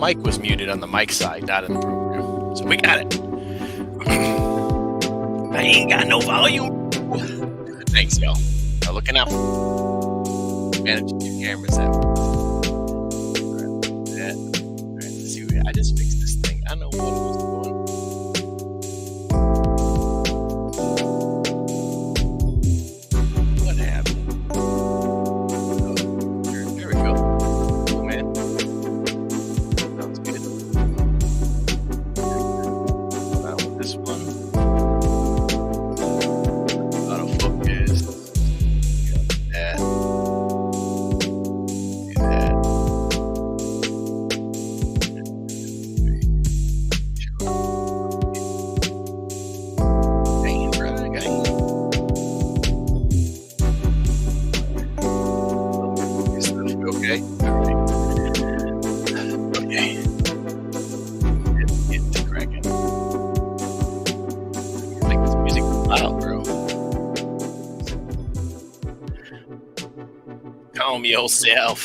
mic was muted on the mic side, not in the program. So we got it. I ain't got no volume. Thanks, y'all. Now looking out. Manage your cameras out. Alright, let's see. I just fixed this thing. I don't know what it was doing. What happened? Oh, there we go. Oh, man. Sounds good. Now with this one. Autofocus. That. Do that. Dang, bro. Okay. All right. Okay. Get to cracking. Make this music loud, bro. Calm yourself.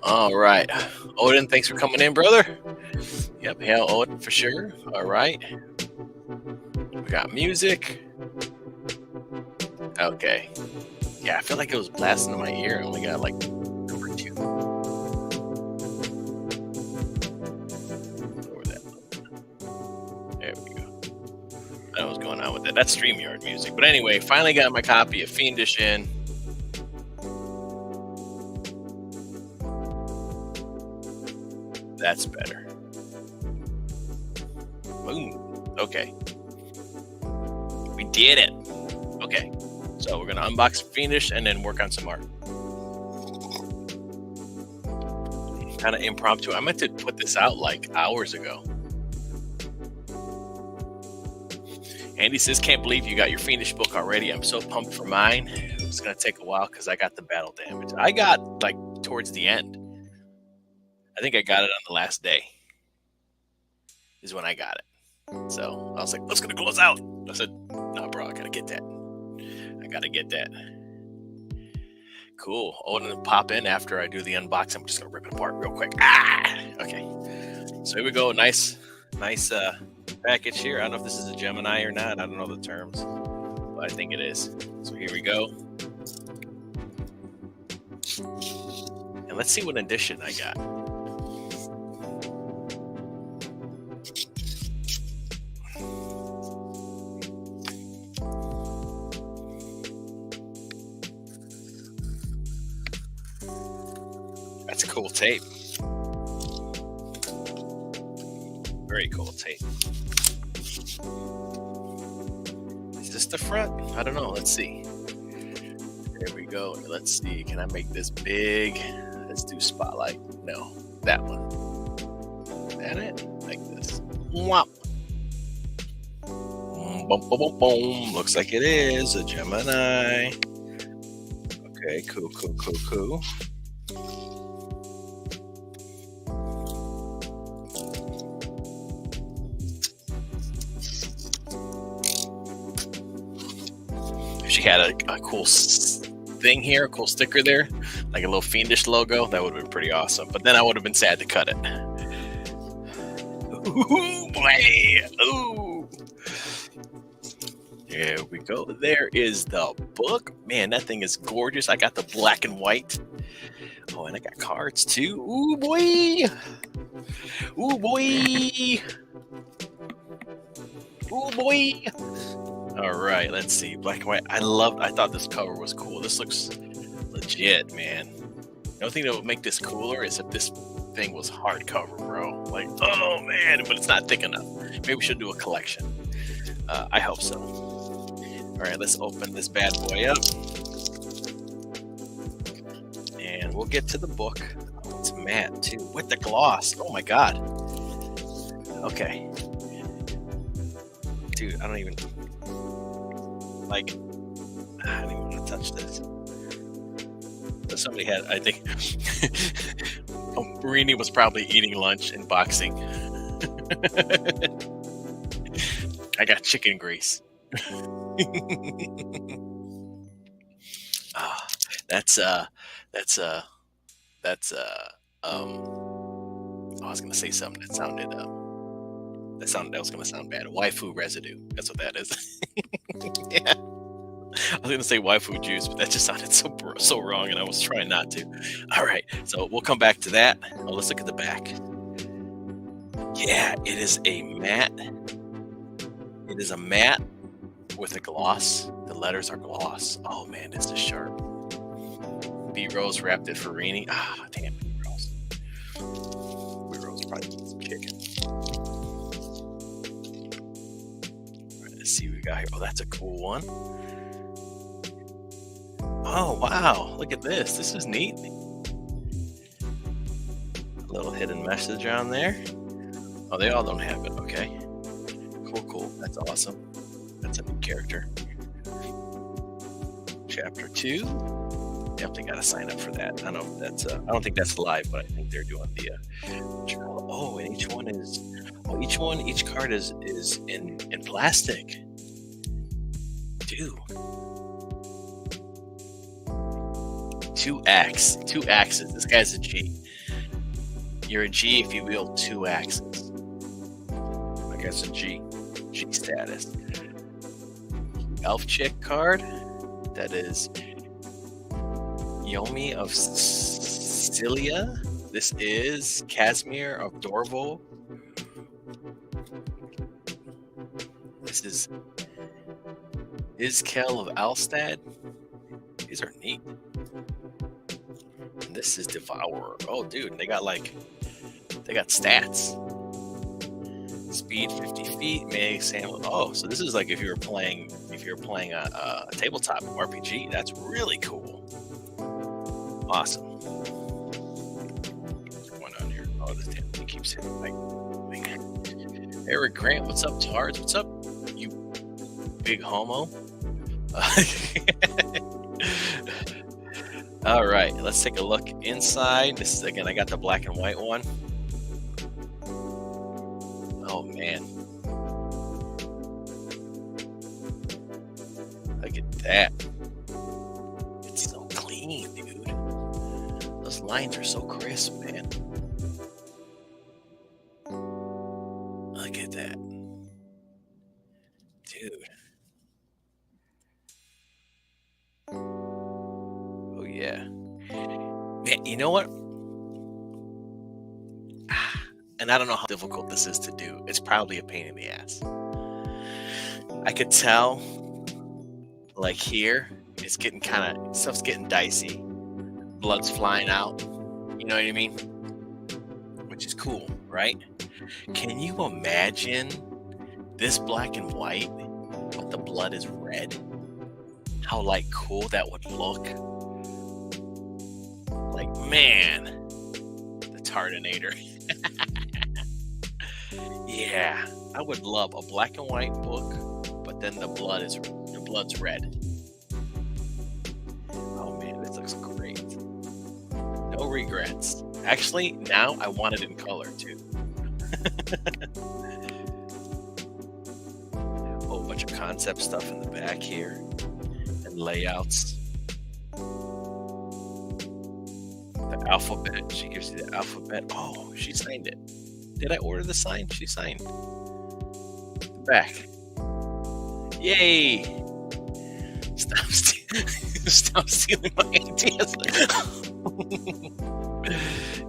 All right. Odin, thanks for coming in, brother. Yep, hail Odin for sure. All right. We got music. Okay. Yeah, I feel like it was blasting in my ear. I only got like number 2. Lower that. There we go. I know what's going on with that. That's StreamYard music. But anyway, finally got my copy of Fiendish in. That's better. Boom. Okay. We did it. Okay. So we're going to unbox Fiendish and then work on some art. Kind of impromptu. I meant to put this out like hours ago. Andy says, can't believe you got your Fiendish book already. I'm so pumped for mine. It's going to take a while because I got the battle damage. I got like towards the end. I think I got it on the last day is when I got it. So I was like, let's get to close out. I said, no, bro, I got to get that. I got to get that. Cool. Oh, and then pop in after I do the unboxing. I'm just going to rip it apart real quick. Okay. So here we go. Nice package here. I don't know if this is a Gemini or not. I don't know the terms, but I think it is. So here we go. And let's see what edition I got. That's cool tape. Very cool tape. Is this the front? I don't know. Let's see. There we go. Let's see. Can I make this big? Let's do spotlight. No, that one. Is that it? Like this. Whop. Boom, boom, boom, boom. Looks like it is a Gemini. Okay, cool. She had a cool thing here, a cool sticker there, like a little Fiendish logo. That would have been pretty awesome. But then I would have been sad to cut it. Ooh, boy. Ooh. There we go. There is the book. Man, that thing is gorgeous. I got the black and white. Oh, and I got cards too. Ooh, boy. Ooh, boy. Ooh, boy. All right, let's see. Black and white. I thought this cover was cool. This looks legit, man. The only thing that would make this cooler is if this thing was hardcover, bro. Like, oh man, but it's not thick enough. Maybe we should do a collection. I hope so. All right, let's open this bad boy up. And we'll get to the book. Oh, it's matte too, with the gloss. Oh my God. Okay. Dude, I don't even want to touch this. But somebody had, I think, Marini was probably eating lunch and boxing. I got chicken grease. That's was gonna say something that sounded that was gonna sound bad. Waifu residue. That's what that is. Yeah. I was gonna say waifu juice, but that just sounded so wrong, and I was trying not to. All right, so we'll come back to that. Oh, let's look at the back. Yeah, it is a matte. It is a matte with a gloss. The letters are gloss. Oh man, this is sharp. B Rose wrapped it for Rini. Ah, damn, B Rose. B Rose probably needs some chicken. All right, let's see what we got here. Oh, that's a cool one. Oh wow, look at this. This is neat. A little hidden message on there. Oh, they all don't have it. Okay. Cool. That's awesome. That's a new character. Chapter 2. Definitely got to sign up for that. I know that's. I don't think that's live, but I think they're doing the. Oh, and each one is. Oh, each card is in plastic. Dude. 2 axes. This guy's a G. You're a G if you wield 2 axes. I guess a G status. Elf chick card. That is Yomi of Cilia. This is Casimir of Dorvo. This is Iskel of Alstad. These are neat. And this is Devourer. Oh, dude, they got stats. Speed 50 feet, melee Sam. Oh, so this is like if you're playing a tabletop RPG. That's really cool. Awesome. What's going on here? Oh, this damn thing keeps hitting my thing. Eric Grant, what's up, Tards? What's up, you big homo? All right, let's take a look inside. This is again, I got the black and white one. Oh man, look at that. It's so clean, dude. Those lines are so crisp, man. Look at that, dude. Oh yeah, man. You know what? And I don't know how difficult this is to do. It's probably a pain in the ass. I could tell, like here, it's getting stuff's getting dicey. Blood's flying out. You know what I mean? Which is cool, right? Can you imagine this black and white, but the blood is red? How cool that would look. Man, the Tardinator. Yeah, I would love a black and white book, but then the blood's red. Oh man, this looks great. No regrets. Actually, now I want it in color too. Whole bunch of concept stuff in the back here and layouts. The alphabet. She gives you the alphabet. Oh, she signed it. Did I order the sign? She signed. Back. Yay! Stop stealing my ideas.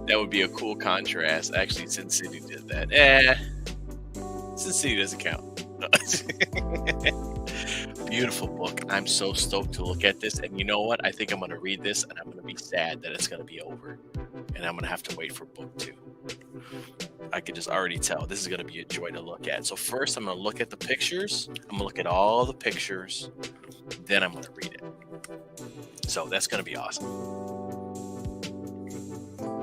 That would be a cool contrast. Actually, Sin City did that. Sin City doesn't count. Beautiful book. I'm so stoked to look at this. And you know what? I think I'm going to read this and I'm going to be sad that it's going to be over. And I'm going to have to wait for book 2. I could just already tell this is going to be a joy to look at. So first I'm going to look at the pictures. I'm going to look at all the pictures. Then I'm going to read it. So that's going to be awesome.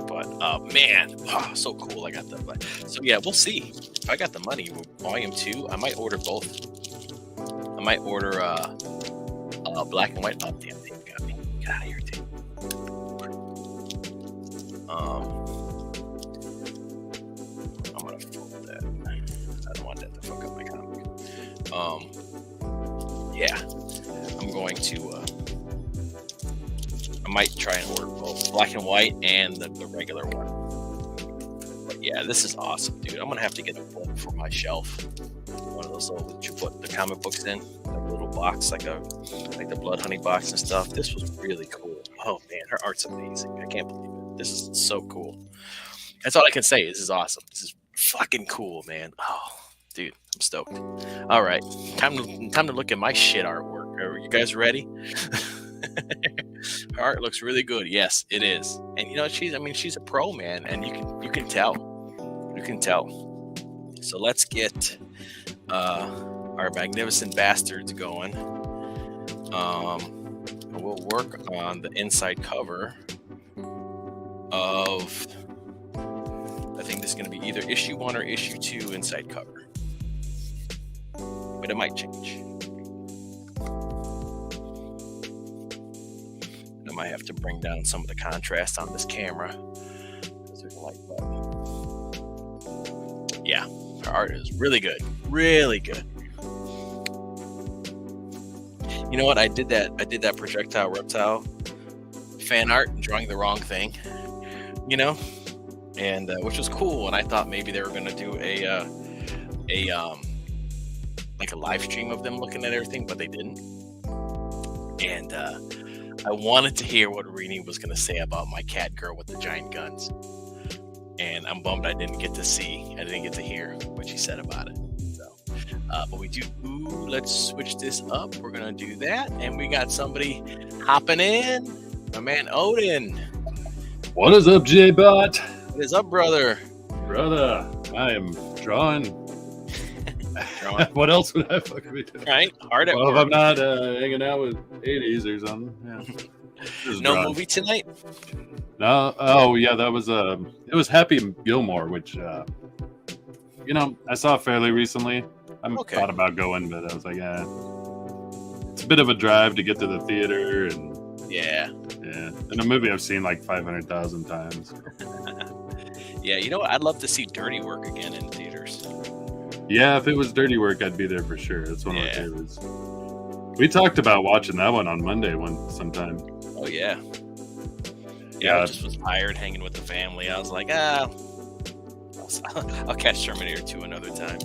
But man, so cool. I got that. So yeah, we'll see. If I got the money, volume 2, I might order both. I might order black and white. Oh, damn thing got me. Get out of here, dude. I'm gonna fold that. I don't want that to fuck up my comic. Yeah, I'm going to. I might try and order both black and white and the regular one. But yeah. Yeah, this is awesome, dude. I'm gonna have to get a book for my shelf. One of those little that you put the comic books in, like a little box, like the Blood Honey box and stuff. This was really cool. Oh man, her art's amazing. I can't believe it. This is so cool. That's all I can say. This is awesome. This is fucking cool, man. Oh, dude, I'm stoked. All right, time to look at my shit artwork. Are you guys ready? Her art looks really good. Yes, it is. And you know, she's a pro, man, and you can tell. You can tell. So let's get our magnificent bastards going. We'll work on the inside cover of, I think this is going to be either issue 1 or issue 2 inside cover, but it might change. I might have to bring down some of the contrast on this camera because there's a light button. Yeah, her art is really good. Really good. You know what? I did that projectile reptile fan art, drawing the wrong thing, you know, and which was cool. And I thought maybe they were going to do a like a live stream of them looking at everything, but they didn't. And I wanted to hear what Rini was going to say about my cat girl with the giant guns. And I'm bummed I didn't get to hear what she said about it. So, but we do, let's switch this up. We're going to do that. And we got somebody hopping in. My man Odin. What is up, JBot? What is up, brother? Brother, I am drawing. What else would I fucking be doing? Right? Hard at well, work. If I'm not hanging out with 80s or something. Yeah. No drawing. Movie tonight? No. Oh, yeah, that was it was Happy Gilmore, which you know, I saw fairly recently. I thought about going, but I was like, it's a bit of a drive to get to the theater, and yeah, and a movie I've seen like 500,000 times. Yeah, you know what? I'd love to see Dirty Work again in theaters. Yeah, if it was Dirty Work, I'd be there for sure. That's one of my favorites. We talked about watching that one on Monday sometime. Oh, yeah. Yeah, I just was tired hanging with the family. I was like, I'll catch Terminator 2 another time.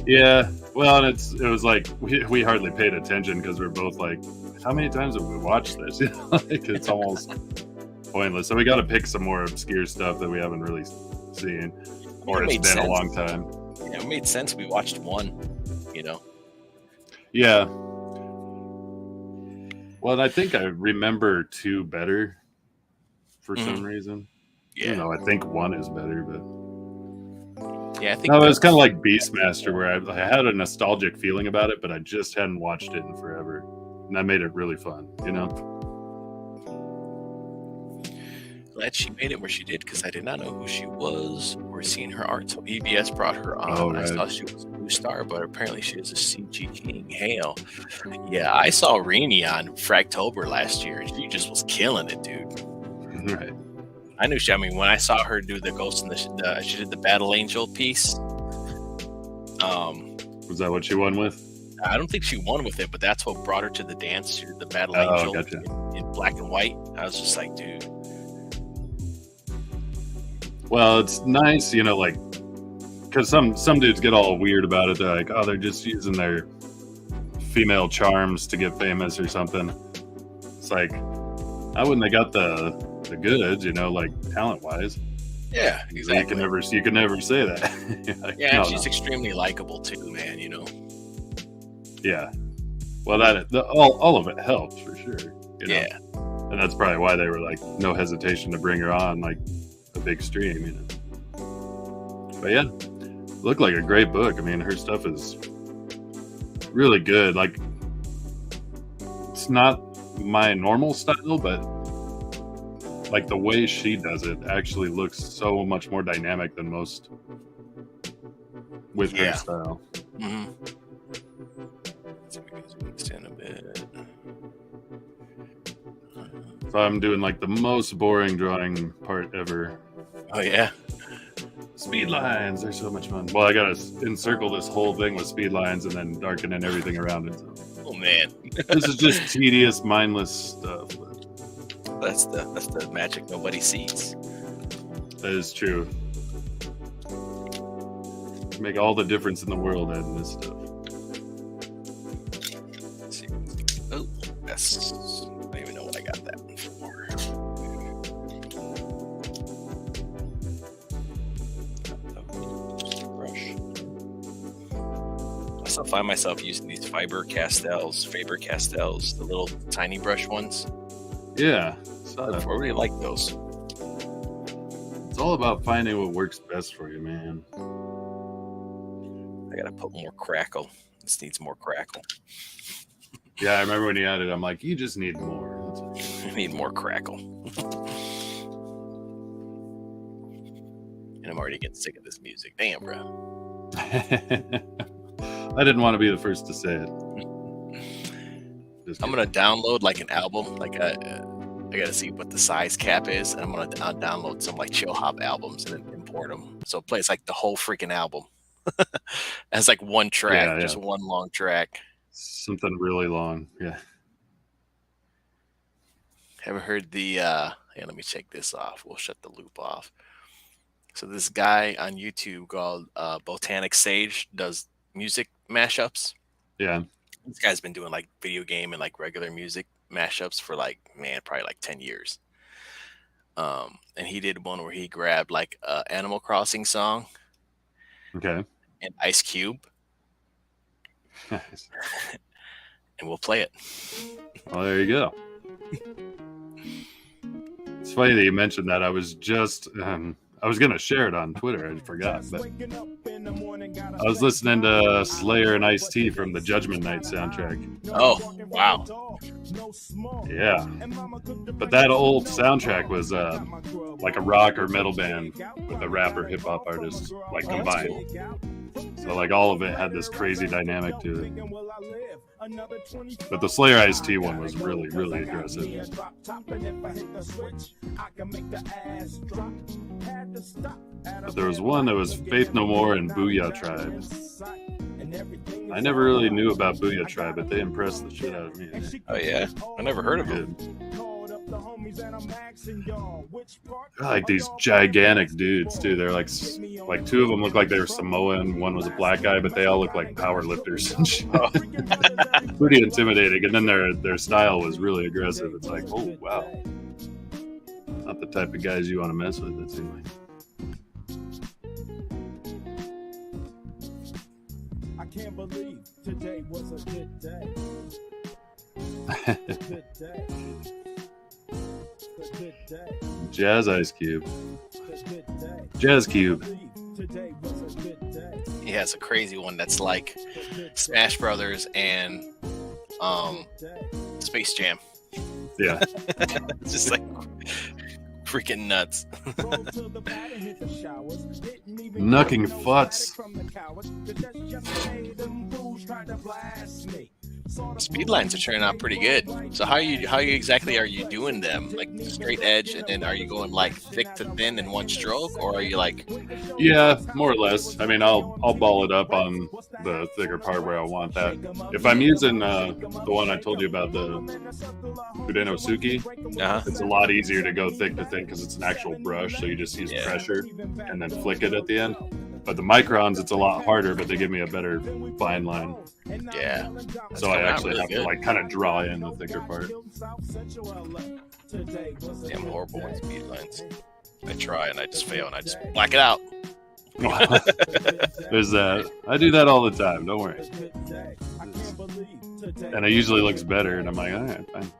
Yeah, well, and it was like we hardly paid attention because we're both like, how many times have we watched this? You know, like, it's almost pointless. So we got to pick some more obscure stuff that we haven't really seen, or it's been a long time. Yeah, it made sense. We watched one, you know. Yeah. Well, I think I remember 2 better for some reason. Yeah. You know, I think 1 is better, but yeah, I think no, it was kind of like Beastmaster, where I had a nostalgic feeling about it, but I just hadn't watched it in forever, and that made it really fun. You know. Glad she made it where she did, because I did not know who she was or seen her art. So EBS brought her on. Oh, right. I thought she was a new star, but apparently she is a CG King. Hail. Yeah, I saw Rini on Fragtober last year, and she just was killing it, dude. Right. I knew she. I mean, when I saw her do the Ghost in she did the Battle Angel piece. Was that what she won with? I don't think she won with it, but that's what brought her to the dance. She did the Battle Angel gotcha. in black and white. I was just like, dude. Well, it's nice, you know, like, because some dudes get all weird about it. They're like, oh, they're just using their female charms to get famous or something. It's like, I wouldn't have got the goods, you know, like talent-wise. Yeah, exactly. You can never say that. Like, yeah, and she's extremely likable too, man. You know. Yeah. Well, all of it helps for sure. You know? Yeah. And that's probably why they were like, no hesitation to bring her on, like a big stream, you know. But yeah, looked like a great book. I mean, her stuff is really good. Like, it's not my normal style, but like the way she does it actually looks so much more dynamic than most with her style. Mm-hmm. So we can zoom this in a bit. So I'm doing like the most boring drawing part ever. Oh yeah. Speed lines, they're so much fun. Well, I gotta encircle this whole thing with speed lines and then darken in everything around it. So. Oh man. This is just tedious, mindless stuff. That's the magic nobody sees. That is true. make all the difference in the world adding this stuff. Let's see. Oh, that's. I don't even know what I got that one for. Brush. I still find myself using these Faber Castells, the little tiny brush ones. Yeah. I really like those. It's all about finding what works best for you, man. I gotta put more crackle. This needs more crackle. Yeah, I remember when you had it, I'm like, you just need more. I need more crackle. And I'm already getting sick of this music. Damn, bro. I didn't want to be the first to say it. I'm gonna download like an album. Like I gotta see what the size cap is, and I'm gonna download some like chill hop albums and then import them. So it plays like the whole freaking album. As like one track, just one long track. Something really long, yeah. Haven't heard the yeah, let me take this off. We'll shut the loop off. So this guy on YouTube called Botanic Sage does music mashups. Yeah. This guy's been doing like video game and like regular music mashups for like, man, probably like 10 years. And he did one where he grabbed like a Animal Crossing song. Okay. And Ice Cube. Nice. And we'll play it. Well, there you go. It's funny that you mentioned that. I was just, I was going to share it on Twitter. I forgot. But I was listening to Slayer and Ice-T from the Judgment Night soundtrack. Oh, wow. Yeah. But that old soundtrack was like a rock or metal band with a rapper hip-hop artist, like combined. So like all of it had this crazy dynamic to it. But the Slayer Ice-T one was really, really aggressive. But there was one that was Faith No More and Booyah Tribe. I never really knew about Booyah Tribe, but they impressed the shit out of me. Oh yeah? I never heard of them. They're like these gigantic dudes too. They're like two of them look like they were Samoan. One was a black guy, but they all look like power lifters and shit. Pretty intimidating. And then their style was really aggressive. It's like, oh wow, not the type of guys you want to mess with. It seems like. I can't believe today was a good day. Good day. Good day. Jazz Ice Cube. Good day. Jazz Cube. Today was a good day. He has a crazy one that's like Smash Brothers and Space Jam. Yeah. It's just like freaking nuts. Knucking futz. Speed lines are turning out pretty good. So how exactly are you doing them? Like straight edge, and then are you going like thick to thin in one stroke, or are you like? Yeah, more or less. I mean, I'll ball it up on the thicker part where I want that. If I'm using the one I told you about, the Udenosuke, it's a lot easier to go thick to thin because it's an actual brush, so you just use pressure and then flick it at the end. But the microns, it's a lot harder, but they give me a better fine line. Yeah. So I actually have to like kind of draw in the thicker part. Yeah, I'm horrible with speed lines. I try and I just fail and I just black it out. There's that. I do that all the time. Don't worry. And it usually looks better, and I'm like, all right, fine.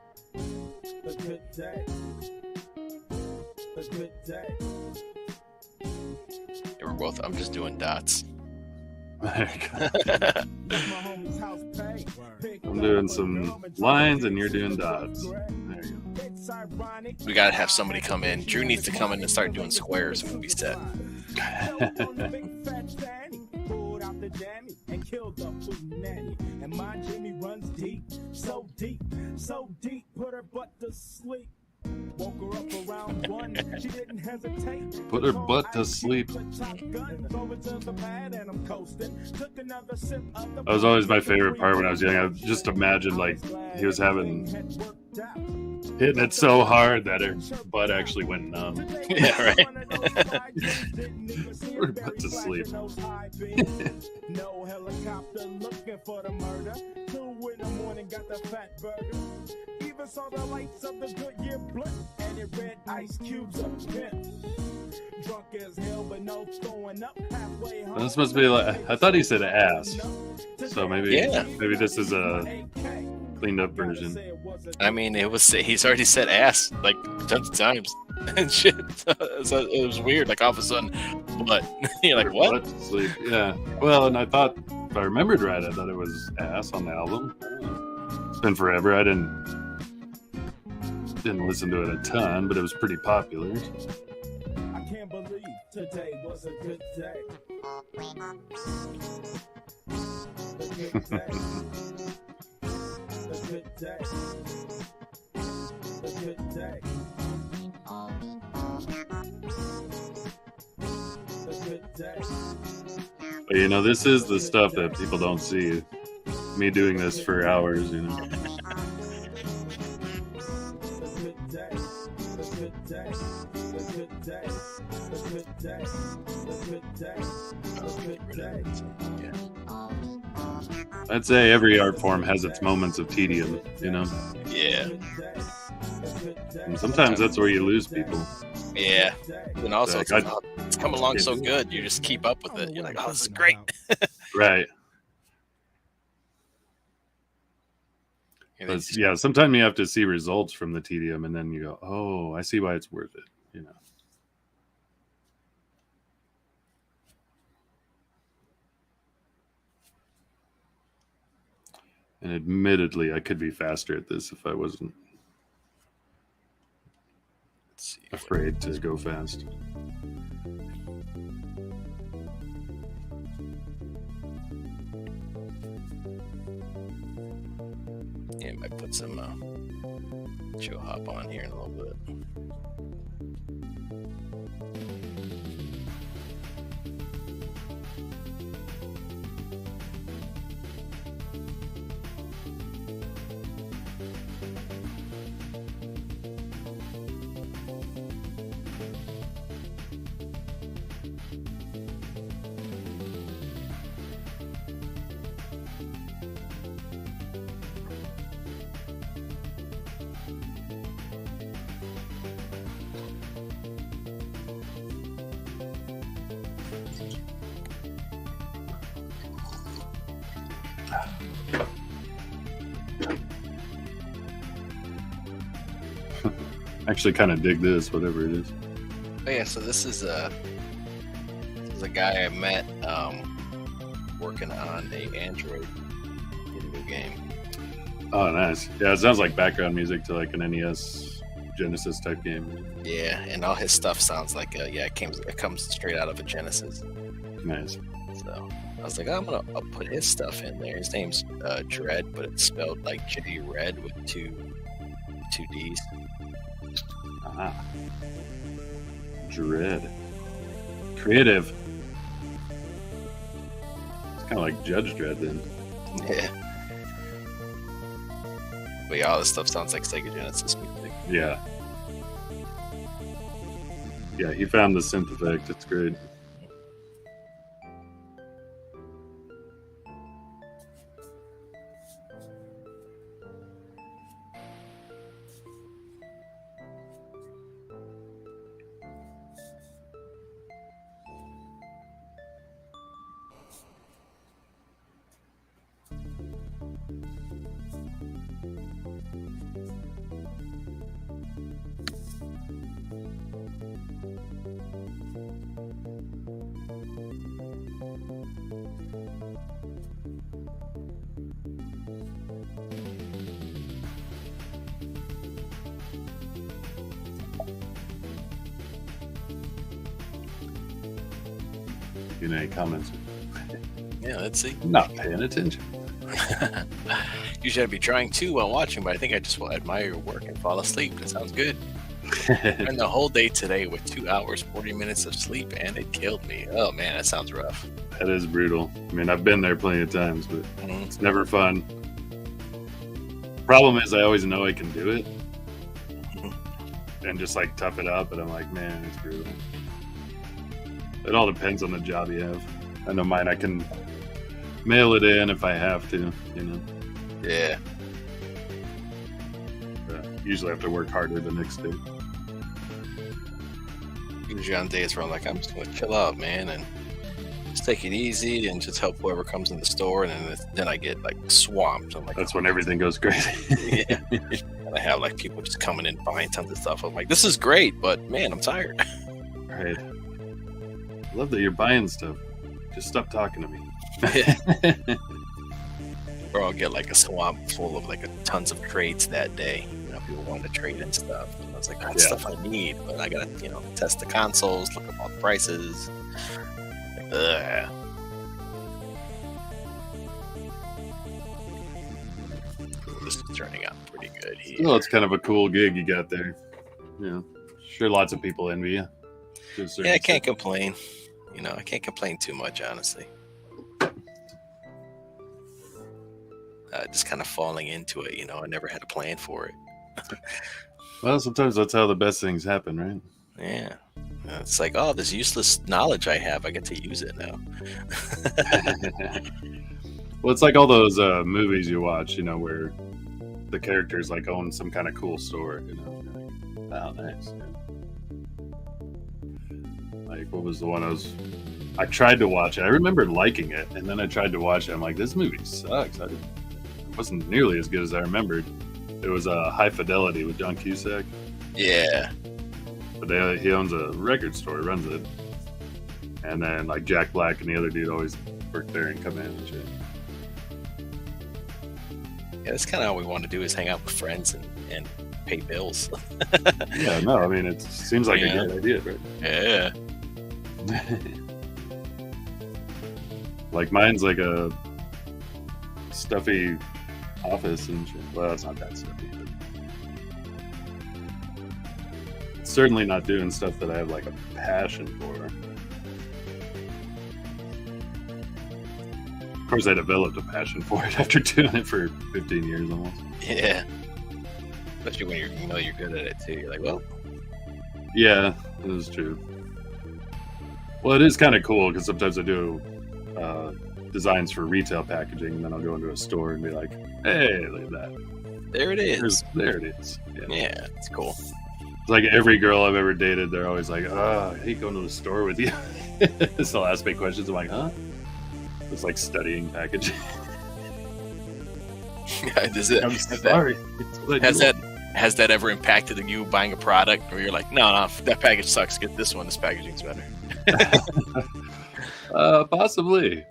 Yeah, we're both. I'm just doing dots. There you go. I'm doing some lines, and you're doing dots. There you go. We gotta have somebody come in. Drew needs to come in and start doing squares when we set. Woke her up around 1. She didn't hesitate. Put her butt to sleep. That was always my favorite part when I was young. I just imagined like he was hitting it so hard that her butt actually went numb. Yeah, right. We're about to sleep. No helicopter looking for the murder. 2 in the morning, got the fat burger. Even saw the lights of the Goodyear blimp, and it read Ice Cube's a pimp. Drunk as hell, but no throwing up halfway home. This must be like, I thought he said ass. So maybe this is a cleaned up version. I mean, he's already said ass like tons of times and shit. So it was weird, like all of a sudden, but you're like, what? Sleep. Yeah. Well, and I thought, if I remembered right, I thought it was ass on the album. It's been forever. I didn't listen to it a ton, but it was pretty popular. I can't believe today was a good day. A good day. A good day. A good day. A good day. But you know, this is the stuff that people don't see. Me doing this for hours, you know. I'd say every art form has its moments of tedium, you know. Yeah. And sometimes that's where you lose people. Yeah. And also, Like, it's come along so good, you just keep up with it. You're like, oh, this is great. Right. But yeah, sometimes you have to see results from the tedium, and then you go, oh, I see why it's worth it, you know. And admittedly, I could be faster at this if I wasn't afraid to go fast. Yeah, I might put some chill hop on here in a little bit. Actually kind of dig this, whatever it is. Oh, yeah, so this is a guy I met working on a Android video game. Oh, nice. Yeah, it sounds like background music to like an NES Genesis type game. Yeah, and all his stuff sounds like it comes straight out of a Genesis. Nice. So I was like, I'll put his stuff in there. His name's Dread, but it's spelled like J Red with two D's. Ah. Dread. Creative. It's kind of like Judge Dredd then. Yeah. But yeah, all this stuff sounds like Sega Genesis music. Yeah. Yeah, he found the synth effect. It's great. Any comments? Yeah, let's see. Not paying attention. Usually I'd be trying to while watching, but I think I just will admire your work and fall asleep. That sounds good. And the whole day today with 2 hours, 40 minutes of sleep, and it killed me. Oh man, that sounds rough. That is brutal. I mean, I've been there plenty of times, but it's never fun. Problem is, I always know I can do it, and just like tough it up. But I'm like, man, it's brutal. It all depends on the job you have. I know mine, I can mail it in if I have to, you know. Yeah. Usually have to work harder the next day. Usually on days where I'm like, I'm just gonna chill out, man, and just take it easy and just help whoever comes in the store, and then I get like swamped. I'm like, That's when everything goes crazy. yeah. And I have like people just coming in buying tons of stuff. I'm like, this is great, but man, I'm tired. Right. I love that you're buying stuff. Just stop talking to me. Yeah. Or I'll get like a swamp full of like tons of trades that day. You know, people want to trade and stuff. And I was like, that's stuff I need, but I gotta, you know, test the consoles, look up all the prices. Like, ugh. This is turning out pretty good here. Well, it's kind of a cool gig you got there. Yeah. Sure, lots of people envy you. To a certain Yeah, I can't extent. complain. You know, I can't complain too much, honestly. Just kind of falling into it, you know. I never had a plan for it. Well, sometimes that's how the best things happen, right? Yeah. It's like, oh, this useless knowledge I have, I get to use it now. Well, it's like all those movies you watch, you know, where the characters like own some kind of cool store, you know. You're like, oh, nice. Like, what was the one I tried to watch it. I remember liking it, and then I tried to watch it. I'm like, this movie sucks. It wasn't nearly as good as I remembered. It was High Fidelity with John Cusack. Yeah. But he owns a record store, he runs it. And then like Jack Black and the other dude always work there and come in and shit. Yeah, that's kind of all we want to do is hang out with friends and pay bills. Yeah, no, I mean, it seems like a good idea, right? Yeah. Like mine's like a stuffy office and shit. Well, it's not that stuffy, but it's certainly not doing stuff that I have like a passion for. Of course, I developed a passion for it after doing it for 15 years almost. Yeah. Especially when you know you're good at it too. You're like, well, Yeah, that is true. Well, it is kind of cool because sometimes I do designs for retail packaging, and then I'll go into a store and be like, "Hey, look at that! there it is. There it is." Yeah. Yeah, it's cool. It's like every girl I've ever dated, they're always like, "Oh, I hate going to the store with you." So they'll ask me questions. I'm like, "Huh?" It's like studying packaging. Does it? I'm sorry. It's what I do. Has that ever impacted you buying a product where you're like, no, that package sucks. Get this one. This packaging's better. Possibly.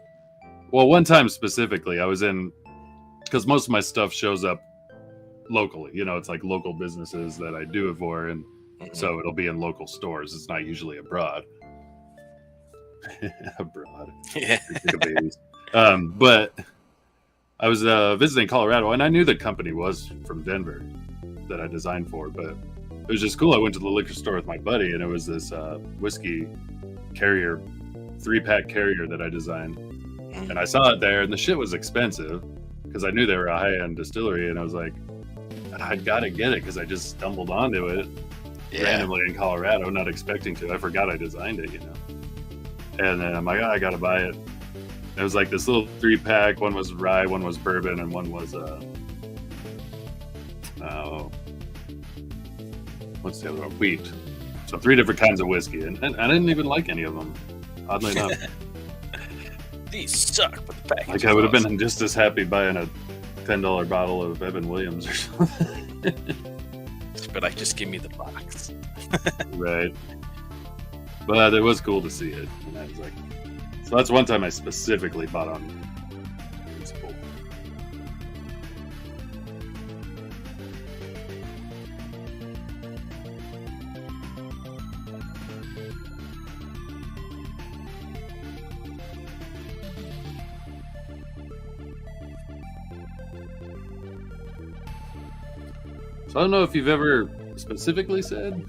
Well, one time specifically, I was in, because most of my stuff shows up locally. You know, it's like local businesses that I do it for, and so it'll be in local stores. It's not usually abroad. Abroad. Yeah. But I was visiting Colorado, and I knew the company was from Denver that I designed for, but it was just cool. I went to the liquor store with my buddy, and it was this whiskey carrier, 3-pack carrier that I designed. And I saw it there, and the shit was expensive because I knew they were a high-end distillery, and I was like, I gotta get it because I just stumbled onto it randomly in Colorado, not expecting to. I forgot I designed it, you know. And then I'm like, I gotta buy it. It was like this little 3-pack. One was rye, one was bourbon, and one was what's the other one? Wheat. So 3 different kinds of whiskey, and I didn't even like any of them, oddly enough. These suck, but the package. Like I would have been just as happy buying a $10 bottle of Evan Williams or something. But like, just give me the box. Right. But it was cool to see it, and I was like, so that's one time I specifically bought on principle. So I don't know if you've ever specifically said,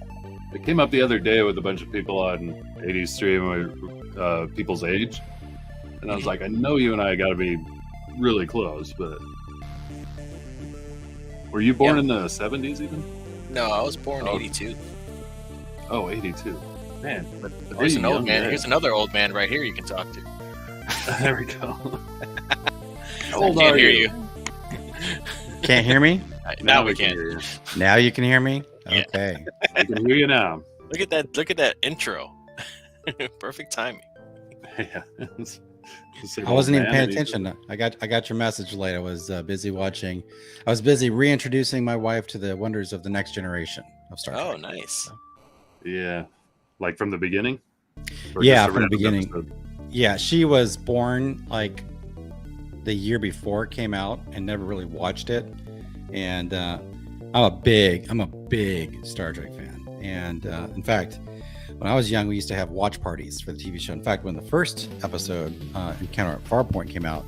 it came up the other day with a bunch of people on 80s stream, people's age, and I was like, I know you and I got to be really close, but were you born in the 70s even? No, I was born 82. Oh, 82. Man, But Oh, there's you an old young man. man. Here's another old man right here you can talk to. there we go. How I old can't are hear you. Can't hear me? Now we can. hear you. Now you can hear me? Yeah. Okay. I can hear you now. Look at that! Look at that intro. Perfect timing. Yeah. I wasn't even paying attention. I got your message late. I was busy watching. I was busy reintroducing my wife to the wonders of the next generation of Star Trek. Oh, nice. Yeah. Like from the beginning? Or Yeah, just a from the random beginning. episode? Yeah, she was born like the year before it came out and never really watched it. And I'm a big Star Trek fan. And in fact, when I was young, we used to have watch parties for the TV show. In fact, when the first episode, Encounter at Farpoint, came out,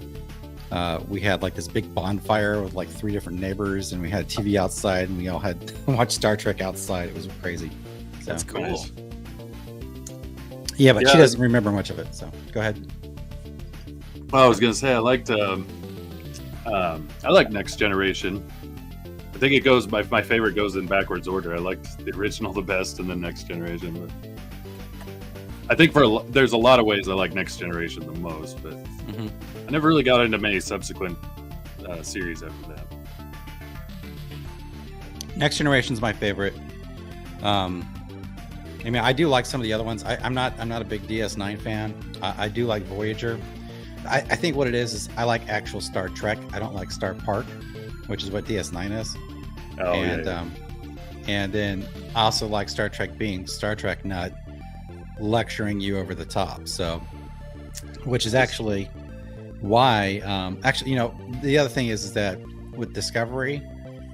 we had like this big bonfire with like 3 different neighbors, and we had a TV outside, and we all had watched Star Trek outside. It was crazy. So, That's cool. Nice. yeah, but she Yeah. doesn't remember much of it. So go ahead. Well, I was gonna say I like Next Generation. I think it goes. My favorite goes in backwards order. I liked the original the best, and then Next Generation. But I think there's a lot of ways I like Next Generation the most, but Mhm. I never really got into many subsequent series after that. Next Generation's my favorite. I mean, I do like some of the other ones. I'm not a big DS9 fan. I do like Voyager. I think what it is I like actual Star Trek. I don't like Star Park, which is what DS9 is. Oh and yeah. And then I also like Star Trek being Star Trek nut lecturing you over the top. So, which is actually why. Actually, you know, the other thing is that with Discovery,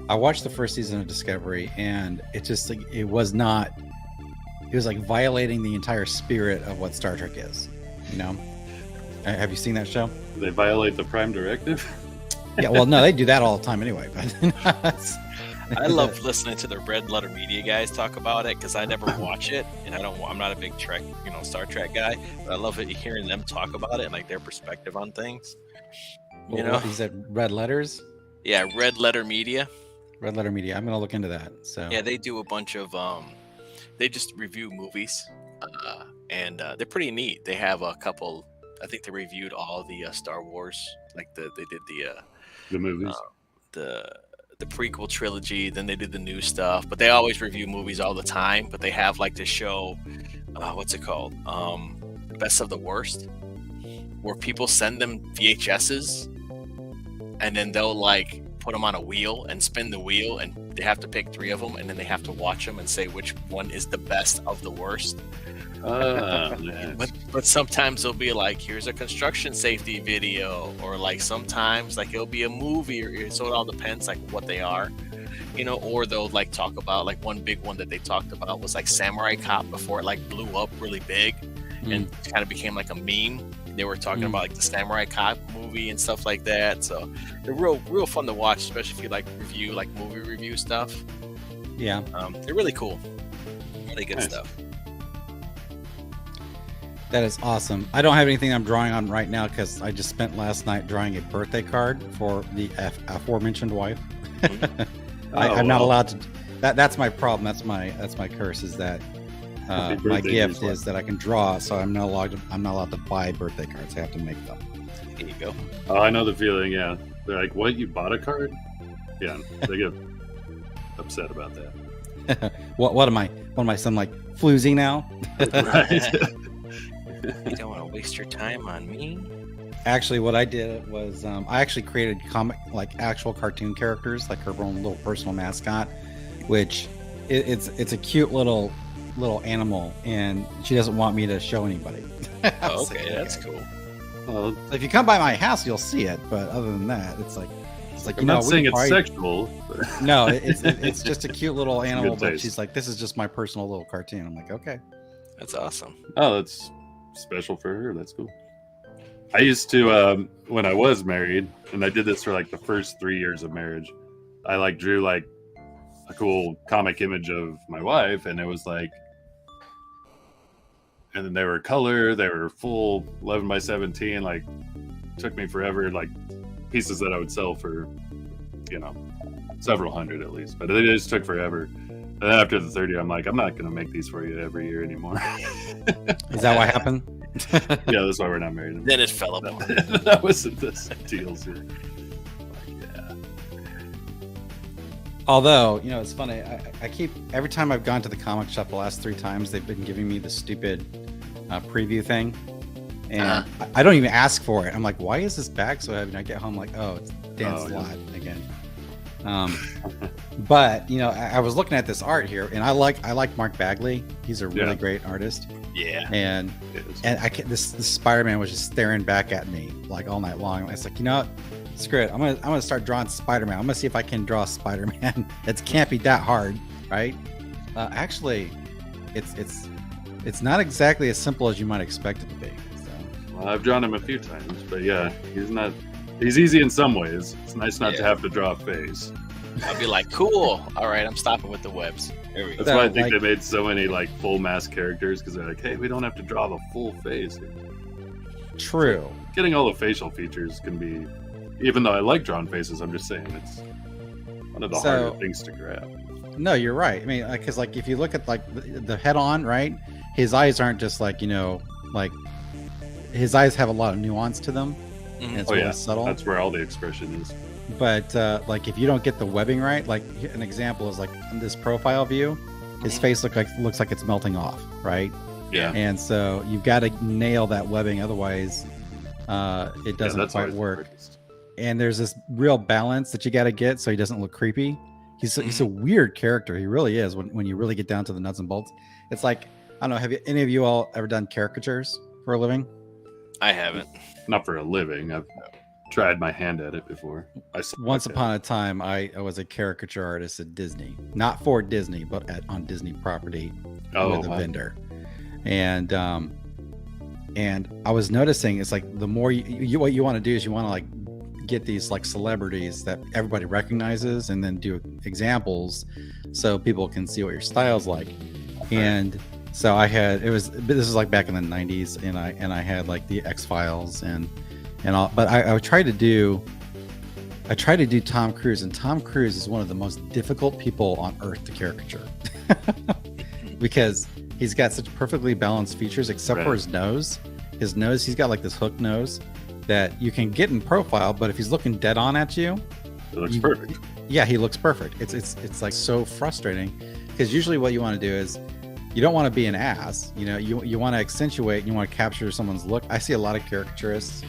I watched the first season of Discovery, and it just like it was like violating the entire spirit of what Star Trek is. You know, have you seen that show? They violate the Prime Directive. Yeah, well, no, they do that all the time anyway. But I love listening to the Red Letter Media guys talk about it because I never watch it, and I'm not a big Trek, Star Trek guy. But I love it hearing them talk about it and like their perspective on things. You know, you said Red Letters. yeah, Red Letter Media. Red Letter Media. I'm gonna look into that. So Yeah, they do a bunch of they just review movies, and they're pretty neat. They have a couple. I think they reviewed all the Star Wars, like they did The movies. the prequel trilogy. Then they did the new stuff, but they always review movies all the time. But they have like the show, what's it called? Best of the Worst, where people send them VHSs, and then they'll like put them on a wheel and spin the wheel, and they have to pick 3 of them, and then they have to watch them and say which one is the best of the worst. Yeah. But sometimes they'll be like, here's a construction safety video, or like sometimes like it'll be a movie, or so it all depends like what they are, or they'll like talk about like one big one that they talked about was like Samurai Cop before it like blew up really big and kind of became like a meme. They were talking about like the Samurai Cop movie and stuff like that. So they're real fun to watch, especially if you like movie review stuff. yeah. They're really cool, really good Nice. stuff. That is awesome. I don't have anything I'm drawing on right now because I just spent last night drawing a birthday card for the aforementioned wife. I'm not allowed to. That's my problem. That's my curse. Is that Happy my birthday, gift Bruce. is that I can draw, so I'm not allowed to buy birthday cards. I have to make them. There you go. Oh, I know the feeling. Yeah, they're like, "What? You bought a card?" Yeah, they get upset about that. What am I? Some like floozy now? Right. You don't want to waste your time on me. Actually, what I did was I actually created actual cartoon characters, like her own little personal mascot, which it's a cute little animal, and she doesn't want me to show anybody. Oh, okay, that's cool. Well, If you come by my house, you'll see it, but other than that, it's like I'm not saying it's sexual. But No, it's just a cute little animal, but taste. she's like, this is just my personal little cartoon. I'm like, okay. That's awesome. oh, that's special for her. That's cool. I used to when I was married, and I did this for like the first 3 years of marriage. I like drew like a cool comic image of my wife, and it was like, and then they were color, they were full 11 by 17. Like, took me forever. Like pieces that I would sell for, several hundred at least, but it just took forever. And then after the third year, I'm like, I'm not going to make these for you every year anymore. Is that what happened? Yeah, that's why we're not married. Then it fell apart. That wasn't this deals here. Yeah. Although, you know, it's funny. I keep, every time I've gone to the comic shop the last 3 times, they've been giving me the stupid preview thing. And I don't even ask for it. I'm like, why is this bag so heavy? And I get home like, oh, it's Dan's lot again. But you know, I was looking at this art here, and I like Mark Bagley. He's a really great artist. Yeah. And this Spider-Man was just staring back at me like all night long. I was like, you know what? Screw it. I'm gonna start drawing Spider-Man. I'm gonna see if I can draw Spider-Man. It can't be that hard, right? Actually, it's not exactly as simple as you might expect it to be. So. Well, I've drawn him a few times, but yeah, he's easy in some ways. It's nice not to have to draw a face. I'll be like, cool. All right, I'm stopping with the webs. There we go. That's why I think they made so many like full mask characters, because they're like, hey, we don't have to draw the full face. True. Getting all the facial features can be, even though I like drawn faces, I'm just saying it's one of the harder things to grab. No, you're right. I mean, because like if you look at like the head on, right? His eyes aren't just like, you know, like his eyes have a lot of nuance to them. And it's really subtle. That's where all the expression is. But like if you don't get the webbing right, like an example is like in this profile view, his face looks like it's melting off, right? Yeah. And so you've got to nail that webbing, otherwise it doesn't quite work. And there's this real balance that you got to get so he doesn't look creepy. He's a weird character. He really is when you really get down to the nuts and bolts. It's like, I don't know, have any of you all ever done caricatures for a living? I haven't. Not for a living. I've tried my hand at it before. Once upon a time, I was a caricature artist at Disney. Not for Disney, but on Disney property with a vendor. And I was noticing, it's like the more what you want to do is you want to like get these like celebrities that everybody recognizes and then do examples so people can see what your style's like. And so this was like back in the 90s, and I had like the X-Files and all, but I tried to do Tom Cruise, and Tom Cruise is one of the most difficult people on earth to caricature because he's got such perfectly balanced features except for his nose. His nose, he's got like this hook nose that you can get in profile, but if he's looking dead on at you, it looks perfect. Yeah, he looks perfect. It's like so frustrating, because usually what you want to do is you don't want to be an ass. You know, you want to accentuate, you want to capture someone's look. I see a lot of caricaturists.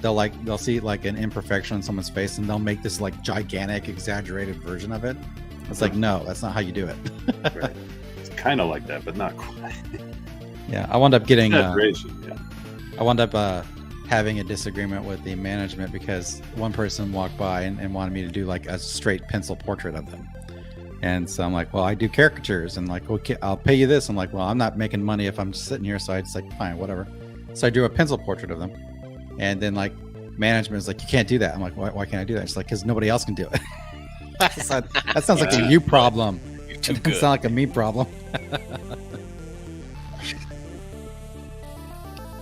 They'll see like an imperfection on someone's face, and they'll make this like gigantic, exaggerated version of it. It's like, no, that's not how you do it. Right. It's kind of like that, but not quite. Yeah, I wound up getting. I wound up having a disagreement with the management because one person walked by and wanted me to do like a straight pencil portrait of them. And so I'm like, well, I do caricatures, and like, okay, I'll pay you this. I'm like, well, I'm not making money if I'm just sitting here. So I just like, fine, whatever. So I do a pencil portrait of them. And then like management is like, you can't do that. I'm like, why can't I do that? It's like, because nobody else can do it. That sounds like a you problem. It doesn't sound like a me problem.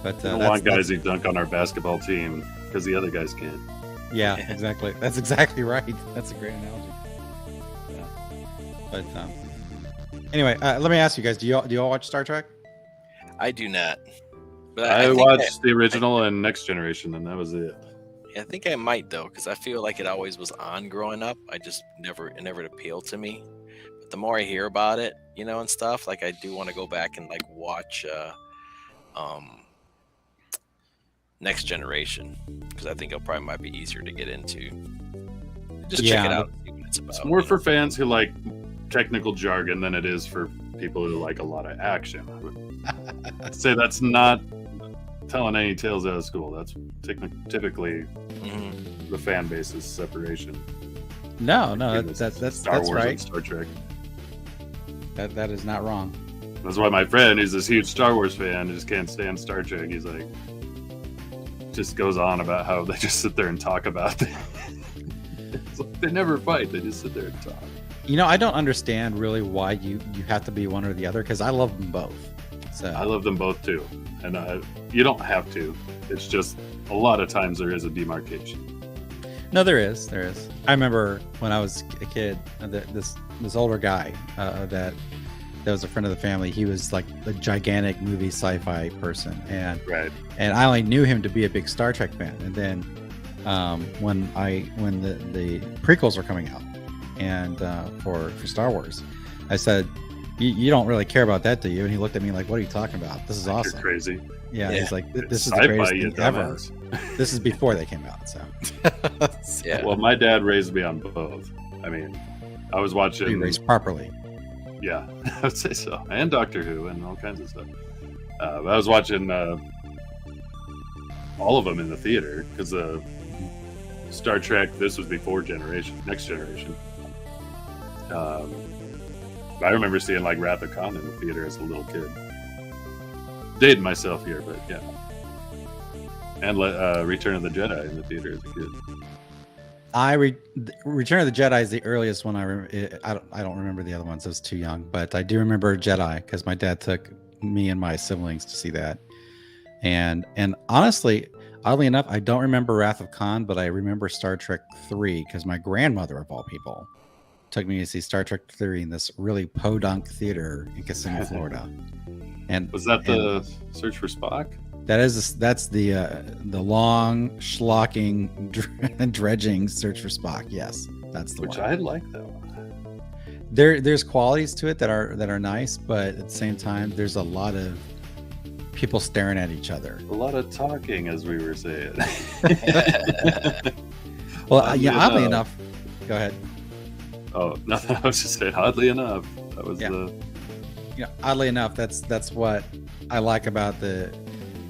But I don't want guys who dunk on our basketball team because the other guys can't. Yeah, exactly. That's exactly right. That's a great analogy. Yeah. But anyway, let me ask you guys: do you all watch Star Trek? I do not. But I watched the original and Next Generation, and that was it. Yeah, I think I might though, because I feel like it always was on growing up. It never appealed to me. But the more I hear about it, you know, and stuff, like I do want to go back and like watch Next Generation, because I think it probably might be easier to get into. Just check it out and see what it's about. It's more for fans who like technical jargon than it is for people who like a lot of action. I would say that's not telling any tales out of school. That's typically the fan base's separation. No, that's Star Wars right. And Star Trek. That is not wrong. That's why my friend, who's this huge Star Wars fan, just can't stand Star Trek. He's like, just goes on about how they just sit there and talk about it. Like they never fight; they just sit there and talk. You know, I don't understand really why you have to be one or the other, because I love them both. So I love them both too, and you don't have to. It's just a lot of times there is a demarcation. No, there is. I remember when I was a kid, this older guy that was a friend of the family. He was like a gigantic movie sci-fi person, and I only knew him to be a big Star Trek fan. And then when the prequels were coming out, and for Star Wars, I said, you don't really care about that, do you? And he looked at me like, what are you talking about? This is awesome. You're crazy. Yeah, he's like, this is the Sci-fi, greatest you thing ever. dumbass. This is before they came out, so. Yeah. Well, my dad raised me on both. I mean, I was watching. Be raised properly. Yeah, I would say so. And Doctor Who and all kinds of stuff. I was watching all of them in the theater because Star Trek, this was before Next Generation. I remember seeing like Wrath of Khan in the theater as a little kid. Dating myself here, but yeah. And Return of the Jedi in the theater as a kid. Return of the Jedi is the earliest one I remember. I don't remember the other ones. I was too young, but I do remember Jedi because my dad took me and my siblings to see that. And honestly, oddly enough, I don't remember Wrath of Khan, but I remember Star Trek 3 because my grandmother, of all people, took me to see Star Trek 3 in this really podunk theater in Kissimmee, Florida. And was that the Search for Spock? That's the long schlocking dredging Search for Spock. Yes, that's the Which one. I like that one. There's qualities to it that are nice, but at the same time, there's a lot of people staring at each other. A lot of talking, as we were saying. Well, yeah. Oddly enough, go ahead. Oh, nothing. I was just saying. Oddly enough, that was oddly enough, that's what I like about the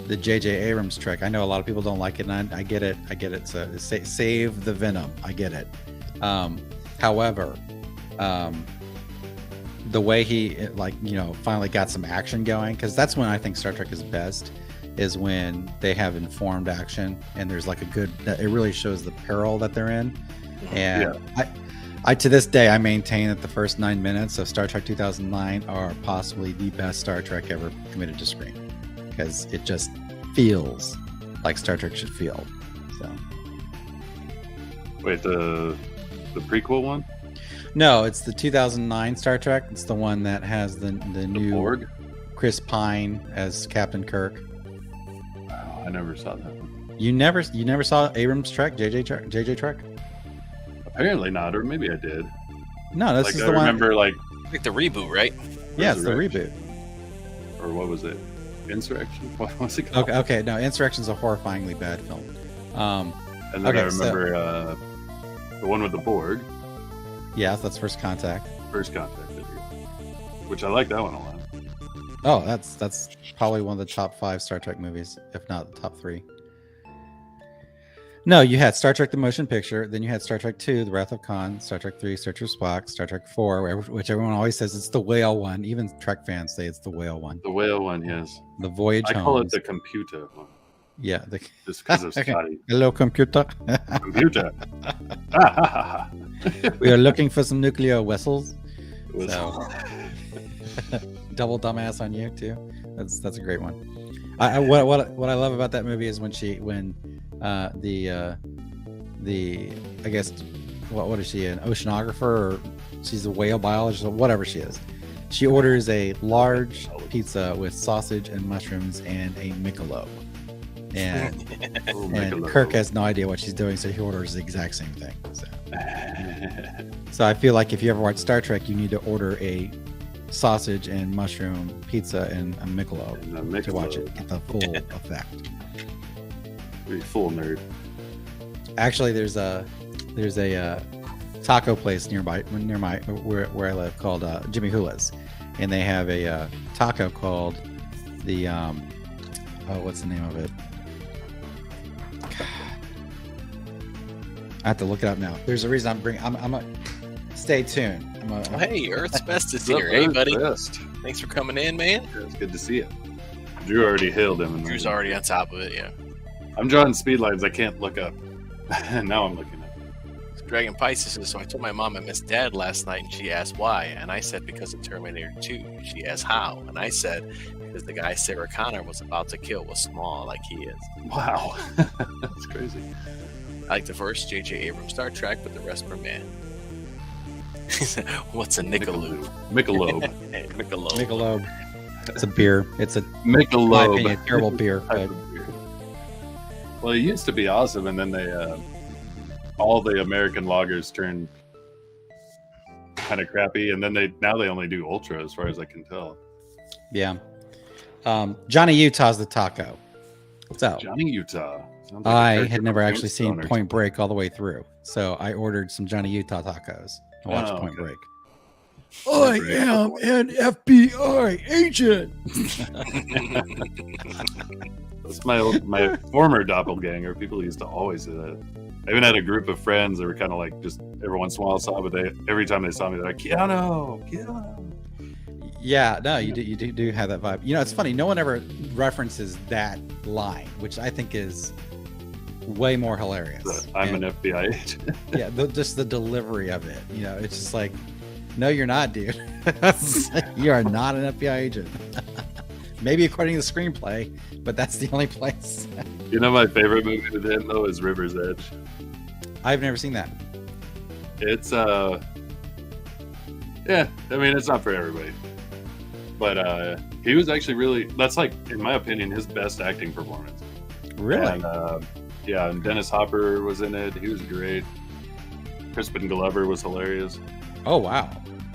J.J. Abrams Trek. I know a lot of people don't like it, and I get it. So save the venom. I get it. However, the way he finally got some action going, because that's when I think Star Trek is best, is when they have informed action and there's like it really shows the peril that they're in. And I to this day, I maintain that the first 9 minutes of Star Trek 2009 are possibly the best Star Trek ever committed to screen, because it just feels like Star Trek should feel. So, wait, the prequel one? No, it's the 2009 Star Trek. It's the one that has the new Borg? Chris Pine as Captain Kirk. Oh, I never saw that one. You never saw Abrams Trek, JJ Trek? Apparently not, or maybe I did. No, this like, is I the one. remember like the reboot, right? Yeah, it's the reboot. Or what was it? Insurrection? What was it called? Okay. No, Insurrection's a horrifyingly bad film. And then I remember the one with the Borg. Yeah, that's First Contact. First Contact, which I like that one a lot. Oh, that's probably one of the top 5 Star Trek movies, if not the top 3. No, you had Star Trek: The Motion Picture, then you had Star Trek 2, The Wrath of Khan, Star Trek 3, Search for Spock, Star Trek 4, which everyone always says it's the whale one. Even Trek fans say it's the whale one. The whale one, yes. The Voyage Home. I call it the computer one. Yeah. Just because of Scotty. Hello, computer. Computer. We are looking for some nuclear vessels. So, double dumbass on you too. That's a great one. What I love about that movie is when I guess what is she, an oceanographer, or she's a whale biologist, or whatever she is. She orders a large pizza with sausage and mushrooms and a Michelob. And Kirk has no idea what she's doing, so he orders the exact same thing. So I feel like if you ever watch Star Trek, you need to order a sausage and mushroom pizza and a Michelob to watch it, get the full effect. Pretty full nerd. Actually, there's a taco place near where I live called Jimmy Hula's, and they have a taco called the what's the name of it? I have to look it up now. There's a reason I'm stay tuned. Hey, Earth's Best is here. Hey, buddy. Best. Thanks for coming in, man. It's good to see you. Drew already hailed him. Drew's already on top of it, yeah. I'm drawing speed lines I can't look up. Now I'm looking up. Dragon Pisces. So I told my mom I missed Dad last night, and she asked why. And I said, because of Terminator 2. She asked how. And I said, because the guy Sarah Connor was about to kill was small like he is. Wow. That's crazy. I like the first J.J. Abrams Star Trek, but the rest were meh. What's a Nickeloop? Michelob. Michelob. Michelob. It's a beer. It's a, in my Michelob. opinion, a terrible beer. But Well, it used to be awesome, and then they all the American lagers turned kind of crappy, and then now they only do Ultra, as far as I can tell. yeah. Johnny Utah's the taco. What's up? Johnny Utah. Sounds like a I character had never from actually seen Tombstone or Point Break all the way through, so I ordered some Johnny Utah tacos and watched Oh, Point okay. Break. I am an FBI agent. That's my former doppelganger. People used to always do that. I even had a group of friends that were kind of like just every once in a while saw, but every time they saw me, they're like, Keanu. Yeah, no, you do have that vibe. You know, it's funny. No one ever references that line, which I think is way more hilarious. I'm And, an FBI agent. yeah, just the delivery of it. You know, it's just like, no, you're not, dude. You are not an FBI agent. Maybe according to the screenplay, but that's the only place. You know, my favorite movie with him though is River's Edge. I've never seen that. It's yeah, I mean it's not for everybody, but he was actually really, that's like in my opinion his best acting performance. Really? And, yeah, and Dennis Hopper was in it. He was great. Crispin Glover was hilarious. Oh, wow.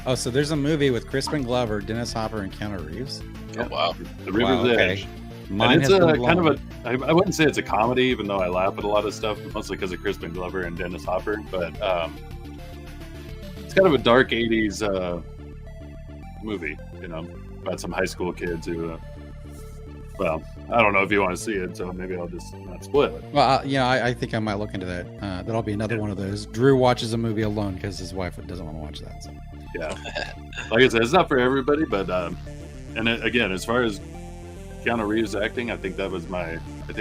Oh, so there's a movie with Crispin Glover, Dennis Hopper, and Keanu Reeves. Oh, wow. The River's Wow, okay. Edge. Mine And it's has a been kind blown. of a, I wouldn't say it's a comedy, even though I laugh at a lot of stuff, mostly because of Crispin Glover and Dennis Hopper. But it's kind of a dark 80s movie, you know, about some high school kids who, well, I don't know if you want to see it, so maybe I'll just not spoil it. Well, you know, I think I might look into that. That'll be another one of those. Drew watches a movie alone because his wife doesn't want to watch that. So. Yeah. Like I said, it's not for everybody, but, again, as far as Keanu Reeves acting, I think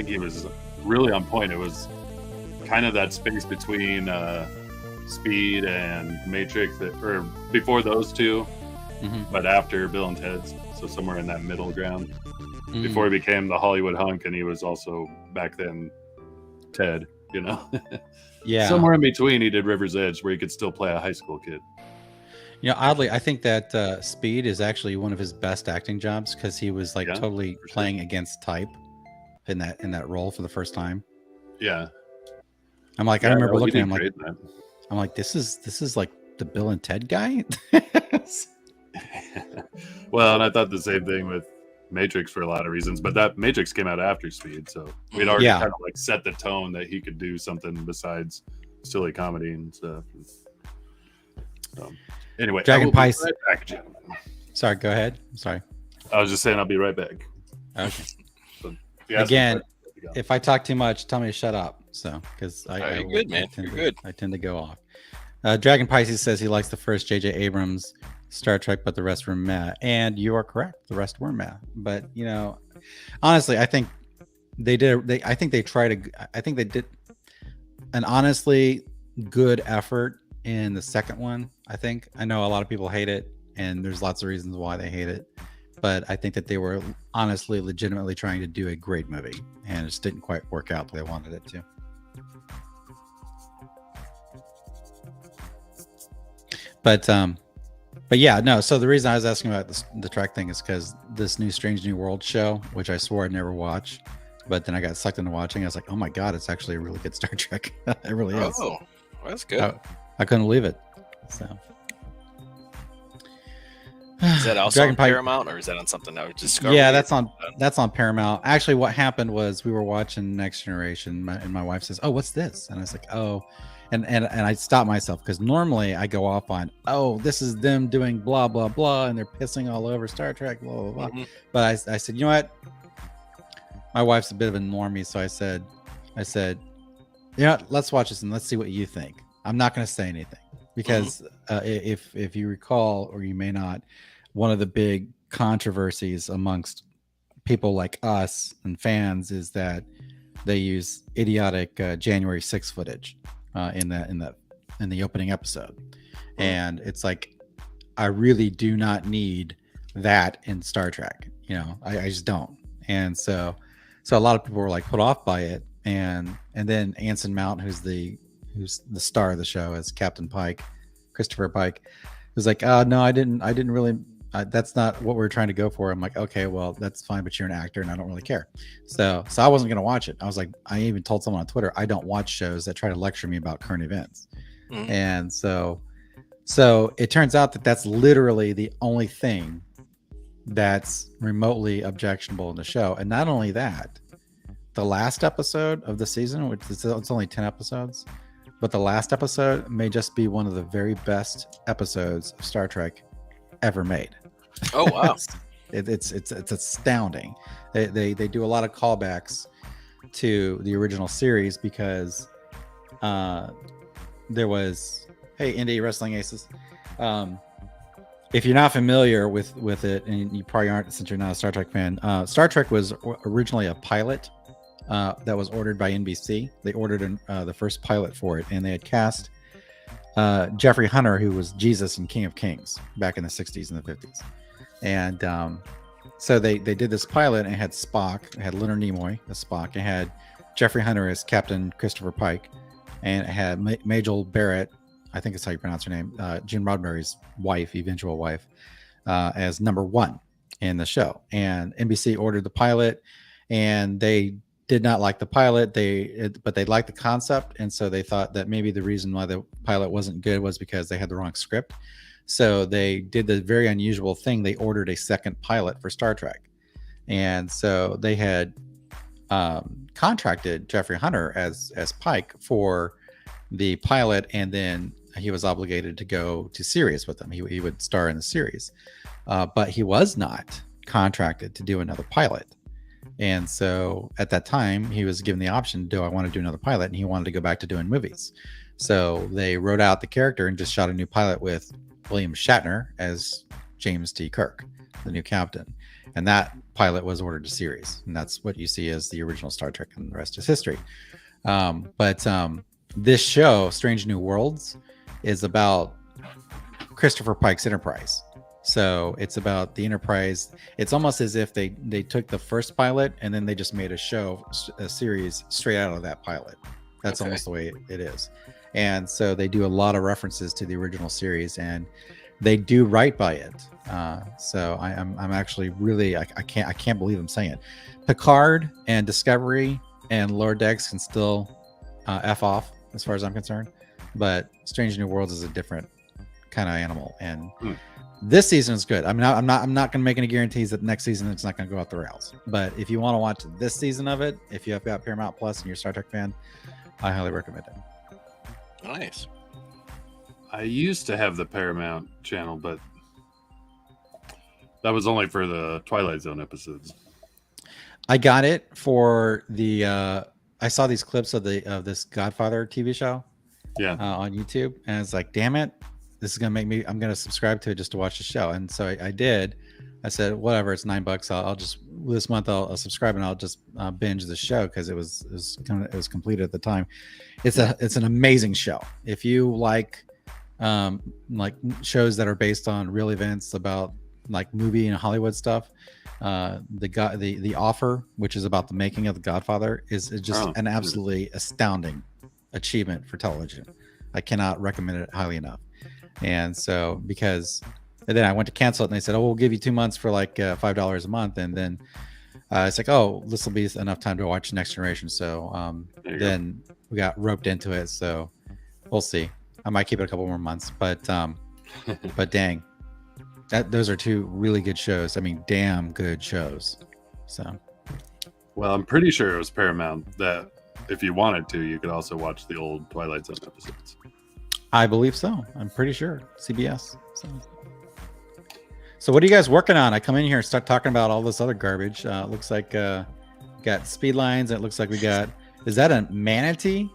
he was really on point. It was kind of that space between Speed and Matrix, or before those two, but after Bill and Ted's, so somewhere in that middle ground. Before he became the Hollywood hunk, and he was also back then Ted, you know. Yeah. Somewhere in between, he did River's Edge, where he could still play a high school kid. You know, oddly, I think that Speed is actually one of his best acting jobs because he was like totally playing against type in that role for the first time. Yeah. I'm like, I remember looking at him like, I'm like, this is like the Bill and Ted guy. Well, and I thought the same thing with Matrix for a lot of reasons, but that Matrix came out after Speed, so we'd already kind of like set the tone that he could do something besides silly comedy and stuff. Anyway, Dragon Pice. Right back, gentlemen. Sorry, go ahead. I'm sorry. I was just saying I'll be right back. Okay. So, Again, if I talk too much, tell me to shut up. So, because You're good, man. You're good. I tend to go off. Dragon Pisces says he likes the first J.J. Abrams Star Trek, but the rest were meh. And you are correct. The rest were meh. But, you know, honestly, I think they did. I think they did an honestly good effort in the second one. I know a lot of people hate it, and there's lots of reasons why they hate it. But I think that they were honestly, legitimately trying to do a great movie, and it just didn't quite work out the way they wanted it to. But yeah, no. So the reason I was asking about the Trek thing is because this new Strange New World show, which I swore I'd never watch, but then I got sucked into watching. I was like, oh my god, it's actually a really good Star Trek. It really is. Oh, well, that's good. I couldn't believe it. So. Is that also Dragon on Pipe. Paramount, or is that on something that was Discovery? Yeah, that's on Paramount. Actually, what happened was we were watching Next Generation, and my wife says, "Oh, what's this?" And I was like, "Oh," and I stopped myself because normally I go off on, "Oh, this is them doing blah blah blah," and they're pissing all over Star Trek, blah blah blah. But I said, you know what? My wife's a bit of a normie, so I said, you know what? Let's watch this and let's see what you think. I'm not going to say anything because if you recall, or you may not, one of the big controversies amongst people like us and fans is that they use idiotic January 6th footage in the opening episode, and it's like, I really do not need that in Star Trek. You know, I just don't. And so a lot of people were like put off by it, and then Anson Mount, who's the star of the show as Captain Pike, Christopher Pike, was like, "Oh no, I didn't really. That's not what we're trying to go for." I'm like, "Okay, well that's fine, but you're an actor, and I don't really care." So I wasn't gonna watch it. I was like, I even told someone on Twitter, I don't watch shows that try to lecture me about current events, and so it turns out that that's literally the only thing that's remotely objectionable in the show. And not only that, the last episode of the season, which is, it's only 10 episodes, but the last episode may just be one of the very best episodes of Star Trek ever made. Oh wow. It's astounding. They do a lot of callbacks to the original series because there was, hey, Indie Wrestling Aces, if you're not familiar with it, and you probably aren't since you're not a Star Trek fan, Star Trek was originally a pilot that was ordered by NBC. They ordered the first pilot for it, and they had cast Jeffrey Hunter, who was Jesus in King of Kings back in the 60s and the 50s. And so they did this pilot, and it had Spock, it had Leonard Nimoy as Spock, it had Jeffrey Hunter as Captain Christopher Pike, and it had Majel Barrett, I think that's how you pronounce her name, Jim Roddenberry's wife, eventual wife, as number one in the show. And NBC ordered the pilot, and they did not like the pilot, but they liked the concept, and so they thought that maybe the reason why the pilot wasn't good was because they had the wrong script. So they did the very unusual thing. They ordered a second pilot for Star Trek, and so they had contracted Jeffrey Hunter as Pike for the pilot, and then he was obligated to go to series with them. He would star in the series, but he was not contracted to do another pilot. And so at that time, he was given the option, do I want to do another pilot? And he wanted to go back to doing movies. So they wrote out the character and just shot a new pilot with William Shatner as James T. Kirk, the new captain. And that pilot was ordered to series. And that's what you see as the original Star Trek, and the rest is history. But this show, Strange New Worlds, is about Christopher Pike's Enterprise. So it's about the Enterprise. It's almost as if they took the first pilot and then they just made a series straight out of that pilot. That's almost the way it is. And so they do a lot of references to the original series, and they do right by it. So I'm actually really, I can't believe I'm saying it. Picard and Discovery and Lower Decks can still F off as far as I'm concerned, but Strange New Worlds is a different kind of animal. And this season is good. I mean, I'm not going to make any guarantees that next season it's not going to go off the rails. But if you want to watch this season of it, if you have got Paramount Plus and you're a Star Trek fan, I highly recommend it. Nice. I used to have the Paramount channel, but that was only for the Twilight Zone episodes. I got it for the. I saw these clips of this Godfather TV show, on YouTube, and it's like, damn it, this is gonna make me. I'm gonna subscribe to it just to watch the show, and so I did. I said, whatever, it's $9. I'll just this month I'll subscribe, and I'll just binge the show because it was completed at the time. It's an amazing show. If you like shows that are based on real events about like movie and Hollywood stuff, the Offer, which is about the making of The Godfather, is just an absolutely astounding achievement for television. I cannot recommend it highly enough. And so and then I went to cancel it, and they said, oh, we'll give you 2 months for like $5 a month. And then it's like, oh, this will be enough time to watch Next Generation. So then we got roped into it. So we'll see. I might keep it a couple more months, but dang, those are two really good shows. I mean, damn good shows. So, well, I'm pretty sure it was Paramount that if you wanted to, you could also watch the old Twilight Zone episodes. I believe so. I'm pretty sure CBS. So what are you guys working on? I come in here and start talking about all this other garbage. It looks like got speed lines. It looks like we got. Is that a manatee?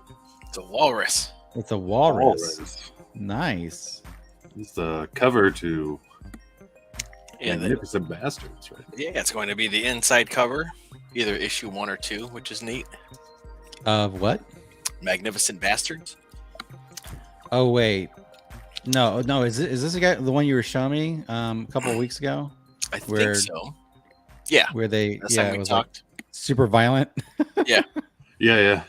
It's a walrus. It's a walrus. Nice. It's the cover to Yeah, Magnificent Bastards, right? Yeah, it's going to be the inside cover, either issue 1 or 2, which is neat. Of what? Magnificent Bastards. Oh wait, no. Is this the guy, the one you were showing me a couple of weeks ago? I think so. Yeah. Where they That's how we it was talked. like super violent. Yeah. Yeah.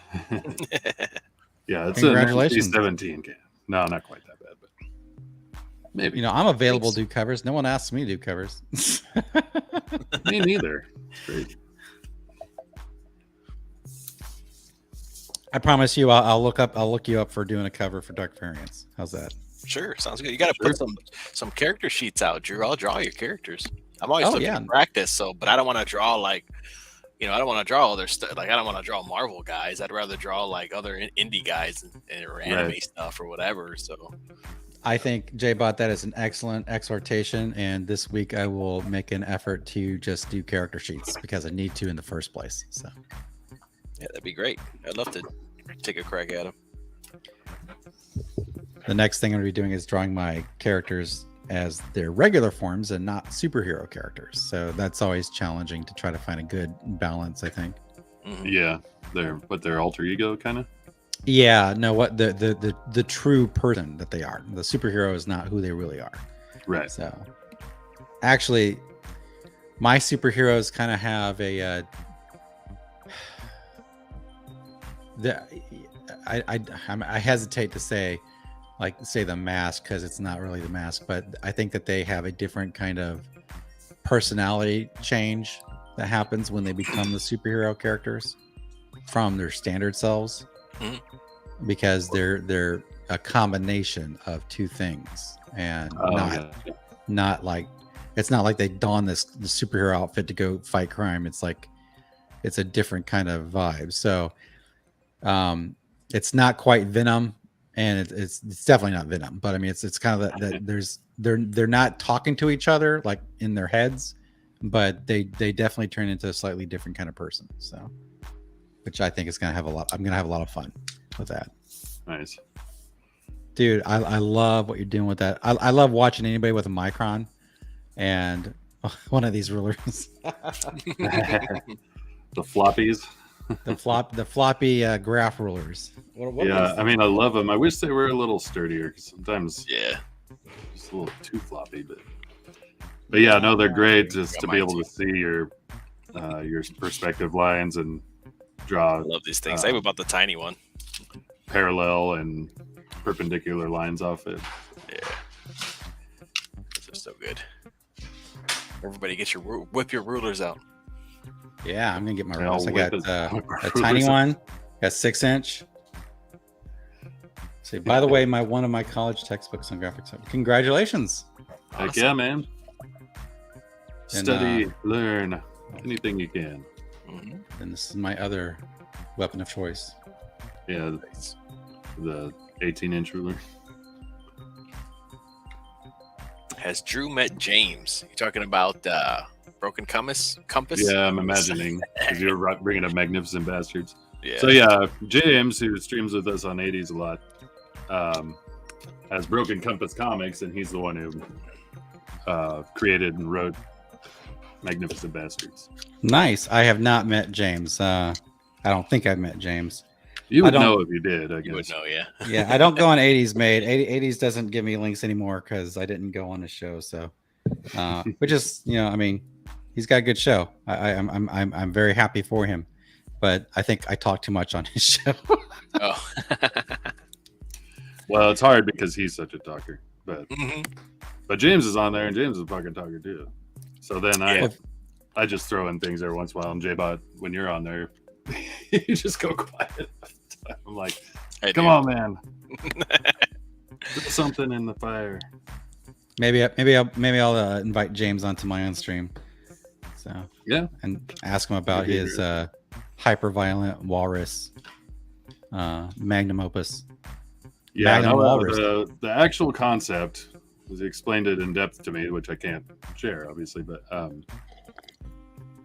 Yeah, it's a Congratulations. 17 can. No, not quite that bad, but maybe. You know, I'm available to do covers. No one asks me to do covers. Me neither. It's great. I promise you, I'll look you up for doing a cover for Dark Variants. How's that? Sure, sounds good. You got to put some character sheets out, Drew. I'll draw your characters. I'm always looking to practice, but I don't want to draw like, I don't want to draw other stuff. Like I don't want to draw Marvel guys. I'd rather draw like other indie guys or anime stuff or whatever. So I think JBot, that is an excellent exhortation, and this week I will make an effort to just do character sheets because I need to in the first place. So yeah, that'd be great. I'd love to take a crack at them. The next thing I'm going to be doing is drawing my characters as their regular forms and not superhero characters. So that's always challenging to try to find a good balance, I think. Mm-hmm. Yeah, their alter ego kind of. Yeah, no, what the true person that they are. The superhero is not who they really are. Right. So actually, my superheroes kind of have a I hesitate to say the mask because it's not really the mask, but I think that they have a different kind of personality change that happens when they become the superhero characters from their standard selves, because they're a combination of two things, and not like it's not like they don the superhero outfit to go fight crime. It's like it's a different kind of vibe. So it's not quite Venom, and it's definitely not Venom, but I mean it's kind of that they're not talking to each other like in their heads, but they definitely turn into a slightly different kind of person. So, which I think is gonna have I'm gonna have a lot of fun with that. Nice, dude. I love what you're doing with that. I love watching anybody with a micron and one of these rulers. The floppies. The floppy graph rulers. What I mean, I love them. I wish they were a little sturdier because sometimes, just a little too floppy. But yeah, no, they're great just to be able to see your perspective lines and draw. I love these things. I have about the tiny one. Parallel and perpendicular lines off it. Yeah, those are so good. Everybody, whip your rulers out. Yeah, I'm gonna get my rulers. I got a tiny one, got 6-inch. See, by the way, one of my college textbooks on graphics. Congratulations! Awesome. Heck yeah, man! Study, learn, anything you can. And this is my other weapon of choice. Yeah, the 18-inch ruler. Has Drew met James? You talking about Broken Compass? Yeah, I'm imagining because you're bringing up Magnificent Bastards. Yeah. So yeah, James, who streams with us on 80s a lot, has Broken Compass Comics, and he's the one who created and wrote Magnificent Bastards. Nice. I have not met James. I don't think I've met James. You would know if you did, I guess. You would know, yeah. Yeah, I don't go on 80s Made. 80s doesn't give me links anymore because I didn't go on the show. So, which is, I mean, he's got a good show. I'm very happy for him, but I think I talk too much on his show. Oh. Well, it's hard because he's such a talker, but James is on there, and James is a fucking talker too. So then I just throw in things every once in a while. And JBot, when you're on there, you just go quiet. I'm like, come on, man. Put something in the fire. Maybe I'll invite James onto my own stream. So yeah, and ask him about his hyper-violent walrus magnum opus. Yeah, the actual concept, as he explained it in depth to me, which I can't share, obviously, but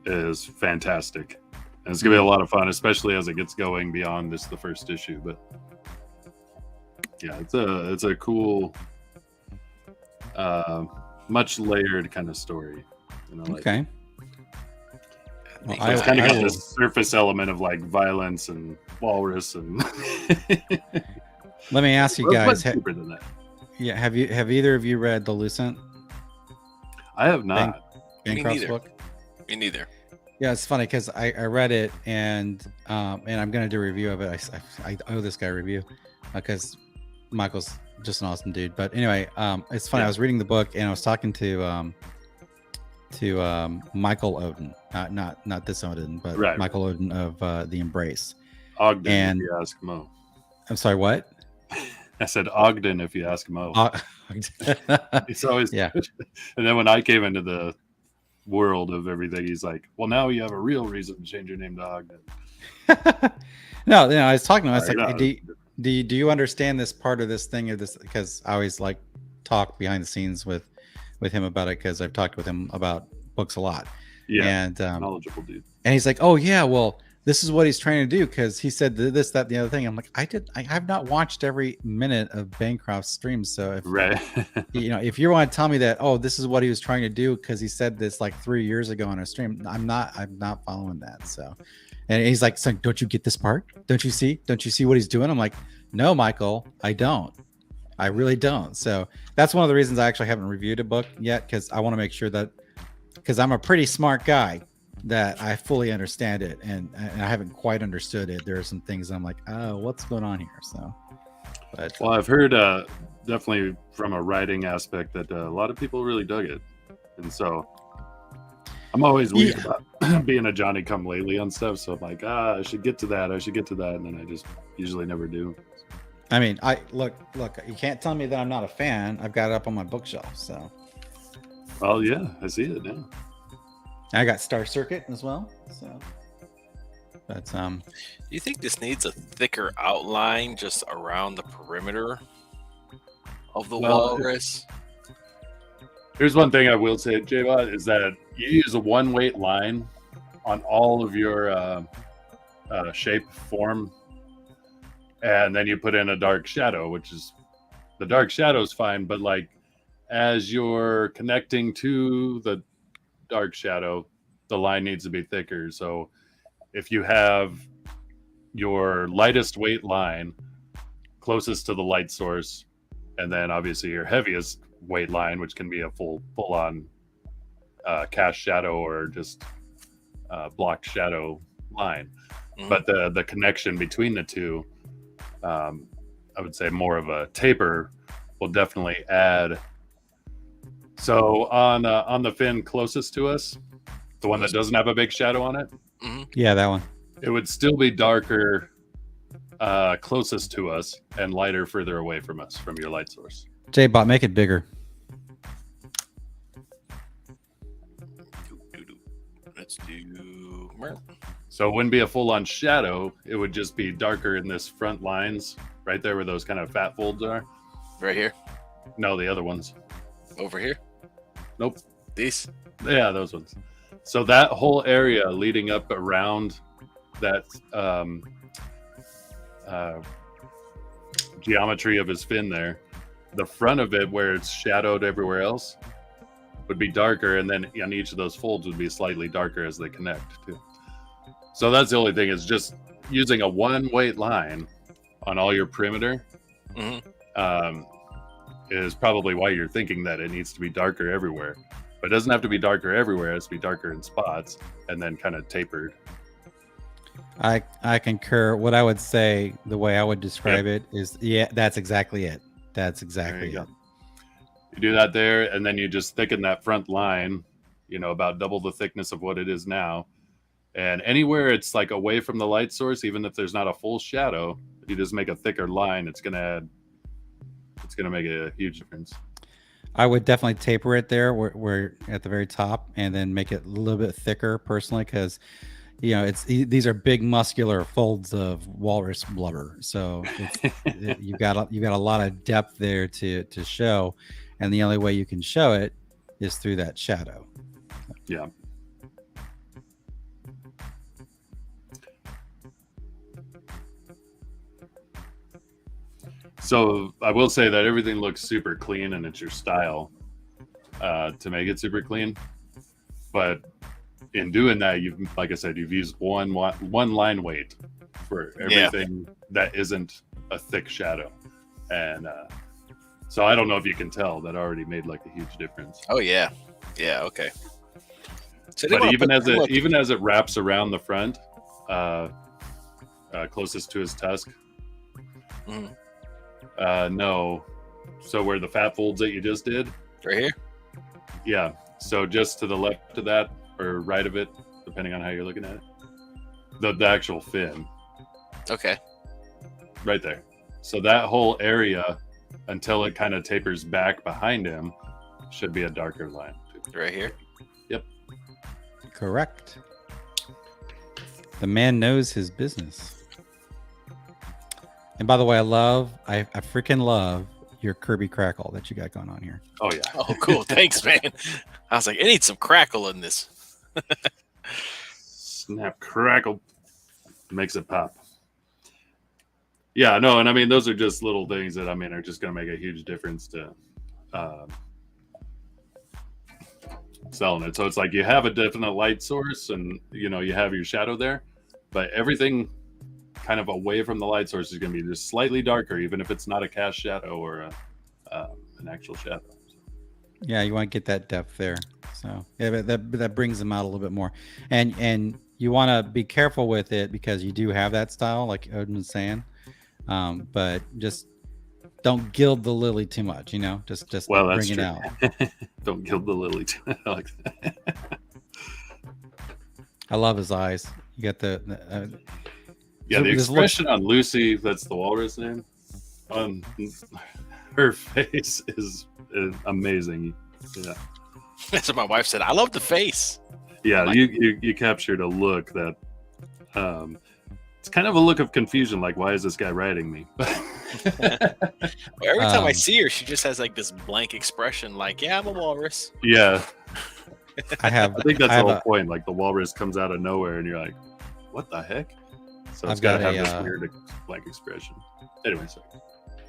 is fantastic. And it's gonna be a lot of fun, especially as it gets going beyond just the first issue. But yeah, it's a cool, much layered kind of story. Okay. Well, it's kind of got this surface element of like violence and walrus and. Let me ask you guys. Deeper than that. Yeah, have either of you read The Lucent? I have not. Bancroft's book. Me neither. Yeah, it's funny because I read it and I'm gonna do a review of it. I owe this guy a review because Michael's just an awesome dude. But anyway, it's funny. Yeah. I was reading the book and I was talking to Michael Oden, not this Oden, but Right. Michael Oden of The Embrace. Ogden, And- if you ask Mo. I'm sorry, what? I said Ogden, if you ask Mo. It's always Yeah. And then when I came into the world of everything, he's like, "Well, now you have a real reason to change your name to Ogden." No, I was talking to him. I was Sorry, like, no. do you understand this part of this thing or this? Because I always like talk behind the scenes with him about it because I've talked with him about books a lot. Yeah, And knowledgeable dude. and he's like, oh yeah, well, this is what he's trying to do because he said this, that, the other thing. I'm like, I have not watched every minute of Bancroft's streams, so if Right. if you want to tell me that, oh, this is what he was trying to do because he said this like 3 years ago on a stream, I'm not following that. So, and he's like, so don't you get this part? Don't you see what he's doing? I'm like, no, Michael, I don't. I really don't. So that's one of the reasons I actually haven't reviewed a book yet because I want to make sure that because I'm a pretty smart guy that I fully understand it and I haven't quite understood it. There are some things I'm like, oh, what's going on here? So, but Well, I've heard definitely from a writing aspect that a lot of people really dug it, and so I'm always weird about being a Johnny come lately on stuff. So I'm like, I should get to that, and then I just usually never do. I mean, I look, you can't tell me that I'm not a fan. I've got it up on my bookshelf. So Well, yeah, I see it now. I got Star Circuit as well. So that's Do you think this needs a thicker outline just around the perimeter of the Well, walrus? Here's one thing I will say, JBot, is that you use a one weight line on all of your shape form, and then you put in a dark shadow, which is the dark shadow is fine, but like as you're connecting to the dark shadow, the line needs to be thicker. So if you have your lightest weight line closest to the light source, and then obviously your heaviest weight line, which can be a full on cast shadow or just blocked shadow line. Mhm. But the connection between the two, I would say more of a taper will definitely add. So on the fin closest to us, the one that doesn't have a big shadow on it, yeah, that one. it would still be darker closest to us and lighter further away from us, from your light source. JBot, make it bigger. Let's do. So it wouldn't be a full-on shadow. It would just be darker in this front lines, right there where those kind of fat folds are. Right here, No, the other ones. over here. Nope. These. Yeah, those ones. So that whole area leading up around that geometry of his fin there, the front of it where it's shadowed everywhere else would be darker, and then on each of those folds would be slightly darker as they connect too. So that's the only thing, is just using a one weight line on all your perimeter is probably why you're thinking that it needs to be darker everywhere. But it doesn't have to be darker everywhere. It has to be darker in spots and then kind of tapered. I concur. What I would say, the way I would describe it is, yeah, that's exactly it. That's exactly There it. you You do that there, and then you just thicken that front line, about double the thickness of what it is now. And anywhere it's like away from the light source, even if there's not a full shadow, you just make a thicker line. It's gonna make a huge difference. I would definitely taper it there where at the very top, and then make it a little bit thicker personally, because these are big muscular folds of walrus blubber, so you've got a lot of depth there to show, and the only way you can show it is through that shadow. Yeah. So I will say that everything looks super clean, and it's your style to make it super clean. But in doing that, like I said, you've used one line weight for everything that isn't a thick shadow, and so I don't know if you can tell that already made like a huge difference. Oh yeah, okay. So they But wanna even put- even as it wraps around the front, closest to his tusk, Mhm. no. So where the fat folds that you just did, right here. yeah. So just to the left of that or right of it, depending on how you're looking at it, the actual fin, Okay. right there. So that whole area, until it kind of tapers back behind him, should be a darker line. Right here. Correct. The man knows his business. And by the way, I freaking love your Kirby crackle that you got going on here. Oh yeah. Oh, cool. Thanks, man. I was like, it needs some crackle in this. Snap, crackle, makes it pop. Yeah, no, and I mean those are just little things that are just going to make a huge difference to selling it. So it's like you have a definite light source, and you have your shadow there, but everything kind of away from the light source is going to be just slightly darker, even if it's not a cast shadow or an actual shadow. Yeah, you want to get that depth there. So yeah, but that brings them out a little bit more, and you want to be careful with it because you do have that style, like Odin was saying, but just don't gild the lily too much. Just Well, that's bring it true. out. Don't gild the lily too much. I like that. I love his eyes. You got the Yeah, so the this expression on Lucy, that's the walrus name, on her face is amazing. Yeah. That's what my wife said. I love the face. Yeah, you captured a look that it's kind of a look of confusion, like why is this guy writing me? Every time I see her, she just has like this blank expression, like, yeah, I'm a walrus. Yeah, I think that's the whole point. Like the walrus comes out of nowhere, and you're like, what the heck? So it's I've got to got have a, this weird blank expression. Anyway, sorry.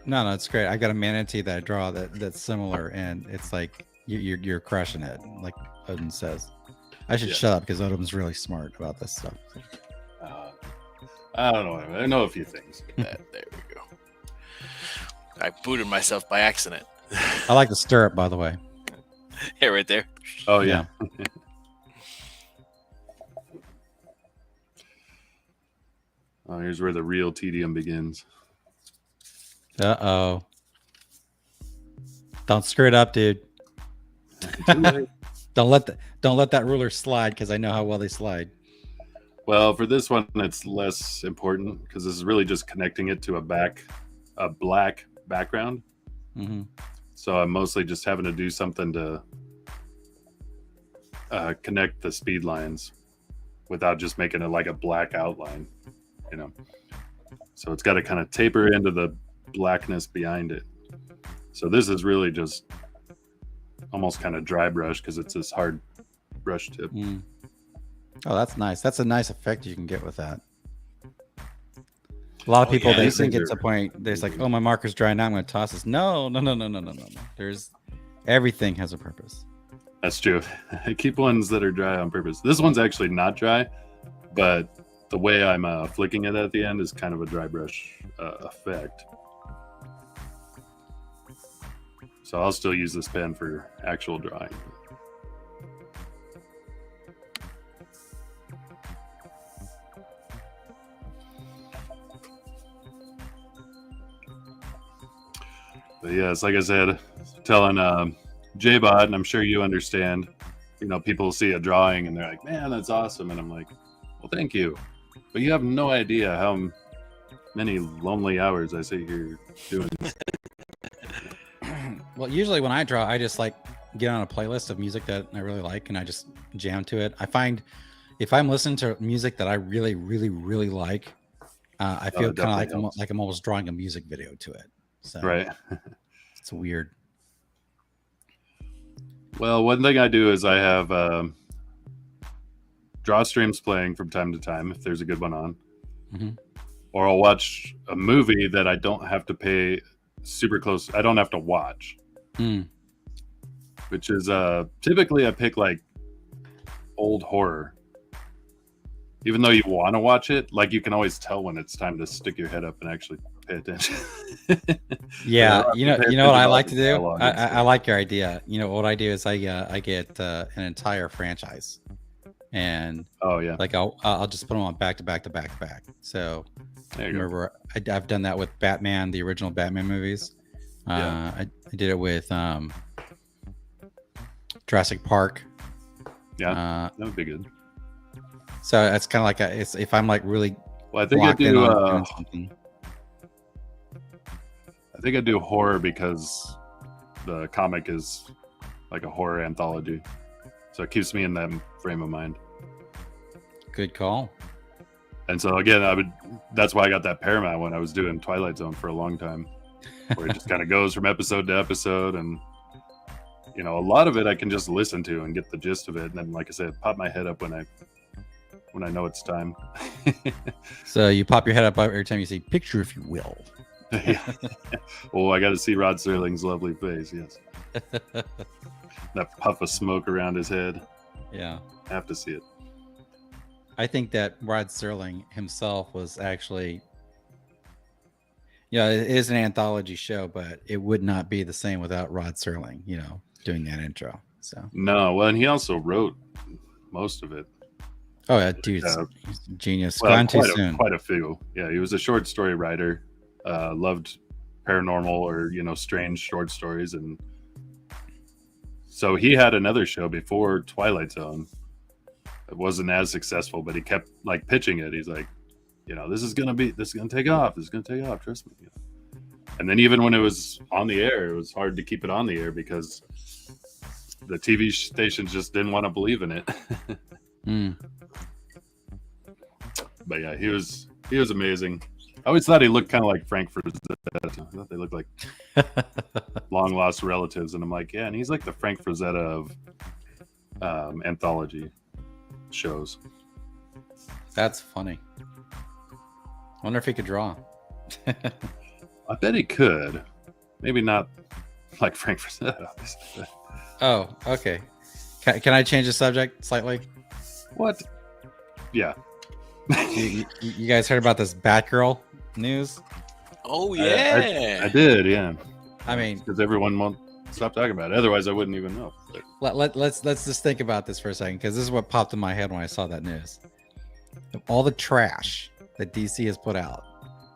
No, it's great. I got a manatee that I draw that's similar, and it's like you're crushing it, like Odin says. I should shut up because Odin's really smart about this stuff. I don't know. I know a few things. There we go. I booted myself by accident. I like the stirrup, by the way. Yeah, right there. Oh yeah. Oh, here's where the real tedium begins. Uh-oh. Don't screw it up, dude. Don't let that ruler slide because I know how well they slide. Well, for this one, it's less important because this is really just connecting it to a black background. Mm-hmm. So I'm mostly just having to do something to connect the speed lines without just making it like a black outline, So it's got to kind of taper into the blackness behind it. So this is really just almost kind of dry brush because it's this hard brush tip. Mm. Oh, that's nice. That's a nice effect you can get with that. A lot of people, they get to a point, there's like, oh, my marker's dry now, I'm going to toss this. No. Everything has a purpose. That's true. I keep ones that are dry on purpose. This one's actually not dry, but the way I'm flicking it at the end is kind of a dry brush effect. So I'll still use this pen for actual drawing. But yeah, it's like I said, telling JBot, and I'm sure you understand, people see a drawing and they're like, man, that's awesome. And I'm like, well, thank you. But you have no idea how many lonely hours I sit here doing this. Well, usually when I draw, I just like get on a playlist of music that I really like and I just jam to it. I find if I'm listening to music that I really, really, really like, I feel kind of like I'm almost drawing a music video to it. So right. It's weird. Well, one thing I do is I have draw streams playing from time to time if there's a good one on. Mm-hmm. Or I'll watch a movie that I don't have to pay super close. I don't have to watch. Which is typically I pick like old horror. Even though you want to watch it, like you can always tell when it's time to stick your head up and actually pay attention. Yeah, you know what I like to do. I like your idea. What I do is I get an entire franchise, and Oh yeah. like I'll just put them on back to back to back to back. So There you go. remember, I've done that with Batman, the original Batman movies. Yeah. I did it with Jurassic Park. Yeah. That would be good. So that's kind of like it's if I'm like really Well, I think I locked in do. on doing something. I think I do horror because the comic is like a horror anthology, so it keeps me in that frame of mind. Good call. And so again, that's why I got that Paramount when I was doing Twilight Zone for a long time, where it just kind of goes from episode to episode, and a lot of it I can just listen to and get the gist of it, and then, like I said, pop my head up when I know it's time. So you pop your head up every time you say "picture," if you will. Yeah. Oh, I got to see Rod Serling's lovely face. Yes, that puff of smoke around his head. Yeah, I have to see it. I think that Rod Serling himself was actually, it is an anthology show, but it would not be the same without Rod Serling, doing that intro. So No, well, and he also wrote most of it. oh yeah, dude, he's a genius. Well, Gone too soon. Quite a few. Yeah, he was a short story writer. Loved paranormal or strange short stories, and so he had another show before Twilight Zone. It wasn't as successful, but he kept like pitching it. He's like, this is gonna take off. This is gonna take off. Trust me. And then even when it was on the air, it was hard to keep it on the air because the TV stations just didn't want to believe in it. But yeah, he was amazing. I always thought he looked kind of like Frank Frazetta. I thought they looked like long lost relatives, and I'm like, yeah, and he's like the Frank Frazetta of anthology shows. That's funny. I wonder if he could draw. I bet he could. Maybe not like Frank Frazetta, obviously. Oh, okay. Can I change the subject slightly? What? Yeah. You guys heard about this Batgirl news? Oh yeah, I did. Yeah. I mean, because everyone won't stop talking about it. Otherwise, I wouldn't even know. But let's just think about this for a second, because this is what popped in my head when I saw that news. All the trash that DC has put out,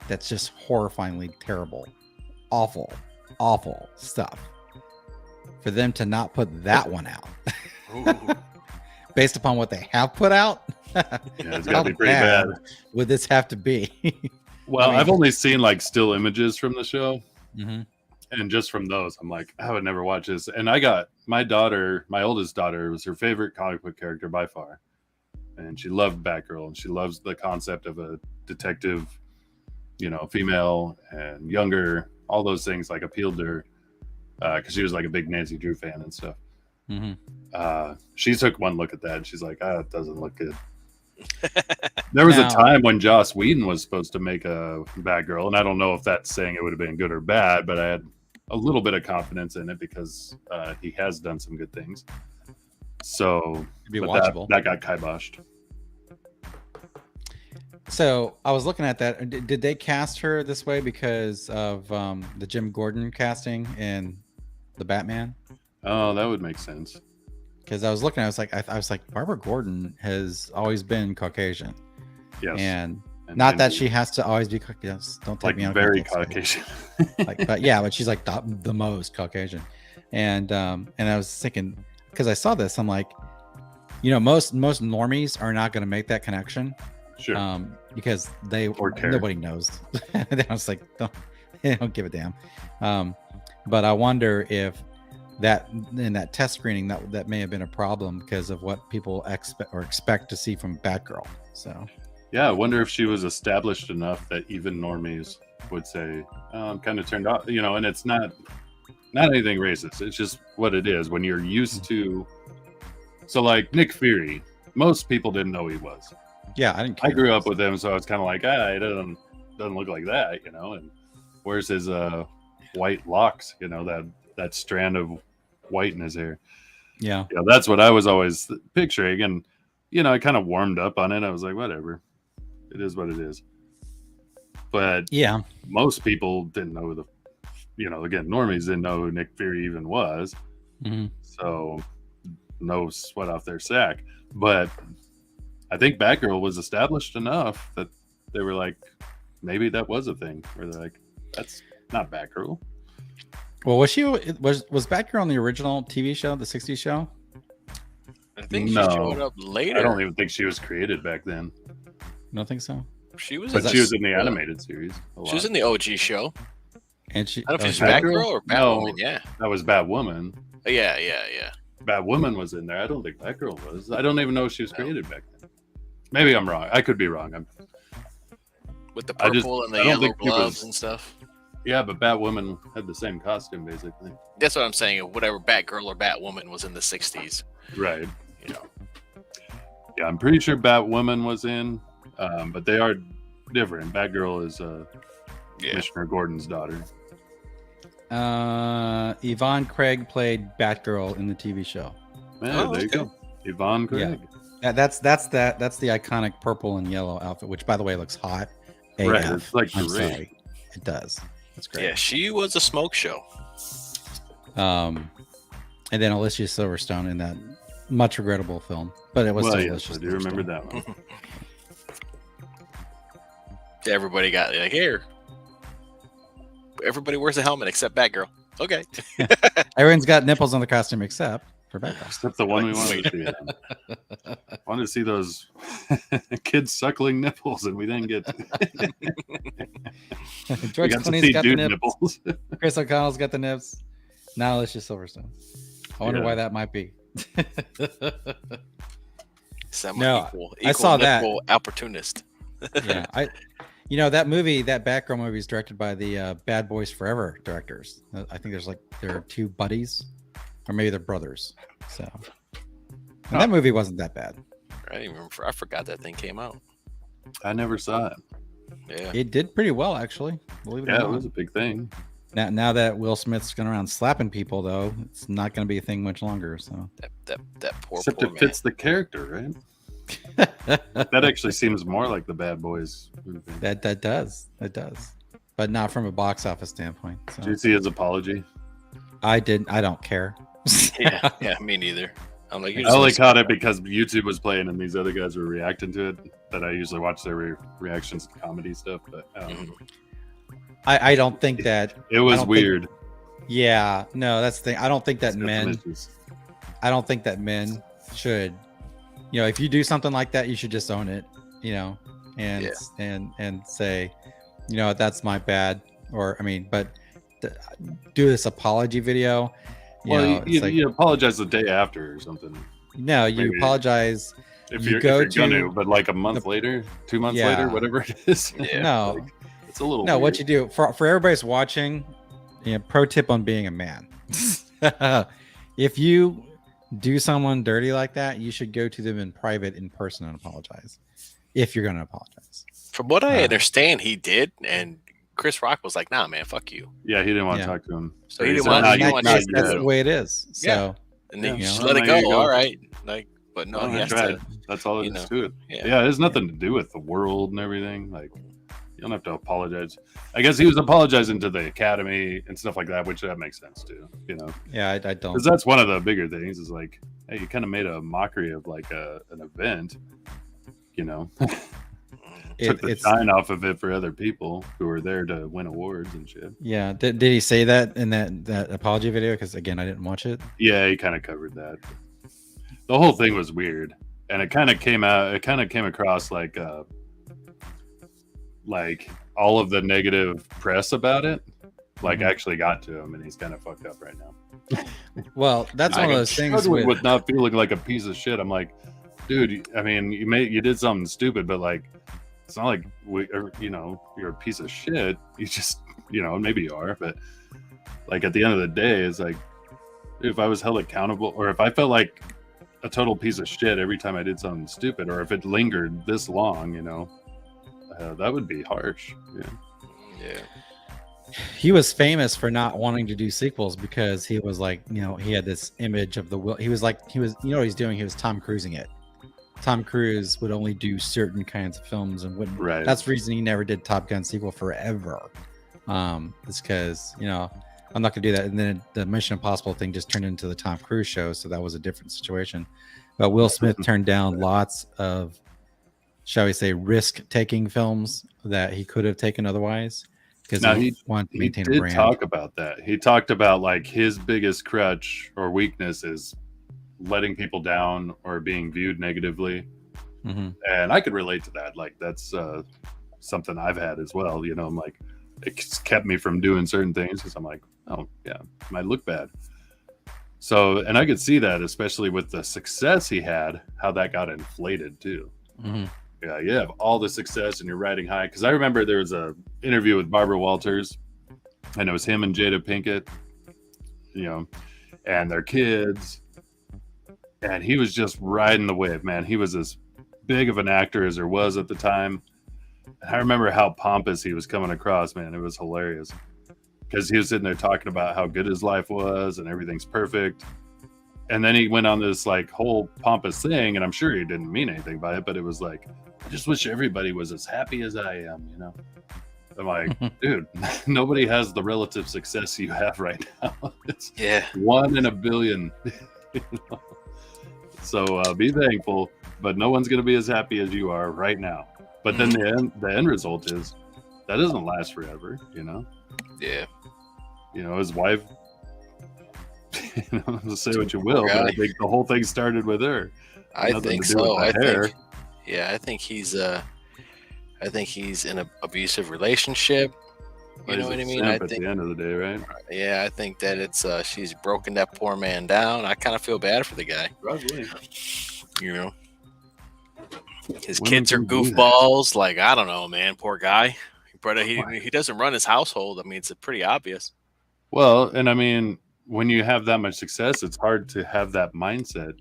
that's just horrifyingly terrible, awful stuff. For them to not put that one out, based upon what they have put out, yeah, it's got to be pretty bad. Would this have to be? Well, I've only seen like still images from the show. Mm-hmm. And just from those, I'm like, I would never watch this. And I got my oldest daughter, was her favorite comic book character by far. And she loved Batgirl, and she loves the concept of a detective, female and younger. All those things like appealed to her because she was like a big Nancy Drew fan and stuff. Mm-hmm. She took one look at that and she's like, it doesn't look good. There was a time when Joss Whedon was supposed to make a Batgirl, and I don't know if that's saying it would have been good or bad, but I had a little bit of confidence in it because he has done some good things. So it'd be watchable. That got kiboshed. So I was looking at that. Did they cast her this way because of the Jim Gordon casting in the Batman? Oh, that would make sense. Because I was looking, I was like, Barbara Gordon has always been Caucasian. Yes. And not that she has to always be Caucasian. Don't take me on very Caucasian. But she's like the most Caucasian. And I was thinking, because I saw this, I'm like, most normies are not going to make that connection. Sure. Because nobody knows. I was like, they don't give a damn. But I wonder if that in that test screening that may have been a problem because of what people expect to see from Batgirl. So yeah, I wonder if she was established enough that even normies would say, I'm kind of turned off, and it's not anything racist. It's just what it is when you're used to. So like Nick Fury, most people didn't know who he was. Yeah, I didn't care. I grew up with him, so I was kind of like, it doesn't look like that, and where's his white locks, that strand of white in his hair. Yeah. That's what I was always picturing. And, I kind of warmed up on it. I was like, whatever. It is what it is. But yeah, most people didn't know again, normies didn't know who Nick Fury even was. Mm-hmm. So no sweat off their sack. But I think Batgirl was established enough that they were like, maybe that was a thing. Where they're like, that's not Batgirl. Well, was Batgirl on the original TV show, the '60s show? I think she No. showed up later. I don't even think she was created back then. You don't think so? She was. But she was in the animated series. She was in the OG show. And she. I don't know if she's Batgirl? Batgirl or No. Batwoman. Yeah. That was Batwoman. Yeah. Batwoman was in there. I don't think Batgirl was. I don't even know if she was created back then. Maybe I'm wrong. I could be wrong. With the I just- purple and I the don't yellow think she was- gloves and stuff. Yeah, but Batwoman had the same costume basically. That's what I'm saying. Whatever Batgirl or Batwoman was in the '60s. Right. You know. Yeah, I'm pretty sure Batwoman was in, but they are different. Batgirl is Commissioner Gordon's daughter. Yvonne Craig played Batgirl in the TV show. Yeah, Oh, there you okay. go. Yvonne Craig. That's the iconic purple and yellow outfit, which by the way looks hot. Right, AF. it's like I'm great. sorry. It does. It's great. Yeah, she was a smoke show. And then Alicia Silverstone in that much regrettable film, but it was Well, still yes, Alicia I do remember Silverstone. that one. Everybody got like here. Everybody wears a helmet except Batgirl. Okay. Everyone's got nipples on the costume except for Batgirl. Except the one we wanted to see. Wanted to see those kids suckling nipples, and we didn't get. We George got to Clooney's see got the dude nips. nipples. Chris O'Connell's got the nips. Now Alicia Silverstone. I wonder Yeah. why that might be. No, I saw that. Opportunist. Yeah, that movie, that Batgirl movie, is directed by the Bad Boys Forever directors. I think there are two buddies, or maybe they're brothers. So and that movie wasn't that bad. I didn't even remember. I forgot that thing came out. I never saw it. Yeah. It did pretty well, actually. Believe it Yeah, or it not. was a big thing. Now that Will Smith's going around slapping people, though, it's not going to be a thing much longer. So That poor Except poor it man. fits the character, right? That actually seems more like the Bad Boys movie. that does, but not from a box office standpoint. Did So you see his apology? I don't care. yeah, me neither. I'm like, I only caught it because YouTube was playing and these other guys were reacting to it. That I usually watch their reactions to comedy stuff, but I don't think that it was think- weird. Yeah, no, that's the thing. I don't think that It's got some issues. I don't think that men should, if you do something like that, you should just own it, and and say, that's my bad, or but do this apology video. You apologize the day after or something. No, you maybe. apologize. If You you're, go if you're to gonna, but like a month later, 2 months Yeah. later, whatever it is. Yeah. No, Like, it's a little. no. What weird. you do for everybody's watching, pro tip on being a man. If you do someone dirty like that, you should go to them in private, in person, and apologize. If you're going to apologize. From what I understand, he did, and Chris Rock was like, "Nah, man, fuck you." Yeah, he didn't want Yeah. to talk to him. So he he didn't said, want- "Nah, he you- didn't nah, want That's, you that's got the it." way it is. So Yeah. And then Yeah. you just Well, let it there go. you go. All right, but no, Well, he I has tried. to. That's all it you is know, to it. yeah. Yeah, it has nothing to do with the world and everything. Like, you don't have to apologize. I guess he was apologizing to the Academy and stuff like that, which that makes sense too. yeah, I don't. Because that's one of the bigger things. Is like, hey, you kind of made a mockery of like an event. Took the It's shine off of it for other people who were there to win awards and shit. yeah. Did he say that in that apology video? Because again, I didn't watch it. Yeah, he kind of covered that. The whole thing was weird, and it kind of came out. It kind of came across like all of the negative press about it, actually got to him, and he's kind of fucked up right now. Well, that's one of those things Struggling with with not feeling like a piece of shit. I'm like, dude. I mean, you did something stupid, but like, it's not like you're a piece of shit. You just maybe you are, but like at the end of the day, it's like if I was held accountable, or if I felt like a total piece of shit every time I did something stupid, or if it lingered this long, that would be harsh. Yeah. he was famous for not wanting to do sequels because he was like, he had this image of the will. He was what he's doing. He was Tom Cruising it. Tom Cruise would only do certain kinds of films and wouldn't. Right. That's the reason he never did Top Gun sequel forever. It's because I'm not gonna do that. And then the Mission Impossible thing just turned into the Tom Cruise show, so that was a different situation. But Will Smith turned down lots of shall we say, risk-taking films that he could have taken otherwise because Now, he wanted to he maintain a did brand. talk about that. He talked about like his biggest crutch or weakness is letting people down or being viewed negatively. Mm-hmm. And I could relate to that. Like that's something I've had as well. You know, I'm like, it's kept me from doing certain things because I'm like, oh yeah, it might look bad. So, and I could see that, especially with the success he had, how that got inflated too. Mm-hmm. Yeah, you have all the success and you're riding high. Because I remember there was a interview with Barbara Walters, and it was him and Jada Pinkett, you know, and their kids, and he was just riding the wave, man. He was as big of an actor as there was at the time. And I remember how pompous he was coming across, man. It was hilarious because he was sitting there talking about how good his life was and everything's perfect. And then he went on this like whole pompous thing, and I'm sure he didn't mean anything by it, but it was like, I just wish everybody was as happy as I am, you know? I'm like, dude, nobody has the relative success you have right now. It's 1 in a billion. You know? So be thankful, but no one's going to be as happy as you are right now. But then the end result is that doesn't last forever, you know? Yeah. You know, his wife, you know, say what you will, but I think the whole thing started with her. I think so. I think he's in an abusive relationship. You know what I mean? I think at the end of the day, right? Yeah, I think that it's she's broken that poor man down. I kind of feel bad for the guy. Probably. You know, his kids are goofballs. Like, I don't know, man. Poor guy. But he doesn't run his household. I mean, it's pretty obvious. Well, and I mean, when you have that much success, it's hard to have that mindset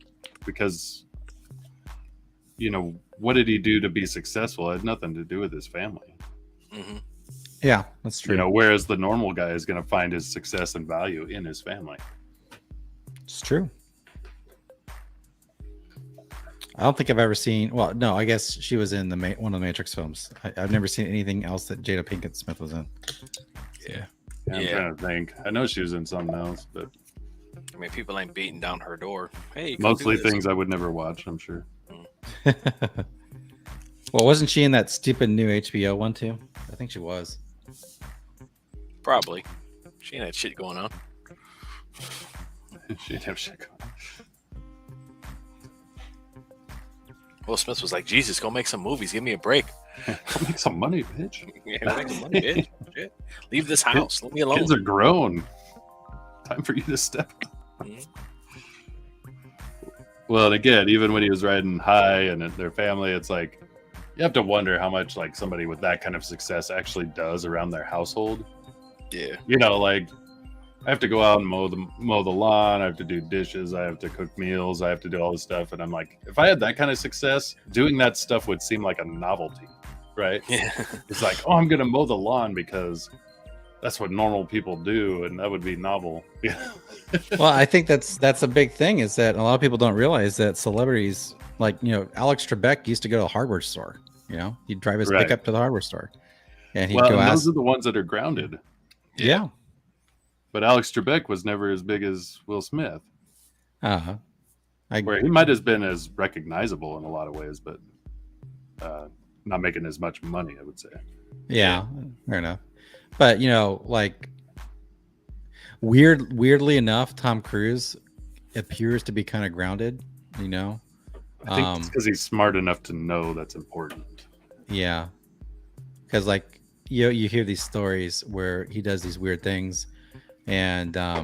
because, you know, what did he do to be successful? It had nothing to do with his family. Mm-hmm. Yeah, that's true. You know, whereas the normal guy is going to find his success and value in his family. It's true. I don't think I've ever seen. Well, no, I guess she was in one of the Matrix films. I've never seen anything else that Jada Pinkett Smith was in. Yeah. I'm trying to think. I know she was in something else, but I mean, people ain't beating down her door. Hey, mostly things I would never watch, I'm sure. Well, wasn't she in that stupid new HBO one too? I think she was. Probably. She ain't had shit going on. She didn't have shit going on. Will Smith was like, Jesus, go make some movies. Give me a break. Go make some money, bitch. Yeah, make some money, bitch. Shit. Leave this house. Leave me alone. Kids are grown. Time for you to step up. Mm-hmm. Well, and again, even when he was riding high and their family, it's like you have to wonder how much like somebody with that kind of success actually does around their household. Yeah. You know, like I have to go out and mow the lawn. I have to do dishes. I have to cook meals. I have to do all this stuff. And I'm like, if I had that kind of success, doing that stuff would seem like a novelty, right? Yeah. It's like, oh, I'm going to mow the lawn because that's what normal people do. And that would be novel. Well, I think that's a big thing is that a lot of people don't realize that celebrities like, you know, Alex Trebek used to go to a hardware store, you know, he'd drive his pickup to the hardware store and he'd go those are the ones that are grounded. Yeah. But Alex Trebek was never as big as Will Smith. Uh-huh. Where he might have been as recognizable in a lot of ways, but not making as much money, I would say. Yeah, fair enough. But, you know, like weirdly enough, Tom Cruise appears to be kind of grounded, you know? I think it's because he's smart enough to know that's important. Yeah. Because, like, you hear these stories where he does these weird things. And I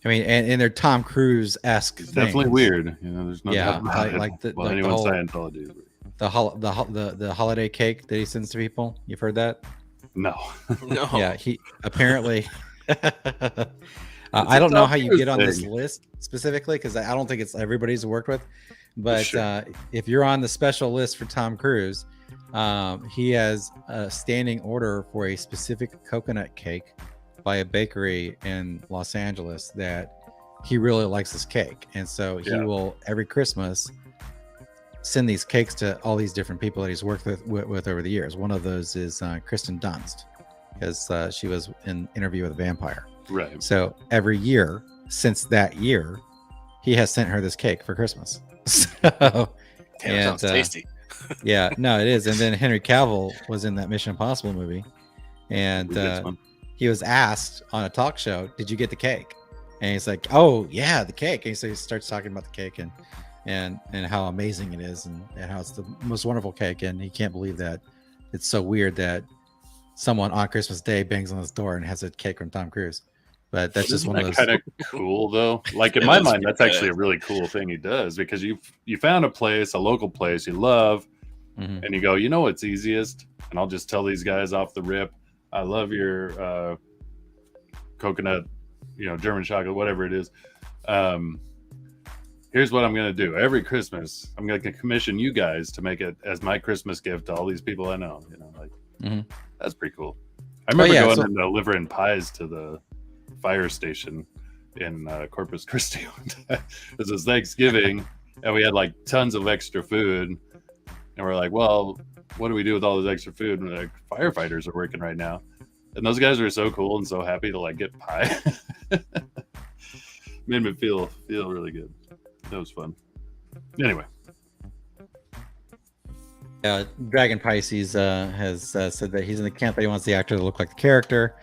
mean, and they're Tom Cruise-esque things. Definitely weird. You know, there's no doubt about it. Like the anyone's whole Scientology. The holiday cake that he sends to people. You've heard that? No. No. Yeah, he apparently. I don't know how you get on this list specifically because I don't think it's everybody's worked with. But sure. If you're on the special list for Tom Cruise, he has a standing order for a specific coconut cake by a bakery in Los Angeles that he really likes this cake. And so he will every Christmas send these cakes to all these different people that he's worked with over the years. One of those is Kristen Dunst, because she was in Interview with a Vampire. Right. So every year since that year, he has sent her this cake for Christmas. So, Damn, sounds tasty. Yeah, no, it is. And then Henry Cavill was in that Mission Impossible movie, and This one. he was asked on a talk show, "Did you get the cake?" And he's like, "Oh yeah, the cake." And so he starts talking about the cake and how amazing it is, and how it's the most wonderful cake, and he can't believe that it's so weird that someone on Christmas Day bangs on his door and has a cake from Tom Cruise. But that's just Isn't one of that those. kind of cool though? Like in It my is mind, pretty that's bad. actually a really cool thing he does, because you found a place, a local place you love, Mhm. and you go, you know what's easiest? And I'll just tell these guys off the rip, I love your coconut, German chocolate, whatever it is. Here's what I'm going to do. Every Christmas, I'm going to commission you guys to make it as my Christmas gift to all these people I know. Mhm. That's pretty cool. I remember yeah, going so- and delivering pies to the fire station in Corpus Christi one time. This was Thanksgiving, and we had like tons of extra food. And we're like, well, what do we do with all this extra food? And we're like, firefighters are working right now. And those guys were so cool and so happy to like get pie. Made me feel really good. That was fun. Anyway. Dragon Pisces has said that he's in the camp that he wants the actor to look like the character,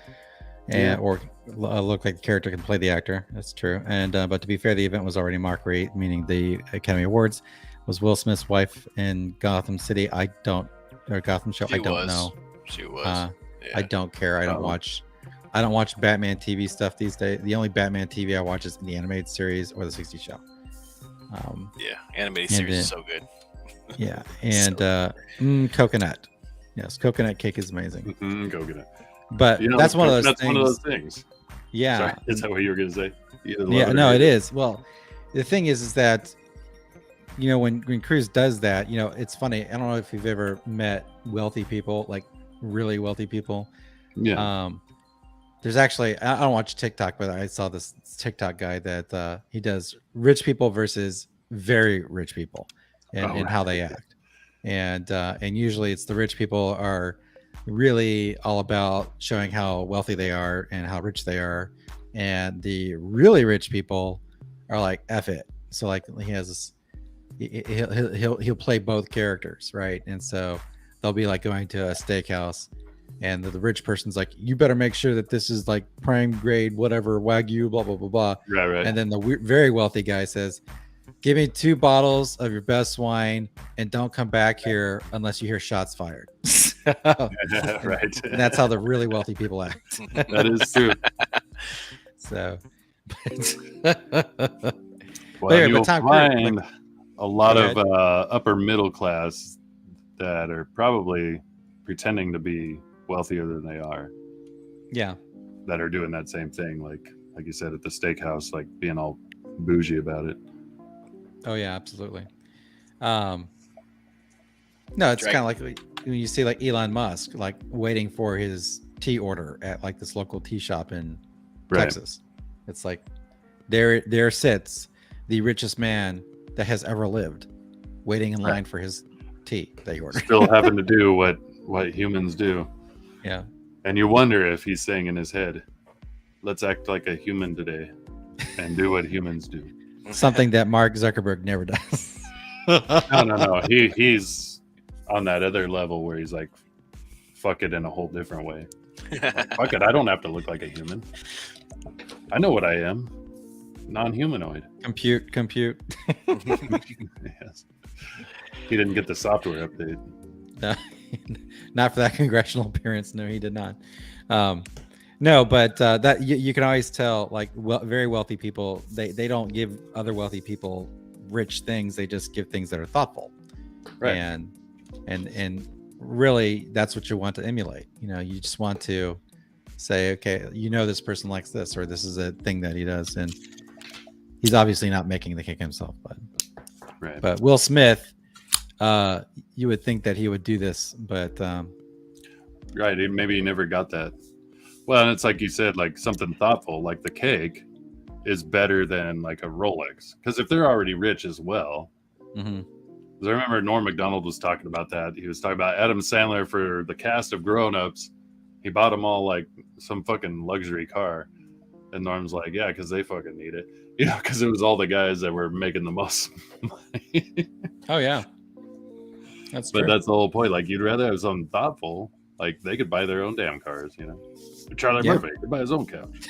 or look like the character can play the actor. That's true. And but to be fair, the event was already marked rate, meaning the Academy Awards was Will Smith's wife in Gotham City. Gotham show. I don't know. She was. Yeah. I don't care. I don't watch Batman TV stuff these days. The only Batman TV I watch is the animated series or the 60s show. Yeah, animated series is so good. Yeah, and coconut. Yes, coconut cake is amazing. Coconut. But that's one of those that's things. one of those things. Yeah. Sorry, is that what you were going to say? Yeah, no, it is. Well, the thing is that, when Cruz does that, it's funny. I don't know if you've ever met wealthy people, like really wealthy people. Yeah. There's actually, I don't watch TikTok, but I saw this TikTok guy that he does rich people versus very rich people and how they act. And usually it's the rich people are really all about showing how wealthy they are and how rich they are. And the really rich people are like, F it. So like he has this, he'll play both characters, right? And so they'll be like going to a steakhouse, and the rich person's like, you better make sure that this is like prime grade, whatever, Wagyu, blah, blah, blah, blah. Right. And then the very wealthy guy says, give me 2 bottles of your best wine and don't come back here unless you hear shots fired. Right. And that's how the really wealthy people act. That is true. So, Well, anyway, you'll Tom find Cruise, a lot Go of upper middle class that are probably pretending to be wealthier than they are, yeah. that are doing that same thing, like you said at the steakhouse, like being all bougie about it. Oh yeah, absolutely. No, it's kind of like when you see like Elon Musk like waiting for his tea order at like this local tea shop in Texas. It's like there sits the richest man that has ever lived, waiting in line for his tea that he ordered. Still having to do what humans do. Yeah. And you wonder if he's saying in his head, let's act like a human today and do what humans do. Something that Mark Zuckerberg never does. No. He's on that other level where he's like, fuck it in a whole different way. Fuck it, I don't have to look like a human. I know what I am. Non-humanoid. Compute. Yes. He didn't get the software update. No, not for that congressional appearance. No, he did not. No, but that you can always tell, like very wealthy people, they don't give other wealthy people rich things. They just give things that are thoughtful. Right. And really that's what you want to emulate. You just want to say, okay, this person likes this, or this is a thing that he does. And he's obviously not making the cake himself, but Will Smith, you would think that he would do this, but right, maybe he never got that. Well, and it's like you said, like something thoughtful, like the cake is better than like a Rolex, because if they're already rich as well. Mm-hmm. Because I remember Norm Macdonald was talking about that. He was talking about Adam Sandler for the cast of Grown Ups. He bought them all like some fucking luxury car, and Norm's like, yeah, because they fucking need it, because it was all the guys that were making the most money. Oh yeah. That's But true. that's the whole point. Like, you'd rather have something thoughtful. Like, they could buy their own damn cars, you know. Charlie Yeah. Murphy could buy his own couch.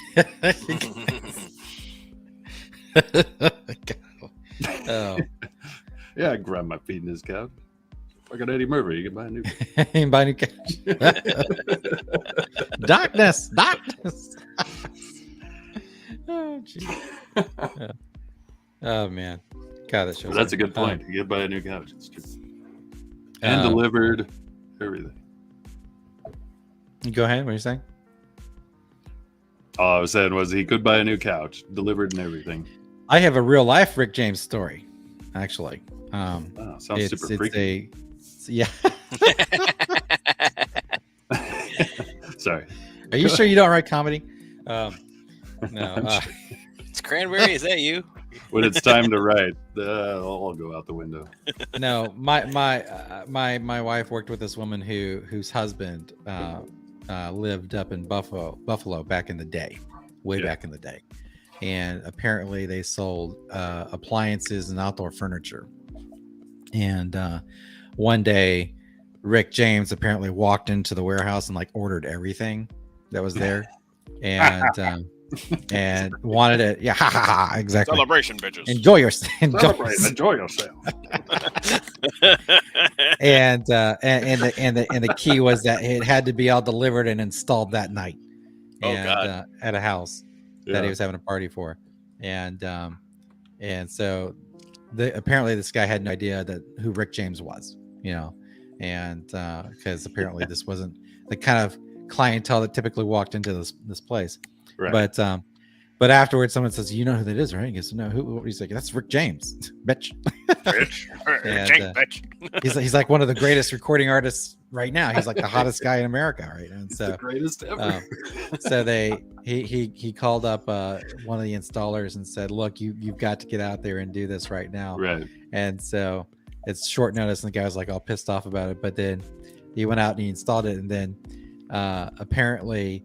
Oh, Yeah, I can grab my feet in his couch. Fucking Eddie Murphy, you can buy a new. buy a new couch. Darkness. Oh, jeez. Oh man, God, that shows. That's a good point. You could buy a new couch. It's true. And delivered everything. Go ahead. What are you saying? All I was saying was he could buy a new couch, delivered and everything. I have a real life Rick James story, actually. Oh, sounds super freaky. Yeah. Sorry. Are you sure you don't write comedy? No. It's Cranberry. Is that you? When it's time to write, I'll go out the window. No, my wife worked with this woman whose husband lived up in Buffalo back in the day, way back in the day, and apparently they sold appliances and outdoor furniture. And one day, Rick James apparently walked into the warehouse and like ordered everything that was there, and wanted it. Yeah, exactly. Celebration, bitches. Enjoy yourself. Enjoy yourself. And the key was that it had to be all delivered and installed that night. God. At a house that he was having a party for, and so apparently this guy had no idea who Rick James was, you know, and because apparently this wasn't the kind of clientele that typically walked into this place. Right. But afterwards, someone says, "You know who that is, right?" He goes, "No, who?" He's like, "That's Rick James, bitch." And, he's like one of the greatest recording artists right now. He's like the hottest guy in America, right? And so the greatest ever. So he called up one of the installers and said, "Look, you've got to get out there and do this right now." Right. And so it's short notice, and the guy was like all pissed off about it. But then he went out and he installed it, and then apparently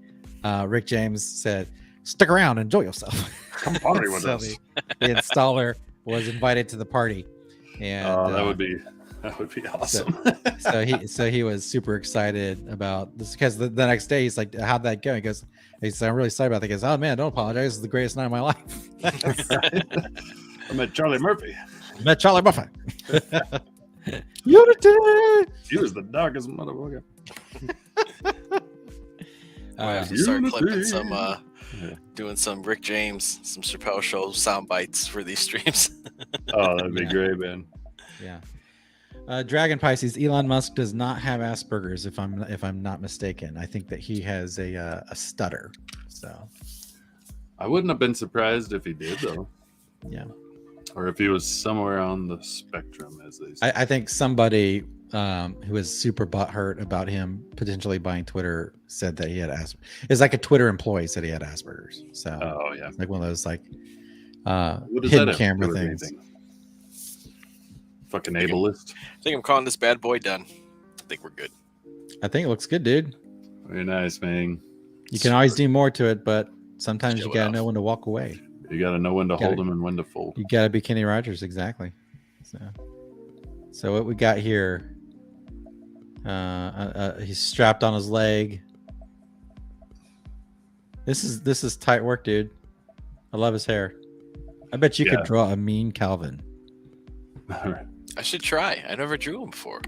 Rick James said, "Stick around, enjoy yourself." Come party with so us. The installer was invited to the party, and that would be awesome. So he was super excited about this because the next day he's like, "How'd that go?" He goes, "I'm really sorry about that." He goes, "Oh man, don't apologize. It's the greatest night of my life." I met Charlie Murphy. Unity. He was the darkest motherfucker. I have to start clipping some, doing some Rick James, some Chappelle Show sound bites for these streams. Oh, that'd be great, man. Yeah. Dragon Pisces, Elon Musk does not have Asperger's, if I'm not mistaken. I think that he has a stutter. So I wouldn't have been surprised if he did, though. Yeah. Or if he was somewhere on the spectrum, as they say. I think somebody who was super butthurt about him potentially buying Twitter said that he had Asperger's. It's like a Twitter employee said he had Asperger's. So like one of those like hidden camera things. Fucking ableist. I think I'm calling this bad boy done. I think we're good. I think it looks good, dude. Very nice, man. You can always do more to it, but sometimes you gotta know when to walk away. You gotta know when to hold them and when to fold. You gotta be Kenny Rogers, exactly. So what we got here? He's strapped on his leg. This is tight work, dude. I love his hair. I bet you could draw a mean Calvin. I should try. I never drew him before.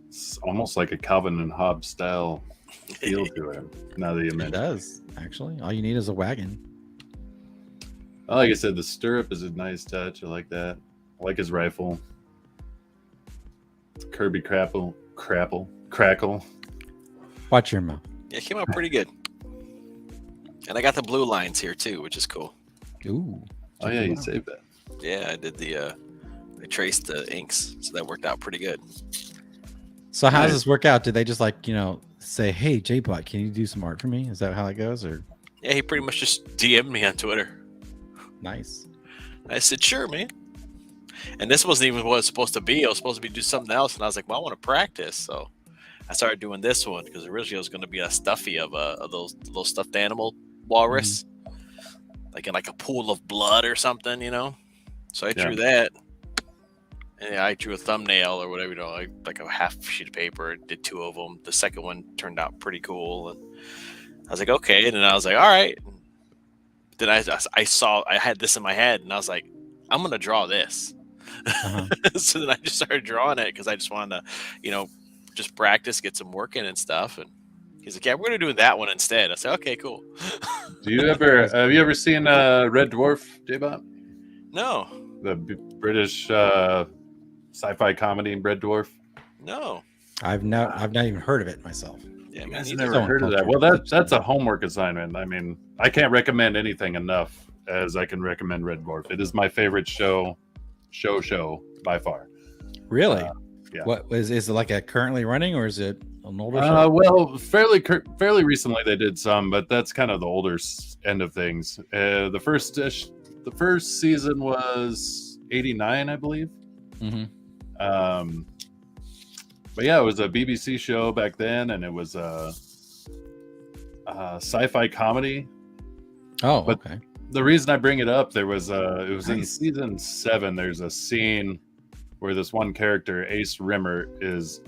It's almost like a Calvin and Hobbes style feel to him. Now that you mention it does, actually. All you need is a wagon. Like I said, the stirrup is a nice touch. I like that. I like his rifle. Kirby Crackle. Watch your mouth. Yeah, it came out pretty good. And I got the blue lines here too, which is cool. Ooh. Oh yeah, you saved that. Yeah, I did I traced the inks, so that worked out pretty good. So how does this work out? Did they just say, "Hey, JBot, can you do some art for me"? Is that how it goes, or? Yeah, he pretty much just DM'd me on Twitter. Nice. I said, "Sure, man." And this wasn't even what it was supposed to be. I was supposed to be doing something else, and I was like, "Well, I want to practice." So I started doing this one because originally it was going to be a stuffy of those little stuffed animal walrus, like in like a pool of blood or something, you know. So I drew that, And I drew a thumbnail or whatever, like a half sheet of paper. Did 2 of them. The second one turned out pretty cool, and I was like, okay. And then I was like, all right. Then I saw I had this in my head, and I was like, I'm gonna draw this. So then I just started drawing it because I just wanted to, just practice, get some work in and stuff. And he's like, yeah, we're gonna do that one instead. I said, okay, cool. Have you ever seen Red Dwarf, JBot? No. The British sci-fi comedy Red Dwarf? No. I've not even heard of it myself. Yeah, You guys man, have never heard of that. Well, that's a homework assignment. I mean, I can't recommend anything enough as I can recommend Red Dwarf. It is my favorite show by far. Really? Yeah. What is it like a currently running, or is it an older show? Well, fairly recently they did some, but that's kind of the older end of things. The first season was 89, I believe. Mm-hmm. But yeah, it was a BBC show back then, and it was a sci-fi comedy. Oh, but okay. The reason I bring it up, it was in season 7. There's a scene where this one character, Ace Rimmer, is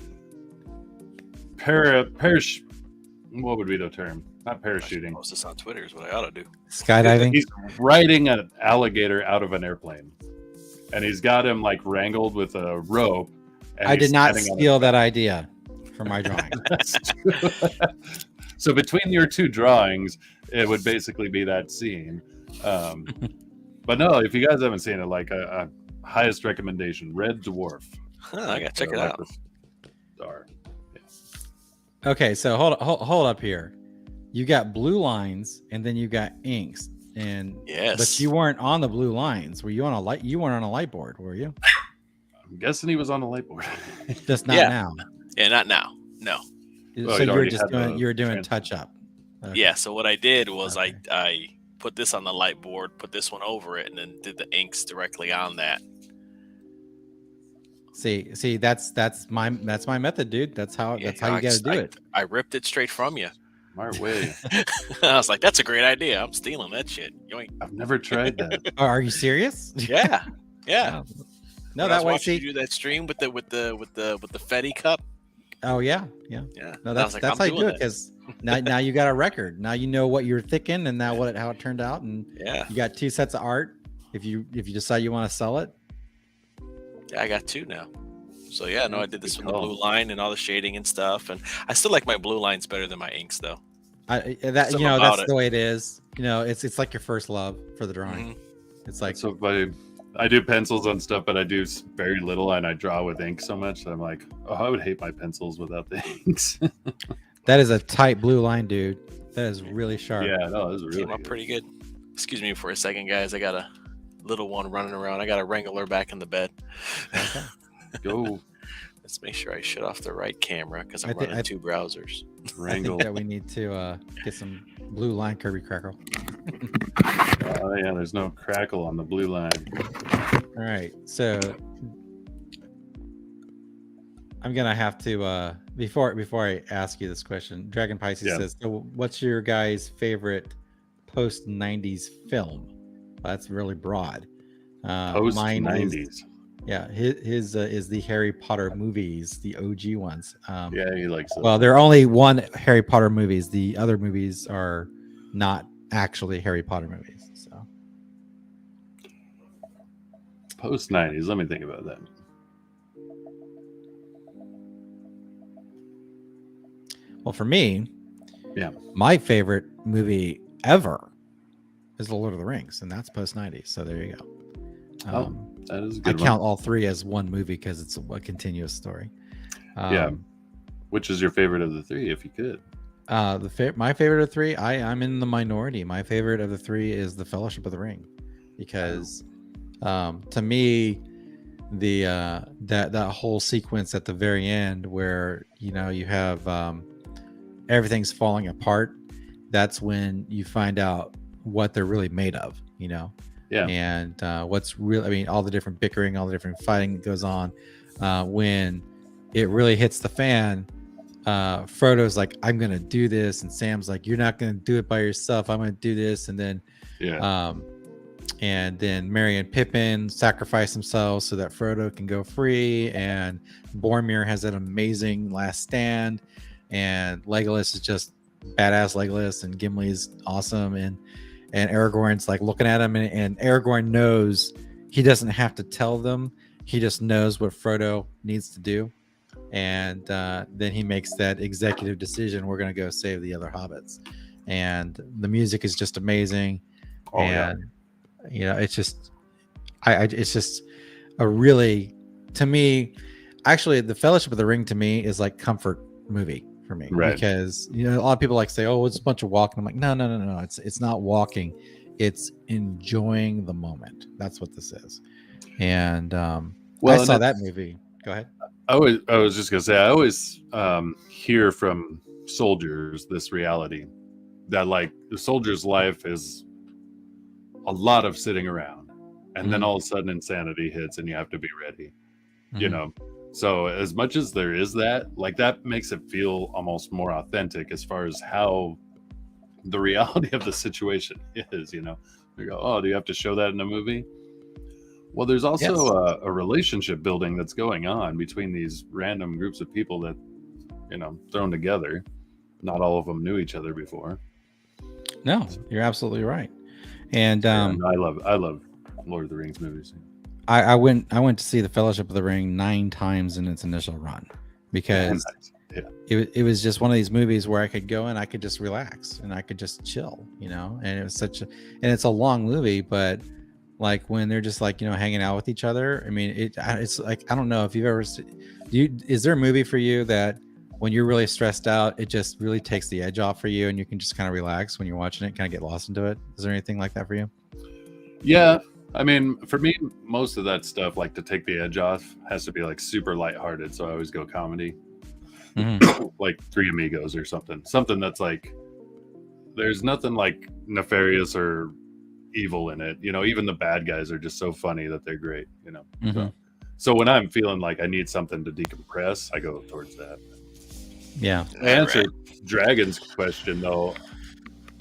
what would be the term? Not parachuting. Post this on Twitter is what I ought to do. Skydiving. He's riding an alligator out of an airplane, and he's got him like wrangled with a rope. I did not steal that idea from my drawing. So between your two drawings, it would basically be that scene. But no, if you guys haven't seen it, like a highest recommendation, Red Dwarf. I gotta check it out. Star. Yeah. Okay, so hold up here. You got blue lines, and then you got inks, and yes, but you weren't on the blue lines. Were you on a light? You weren't on a light board, were you? I'm guessing he was on the light board. Just not now. Yeah, not now. No. Well, So you were doing touch up. Okay. Yeah. So what I did was I put this on the light board, put this one over it, and then did the inks directly on that. See, that's my method, dude. That's how you got to do it. I ripped it straight from you. Smart way. I was like, that's a great idea. I'm stealing that shit. I've never tried that. Are you serious? Yeah. Yeah. No, when that way. See, you do that stream with the Fetty cup. Oh yeah. Yeah. No, that's how you do it, because now you got a record. Now you know what you're thinking, and now how it turned out, and you got 2 sets of art. If you decide you want to sell it. Yeah, I got 2 now. So yeah, no, I did this with the blue line and all the shading and stuff, and I still like my blue lines better than my inks, though. That's the way it is. It's like your first love for the drawing. Mm-hmm. It's like so funny. I do pencils on stuff, but I do very little, and I draw with ink so much that I'm like, oh, I would hate my pencils without the inks. That is a tight blue line, dude. That is really sharp. Yeah, no, this is really came up pretty good. Excuse me for a second, guys. I got a little one running around. I got to wrangle her back in the bed. Okay. Go. Let's make sure I shut off the right camera because I'm running 2 browsers. Wrangle. Yeah, we need to get some blue line Kirby Crackle. Oh yeah, there's no crackle on the blue line. All right, so I'm gonna have to before I ask you this question, Dragon Pisces says, so what's your guys' favorite post 90s film? Well, that's really broad. Post 90s. Yeah, his is the Harry Potter movies, the OG ones. Yeah, he likes those. Well, there are only one Harry Potter movies. The other movies are not actually Harry Potter movies. So post 90s. Let me think about that. Well, for me, yeah, my favorite movie ever is The Lord of the Rings, and that's post 90s. So there you go. That is a good I count all 3 as one movie because it's a continuous story. Yeah. Which is your favorite of the 3, if you could? My favorite of 3, I'm in the minority. My favorite of the 3 is The Fellowship of the Ring, because to me, that whole sequence at the very end where you have everything's falling apart. That's when you find out what they're really made of. Yeah. And what's real, all the different bickering, all the different fighting that goes on. When it really hits the fan, Frodo's like, I'm going to do this. And Sam's like, you're not going to do it by yourself. I'm going to do this. And then and then Merry and Pippin sacrifice themselves so that Frodo can go free, and Boromir has that amazing last stand, and Legolas is just badass Legolas, and Gimli's awesome, and Aragorn's like looking at him, and Aragorn knows he doesn't have to tell them, he just knows what Frodo needs to do, and then he makes that executive decision: we're going to go save the other hobbits. And the music is just amazing. And you know, it's just it's just a really, to me, actually the Fellowship of the Ring to me is like comfort movie for me, Right. because you know, a lot of people like say, oh, it's a bunch of walking. I'm like, no, it's not walking, it's enjoying the moment. That's what this is. And I saw that movie. Go ahead. I was just gonna say, I always hear from soldiers this reality that like the soldier's life is a lot of sitting around, and then all of a sudden insanity hits and you have to be ready, you know. So as much as there is that, like, that makes it feel almost more authentic as far as how the reality of the situation is, you know. You go, oh, do you have to show that in a movie? Well, there's also a relationship building that's going on between these random groups of people that, you know, thrown together. Not all of them knew each other before. No, you're absolutely right. And I love Lord of the Rings movies. I went to see the Fellowship of the Ring 9 times in its initial run, because it was just one of these movies where I could go and I could just relax and I could just chill, you know. And it was and it's a long movie, but like when they're just like, you know, hanging out with each other, I mean, it's like, I don't know if you've ever is there a movie for you that when you're really stressed out, it just really takes the edge off for you and you can just kind of relax when you're watching it, kind of get lost into it? Is there anything like that for you? Yeah, I mean, for me, most of that stuff, like to take the edge off, has to be like super lighthearted. So I always go comedy, like Three Amigos or something that's like, there's nothing like nefarious or evil in it. You know, even the bad guys are just so funny that they're great, you know. So when I'm feeling like I need something to decompress, I go towards that. Yeah. To answer Dragon's question, though,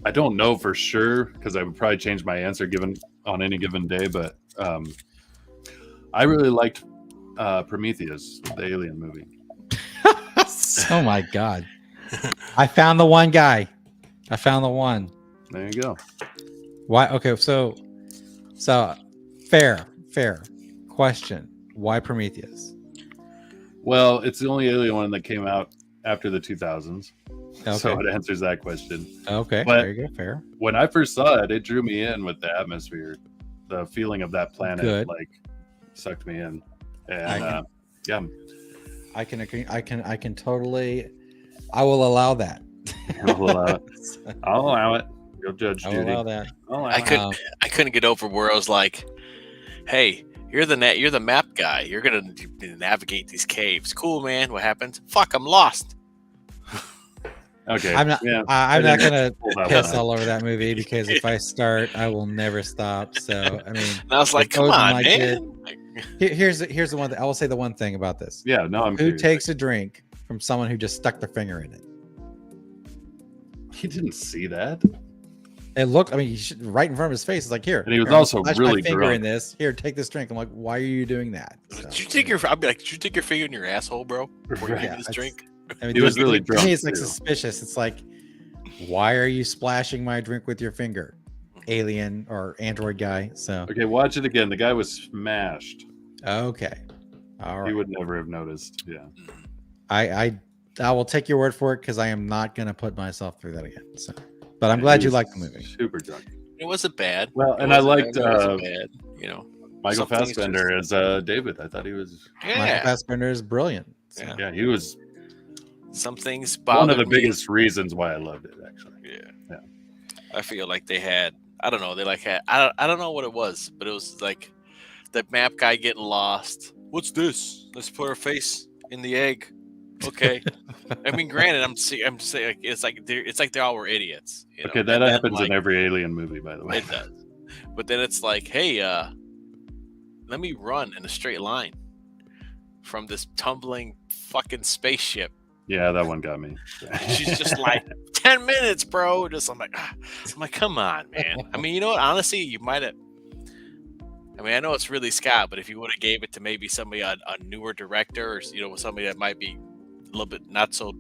I don't know for sure, because I would probably change my answer given on any given day, but I really liked Prometheus, the Alien movie. Oh my God. I found the one guy. I found the one. There you go. Why? Okay, so fair question. Why Prometheus? Well, it's the only Alien one that came out after the 2000s. Okay. So it answers that question. Okay, but there you go. Fair. When I first saw it, it drew me in with the atmosphere, the feeling of that planet, like sucked me in. And I can agree. I can totally. I will allow that. I'll allow it. I'll allow it. You'll judge Judy. I'll allow that. I couldn't get over where I was like, "Hey, you're the map guy. You're gonna navigate these caves. Cool, man. What happens? Fuck, I'm lost." Okay. I'm not gonna piss all over that movie, because if I start, I will never stop. So I mean, and I was like, "Come on, man." Here's the one. I will say the one thing about this. Yeah. No, I'm. Who takes a drink from someone who just stuck their finger in it? He didn't see that. It looked. I mean, right in front of his face. It's like, here. And he was here, also really my finger drunk. in this. Here, take this drink. I'm like, why are you doing that? So, Did you take your? I'd be like, did you take your finger in your asshole, bro? Before you take this drink. I mean, he was really to drunk. me, it's like too. suspicious. It's like, why are you splashing my drink with your finger, alien or android guy? So okay, watch it again. The guy was smashed. Okay, all right. He would never have noticed. Yeah. I will take your word for it, because I am not going to put myself through that again. So, but I'm glad you liked the movie. Super drunk. It wasn't bad. Well, and I liked bad, you know, Michael Fassbender as David. I thought he was. Michael Fassbender is brilliant. So. Yeah, he was. Some things one of the biggest reasons why I loved it, actually. Yeah. I feel like they had. I don't know. They like had. I don't know what it was, but it was like the map guy getting lost. What's this? Let's put our face in the egg. Okay. I mean, granted, I'm just saying, like, it's like they all were idiots. You know? Okay, that happens in every Alien movie, by the way. It does. But then it's like, hey, let me run in a straight line from this tumbling fucking spaceship. Yeah, that one got me. She's just like 10 minutes, bro. I'm like, come on, man. I mean, you know what? Honestly, you might have. I mean, I know it's Ridley Scott, but if you would have gave it to maybe somebody a newer director, or somebody that might be a little bit not so,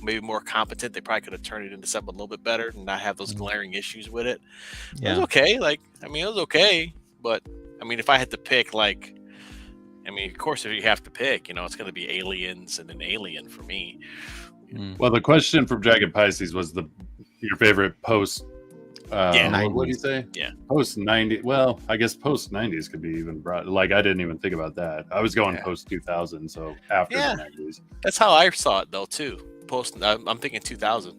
maybe more competent, they probably could have turned it into something a little bit better and not have those glaring issues with it. It was okay. It was okay. But I mean, if I had to pick, of course, if you have to pick, it's going to be Aliens and an Alien for me. Well, the question from Dragon Pisces was your favorite post. What do you say? Yeah, post 90. Well, I guess post 90s could be even broad. Like, I didn't even think about that. I was going post 2000, so after the 90s. That's how I saw it though too. I'm thinking 2000.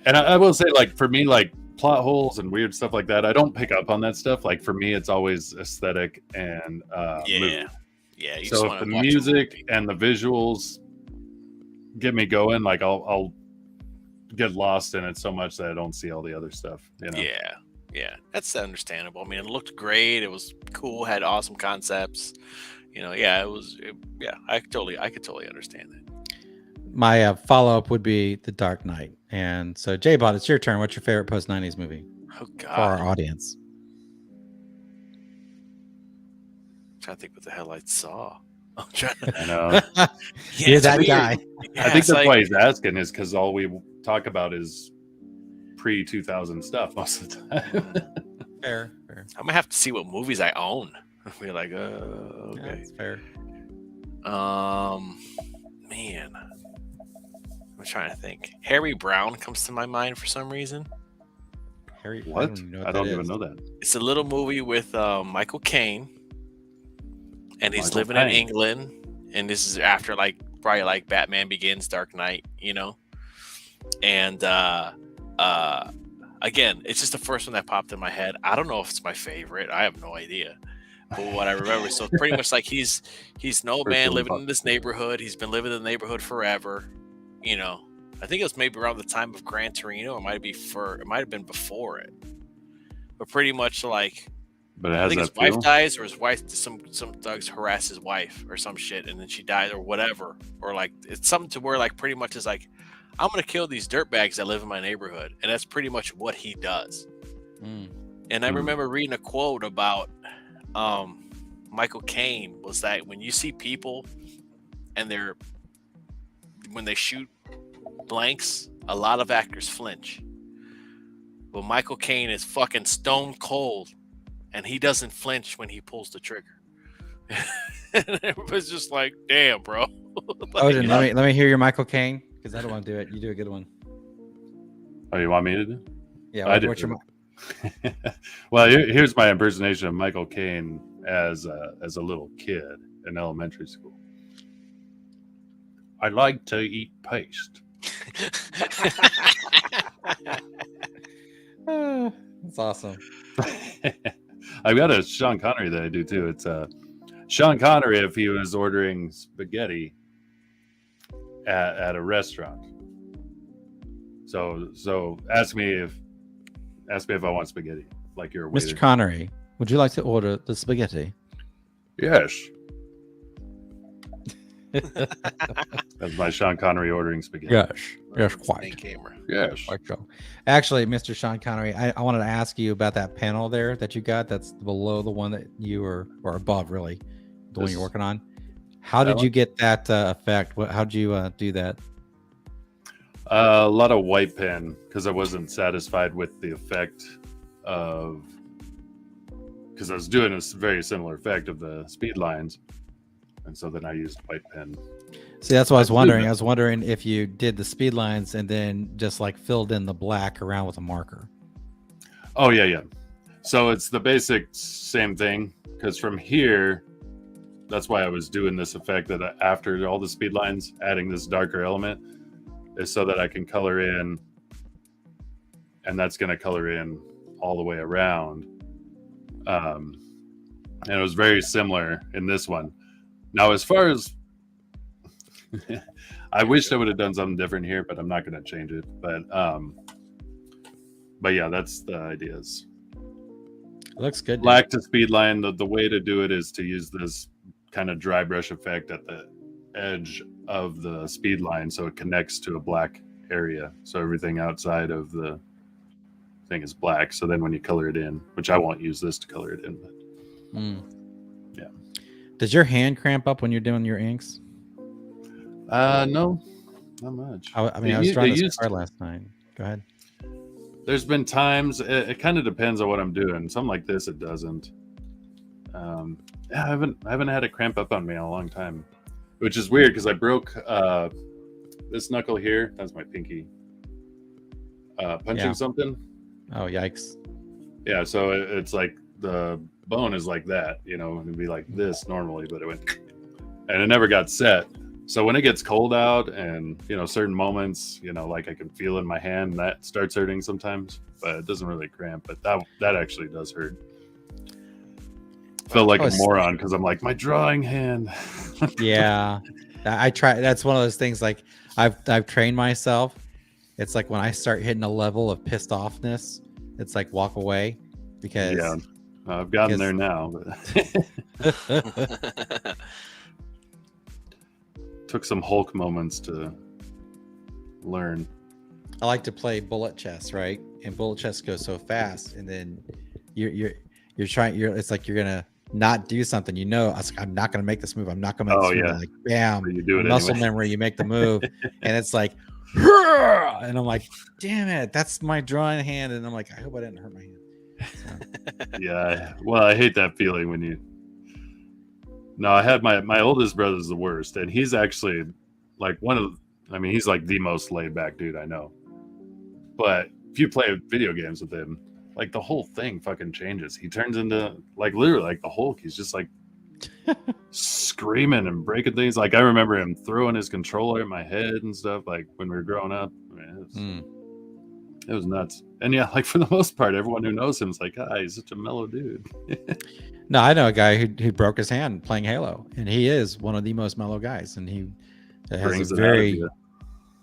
And I will say, like, for me, like plot holes and weird stuff like that, I don't pick up on that stuff. Like, for me, it's always aesthetic and mood. Yeah. So if the music and the visuals get me going, like I'll get lost in it so much that I don't see all the other stuff. Yeah, that's understandable. I mean, it looked great. It was cool. Had awesome concepts. I could totally understand that. My follow-up would be The Dark Knight. And so, JBot, it's your turn. What's your favorite post-90s movie? Oh, God. For our audience. I'm trying to think what the hell I saw. I know. You're that guy. I think that's why he's asking, is because all we talk about is pre-2000 stuff most of the time. Fair. I'm gonna have to see what movies I own. I'll be like, okay, yeah, that's fair. Man, I'm trying to think. Harry Brown comes to my mind for some reason. Harry, what? I don't even know that. It's a little movie with Michael Caine, and he's living in England, and this is after probably like Batman Begins, Dark Knight, and again, it's just the first one that popped in my head. I don't know if it's my favorite. I have no idea. But what I remember, so pretty much like he's an old man living in this neighborhood. He's been living in the neighborhood forever. I think it was maybe around the time of Gran Torino. It might have been before it. But pretty much like, but it has, I think his wife dies, or his wife, some thugs harass his wife or some shit, and then she dies or whatever. Or like it's something to where like pretty much is like, I'm gonna kill these dirtbags that live in my neighborhood, and that's pretty much what he does. And I remember reading a quote about Michael Caine was that when you see people and when they shoot blanks, a lot of actors flinch. But Michael Caine is fucking stone cold, and he doesn't flinch when he pulls the trigger. And it was just like, damn, bro. Odin, let me hear your Michael Caine, because I don't want to do it. You do a good one. Oh, you want me to do? Yeah, well, here's my impersonation of Michael Caine as a little kid in elementary school. I like to eat paste. That's awesome. I've got a Sean Connery that I do too. It's Sean Connery if he was ordering spaghetti at a restaurant. So ask me if I want spaghetti. Like you're a waiter. Mr. Connery, would you like to order the spaghetti? Yes. That's my Sean Connery ordering spaghetti. Yes, quite. Camera. Yes. Quite so. Actually, Mr. Sean Connery, I wanted to ask you about that panel there that you got. That's below the one that you or above, really, the one you're working on. How did you get that effect? How did you do that? A lot of white pen because I wasn't satisfied with the effect of, because I was doing a very similar effect of the speed lines, and so then I used white pen. See, that's what I was wondering. I was wondering if you did the speed lines and then just like filled in the black around with a marker. Oh yeah. So it's the basic same thing, because from here, that's why I was doing this effect that after all the speed lines, adding this darker element is so that I can color in, and that's going to color in all the way around. And it was very similar in this one. Now, as far as I wish I would have done something different here, but I'm not going to change it. But yeah, that's the ideas. It looks good. Black to speed line. The way to do it is to use this kind of dry brush effect at the edge of the speed line, so it connects to a black area. So everything outside of the thing is black. So then when you color it in, which I won't use this to color it in, but Yeah. Does your hand cramp up when you're doing your inks? No, not much. I mean, I was drawing this card last night. Go ahead. There's been times it kind of depends on what I'm doing. Something like this, it doesn't. Yeah, I haven't had it cramp up on me in a long time, which is weird because I broke this knuckle here. That's my pinky. Punching something. Oh, yikes! Yeah, so it's like the bone is like that, you know, it'd be like this normally, but it went, and it never got set. So when it gets cold out, and you know, certain moments, you know, like I can feel in my hand, that starts hurting sometimes, but it doesn't really cramp. But that actually does hurt. Felt like a moron because I'm like, my drawing hand. Yeah, I try. That's one of those things. Like I've trained myself. It's like when I start hitting a level of pissed offness, it's like walk away because yeah, I've gotten there now. But took some Hulk moments to learn. I like to play bullet chess, right? And bullet chess goes so fast, and then you're trying. It's like you're gonna not do something. You know, I'm not gonna make this move. I'm not gonna make this move. Like bam, you do it muscle anyway. memory. You make the move, and it's like, and I'm like, damn it, that's my drawing hand, and I'm like, I hope I didn't hurt my hand. So. Yeah, well, I hate that feeling when you. No, I had my oldest brother's the worst, and he's actually like he's like the most laid back dude I know. But if you play video games with him, like the whole thing fucking changes. He turns into like literally like the Hulk. He's just like screaming and breaking things. Like I remember him throwing his controller at my head and stuff. Like when we were growing up, it was nuts. And yeah, like for the most part, everyone who knows him is like, he's such a mellow dude. No, I know a guy who broke his hand playing Halo, and he is one of the most mellow guys, and he has a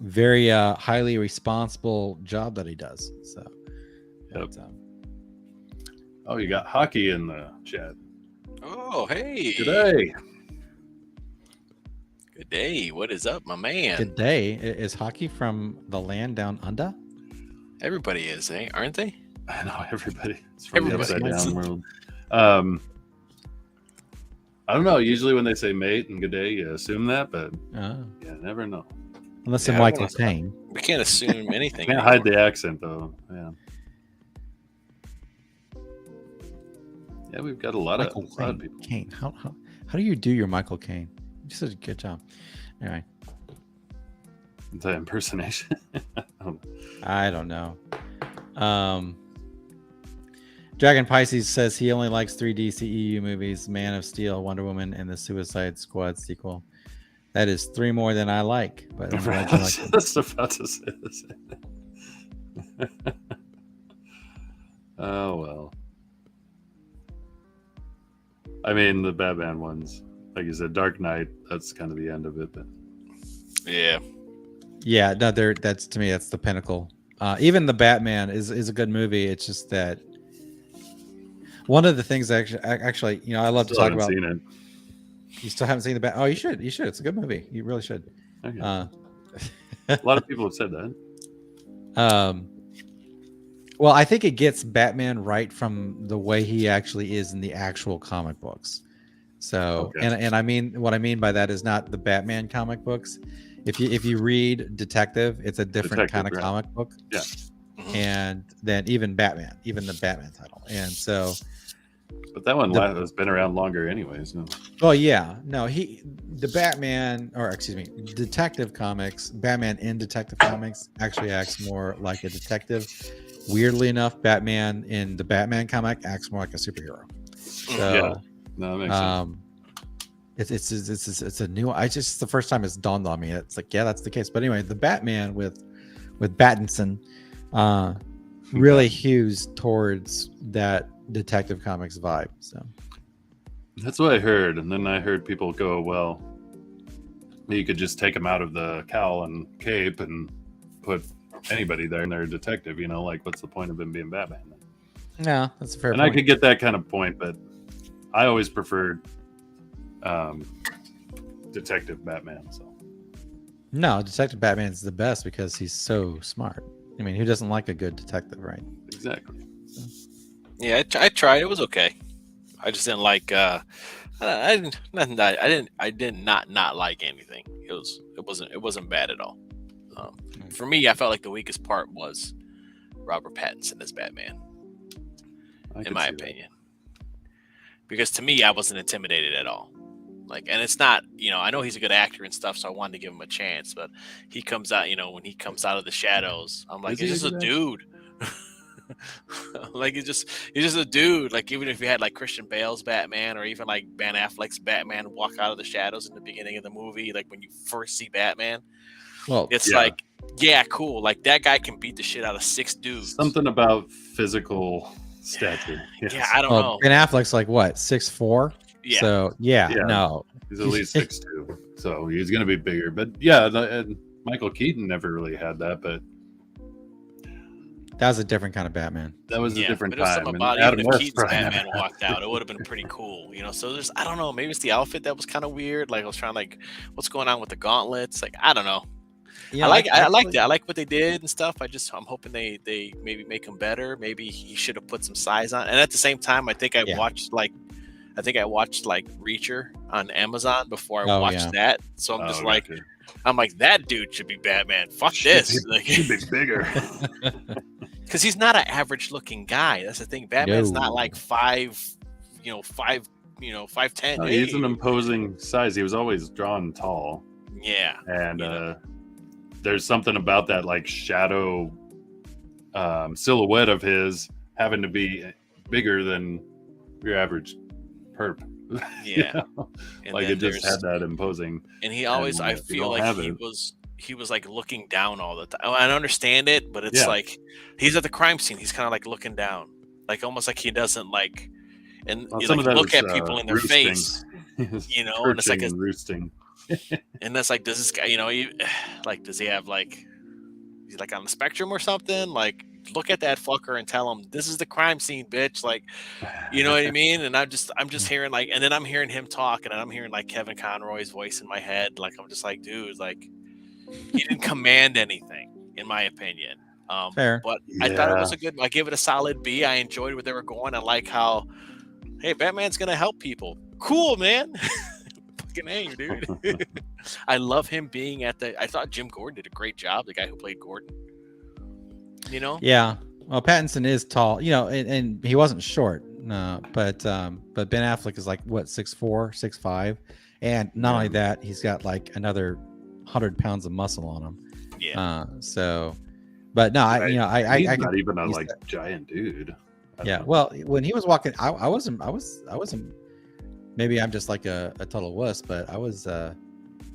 very highly responsible job that he does. So, yep. Oh, you got hockey in the chat. Oh, hey. Good day. Good day. What is up, my man? Good day. Is hockey from the land down under? Everybody is, aren't they? I know everybody. It's from the upside down world. I don't know. Usually when they say mate and good day, you assume that, but you never know. Unless they're Michael Caine. We can't assume anything. Can't hide the accent, though. Yeah. Yeah, we've got a lot of people. Caine. How do you do your Michael Caine? You did a good job. Anyway. The impersonation. I don't know. Dragon Pisces says he only likes 3 DCEU movies: Man of Steel, Wonder Woman, and the Suicide Squad sequel. That is 3 more than I like. But I'm glad you like it. Just about to say this. Oh well. I mean, the Batman ones, like you said, Dark Knight. That's kind of the end of it. But yeah, no, that's to me, that's the pinnacle. Even the Batman is a good movie. It's just that one of the things actually, you know, I love to talk about. Seen it. You still haven't seen the Bat? Oh, you should. You should. It's a good movie. You really should. Okay. A lot of people have said that. Well, I think it gets Batman right from the way he actually is in the actual comic books. So, and I mean, what I mean by that is not the Batman comic books. If you read Detective, it's a different kind of comic book. Yeah. And then even Batman, even the Batman title. And so, but that one has been around longer anyways. No. Well, yeah, no, Detective Comics, Batman in Detective Comics actually acts more like a detective. Weirdly enough, Batman in the Batman comic acts more like a superhero. So, yeah, no, that makes sense. It's a new. It's the first time it's dawned on me. It's like, yeah, that's the case. But anyway, the Batman with Pattinson really hews towards that Detective Comics vibe. So that's what I heard, and then I heard people go, well, you could just take him out of the cowl and cape and put anybody there and they're a detective, you know, like what's the point of him being Batman? No, that's a fair point. And I could get that kind of point, but I always preferred Detective Batman. So no, Detective Batman is the best because he's so smart. I mean, who doesn't like a good detective, right? Exactly. Yeah, I tried. It was okay. I just didn't like. I didn't. Nothing. I did not like anything. It wasn't bad at all. For me, I felt like the weakest part was Robert Pattinson as Batman, in my opinion. Because to me, I wasn't intimidated at all. Like, and it's not, I know he's a good actor and stuff, so I wanted to give him a chance. But he comes out, when he comes out of the shadows, I'm like, it's just a dude. Like, he's just a dude. Like, even if you had like Christian Bale's Batman or even like Ben Affleck's Batman walk out of the shadows in the beginning of the movie, like when you first see Batman, Well, it's like, yeah, cool. Like, that guy can beat the shit out of 6 dudes. Something about physical stature. Yes. Yeah, I don't know. Ben Affleck's like what, 6'4"? Yeah. So no, He's at least 6'2", so he's going to be bigger. But yeah, and Michael Keaton never really had that, but that was a different kind of Batman. that was a different but time. Something And about Adam even if West Keaton's probably Batman never had walked out, it would have been pretty cool, So there's, I don't know, maybe it's the outfit that was kind of weird. Like, I was trying like, what's going on with the gauntlets? Like, I don't know. Yeah, I liked it. I like what they did and stuff. I'm hoping they maybe make him better. Maybe he should have put some size on. And at the same time, I think I watched Reacher on Amazon before I watched that. So I'm just like, I'm like, that dude should be Batman. Fuck this. Like, He'd be bigger. Because he's not an average looking guy. That's the thing. Batman's not like 5'10". No, he's an imposing size. He was always drawn tall. Yeah. And there's something about that like shadow silhouette of his having to be bigger than your average perp. Yeah. Like, it just had that imposing. And he always, I feel like he was like looking down all the time. I understand it, but it's like he's at the crime scene. He's kind of like looking down, like almost like he doesn't like, and you like look at people in their face, and it's like roosting. And that's like, does this guy, like, does he have like, he's like on the spectrum or something? Like, look at that fucker and tell him this is the crime scene, bitch. Like, you know what I mean? And I'm just hearing like, and then I'm hearing him talk, and I'm hearing like Kevin Conroy's voice in my head. Like, I'm just like, dude, like, he didn't command anything, in my opinion. Fair. But I thought it was I give it a solid B. I enjoyed where they were going. I like how, hey, Batman's gonna help people. Cool, man. Fucking A, dude. I love him being I thought Jim Gordon did a great job. The guy who played Gordon. Yeah. Well, Pattinson is tall, and he wasn't short. No, but Ben Affleck is like what, 6'4", 6'5", and not only that, he's got like another 100 pounds of muscle on him. Yeah. But no, he's I not even a like giant dude. Yeah. Well, when he was walking, I wasn't. Maybe I'm just like a total wuss, but I was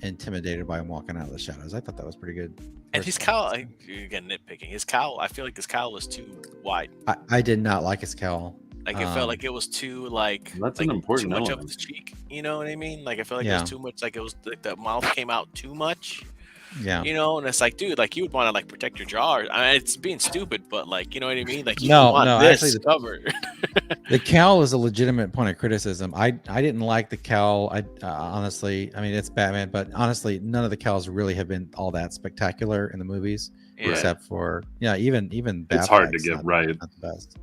intimidated by him walking out of the shadows. I thought that was pretty good. And his cowl, again, nitpicking. His cowl, I feel like his cowl was too wide. I did not like his cowl. Like, it felt like it was too like that's like an important too much element. of the cheek. You know what I mean? Like, I feel like it was too much. Like, it was like the mouth came out too much. Yeah. And it's like, dude, like, you would want to like protect your jaw. I mean, it's being stupid, but like, you know what I mean? Like, you want this actually, covered. The cowl is a legitimate point of criticism. I didn't like the cowl. I honestly, I mean, it's Batman, but honestly, none of the cowls really have been all that spectacular in the movies, except for even it's hard to get right. Not the best.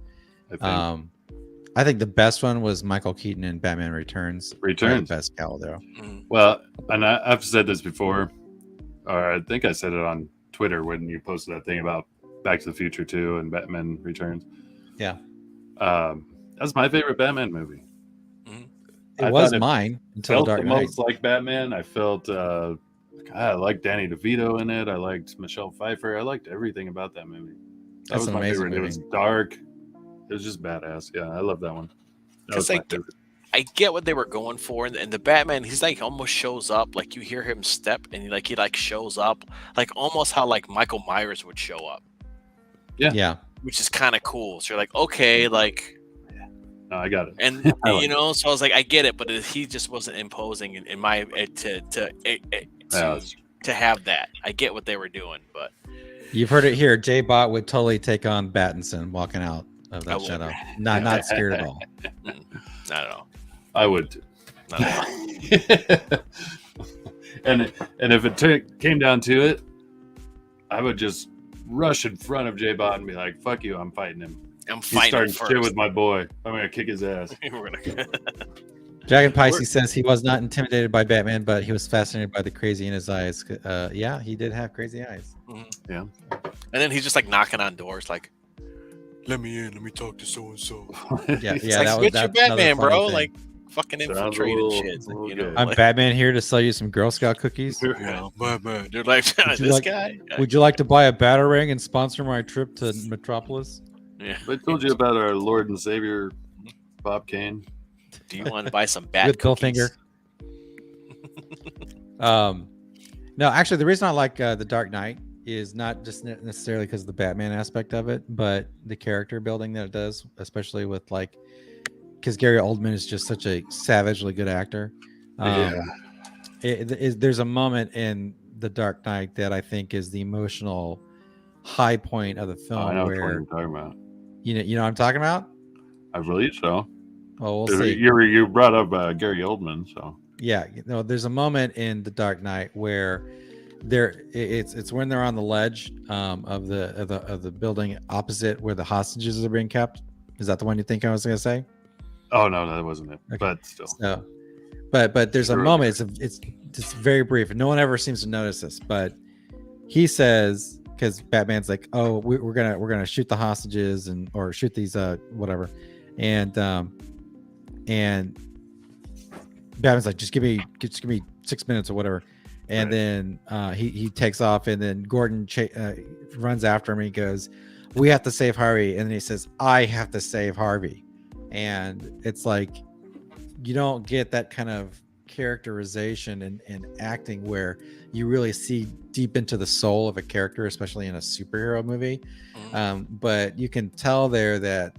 I think the best one was Michael Keaton in Batman Returns. Returns, the best cowl though. Well, and I've said this before, or I think I said it on Twitter when you posted that thing about Back to the Future 2 and Batman Returns. Yeah. That's my favorite Batman movie. It was mine until Dark Knight. Most like Batman. I felt I liked Danny DeVito in it. I liked Michelle Pfeiffer. I liked everything about that movie. That was my favorite. Movie. It was dark. It was just badass. Yeah, I love that one. Because I get what they were going for, and the Batman, he's like almost shows up, like you hear him step, and he shows up, like almost how like Michael Myers would show up. Yeah. Which is kind of cool. So you're like, okay, like. No, I got it. And so I was like, I get it, but he just wasn't imposing in my to have that. I get what they were doing, but you've heard it here. JBot would totally take on Pattinson walking out of that shadow. Not scared at all. Not at all. I would too. Not at all. and if it came down to it, I would just rush in front of JBot and be like, "Fuck you! I'm fighting him." I'm He's fighting starting first. shit with my boy. I'm gonna kick his ass. We're gonna... Jagged Pisces says he was not intimidated by Batman, but he was fascinated by the crazy in his eyes. Yeah, he did have crazy eyes. Yeah. And then he's just like knocking on doors, like, "Let me in. Let me talk to so and so." Yeah, It's yeah, like, that was "Bitch, you're that's another Batman, funny bro. thing. Like, fucking Sounds a infiltrating little- shit. a little You know, gay. I'm like, Batman here to sell you some Girl Scout cookies. yeah, Batman. They're like, Would you this like- guy. Would you like to buy a batarang and sponsor my trip to Metropolis? Yeah. I told you about our Lord and Savior, Bob Kane. Do you want to buy some bat With Bill cookies? Finger. No, actually, the reason I like The Dark Knight is not just necessarily because of the Batman aspect of it, but the character building that it does, especially with like, because Gary Oldman is just such a savagely good actor. There's a moment in The Dark Knight that I think is the emotional high point of the film I know what where you're talking about. you know what I'm talking about. I believe so. Well, we'll see. You brought up Gary Oldman, so Yeah, there's a moment in The Dark Knight where it's when they're on the ledge of the building opposite where the hostages are being kept. Is that the one you think I was going to say? oh no, that wasn't it. Okay. But still, No, but there's a Sure. moment. It's just very brief, and no one ever seems to notice this. But he says, because Batman's like, "Oh, we're gonna shoot the hostages or shoot these whatever," and Batman's like, just give me 6 minutes or whatever. And then he takes off, and then Gordon runs after him. And he goes, "We have to save Harvey." And then he says, "I have to save Harvey." And it's like, you don't get that kind of characterization and acting where you really see deep into the soul of a character, especially in a superhero movie. But you can tell there that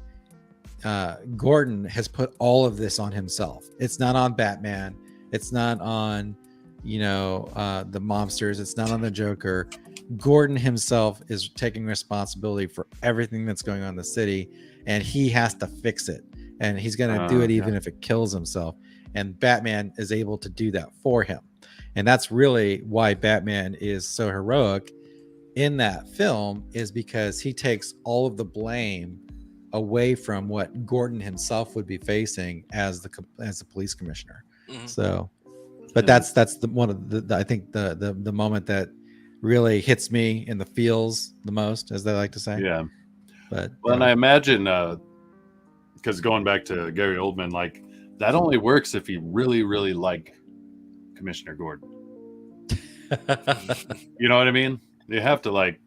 Gordon has put all of this on himself. It's not on Batman. It's not on, the mobsters. It's not on the Joker. Gordon himself is taking responsibility for everything that's going on in the city, and he has to fix it. And he's going to do it even if it kills himself. And Batman is able to do that for him. And that's really why Batman is so heroic in that film, is because he takes all of the blame away from what Gordon himself would be facing as the police commissioner. So, but that's the one of the I think the moment that really hits me in the feels the most, as they like to say. yeah. But Well, and I imagine because going back to Gary Oldman, like that only works if you really, really like Commissioner Gordon. You know what I mean? You have to like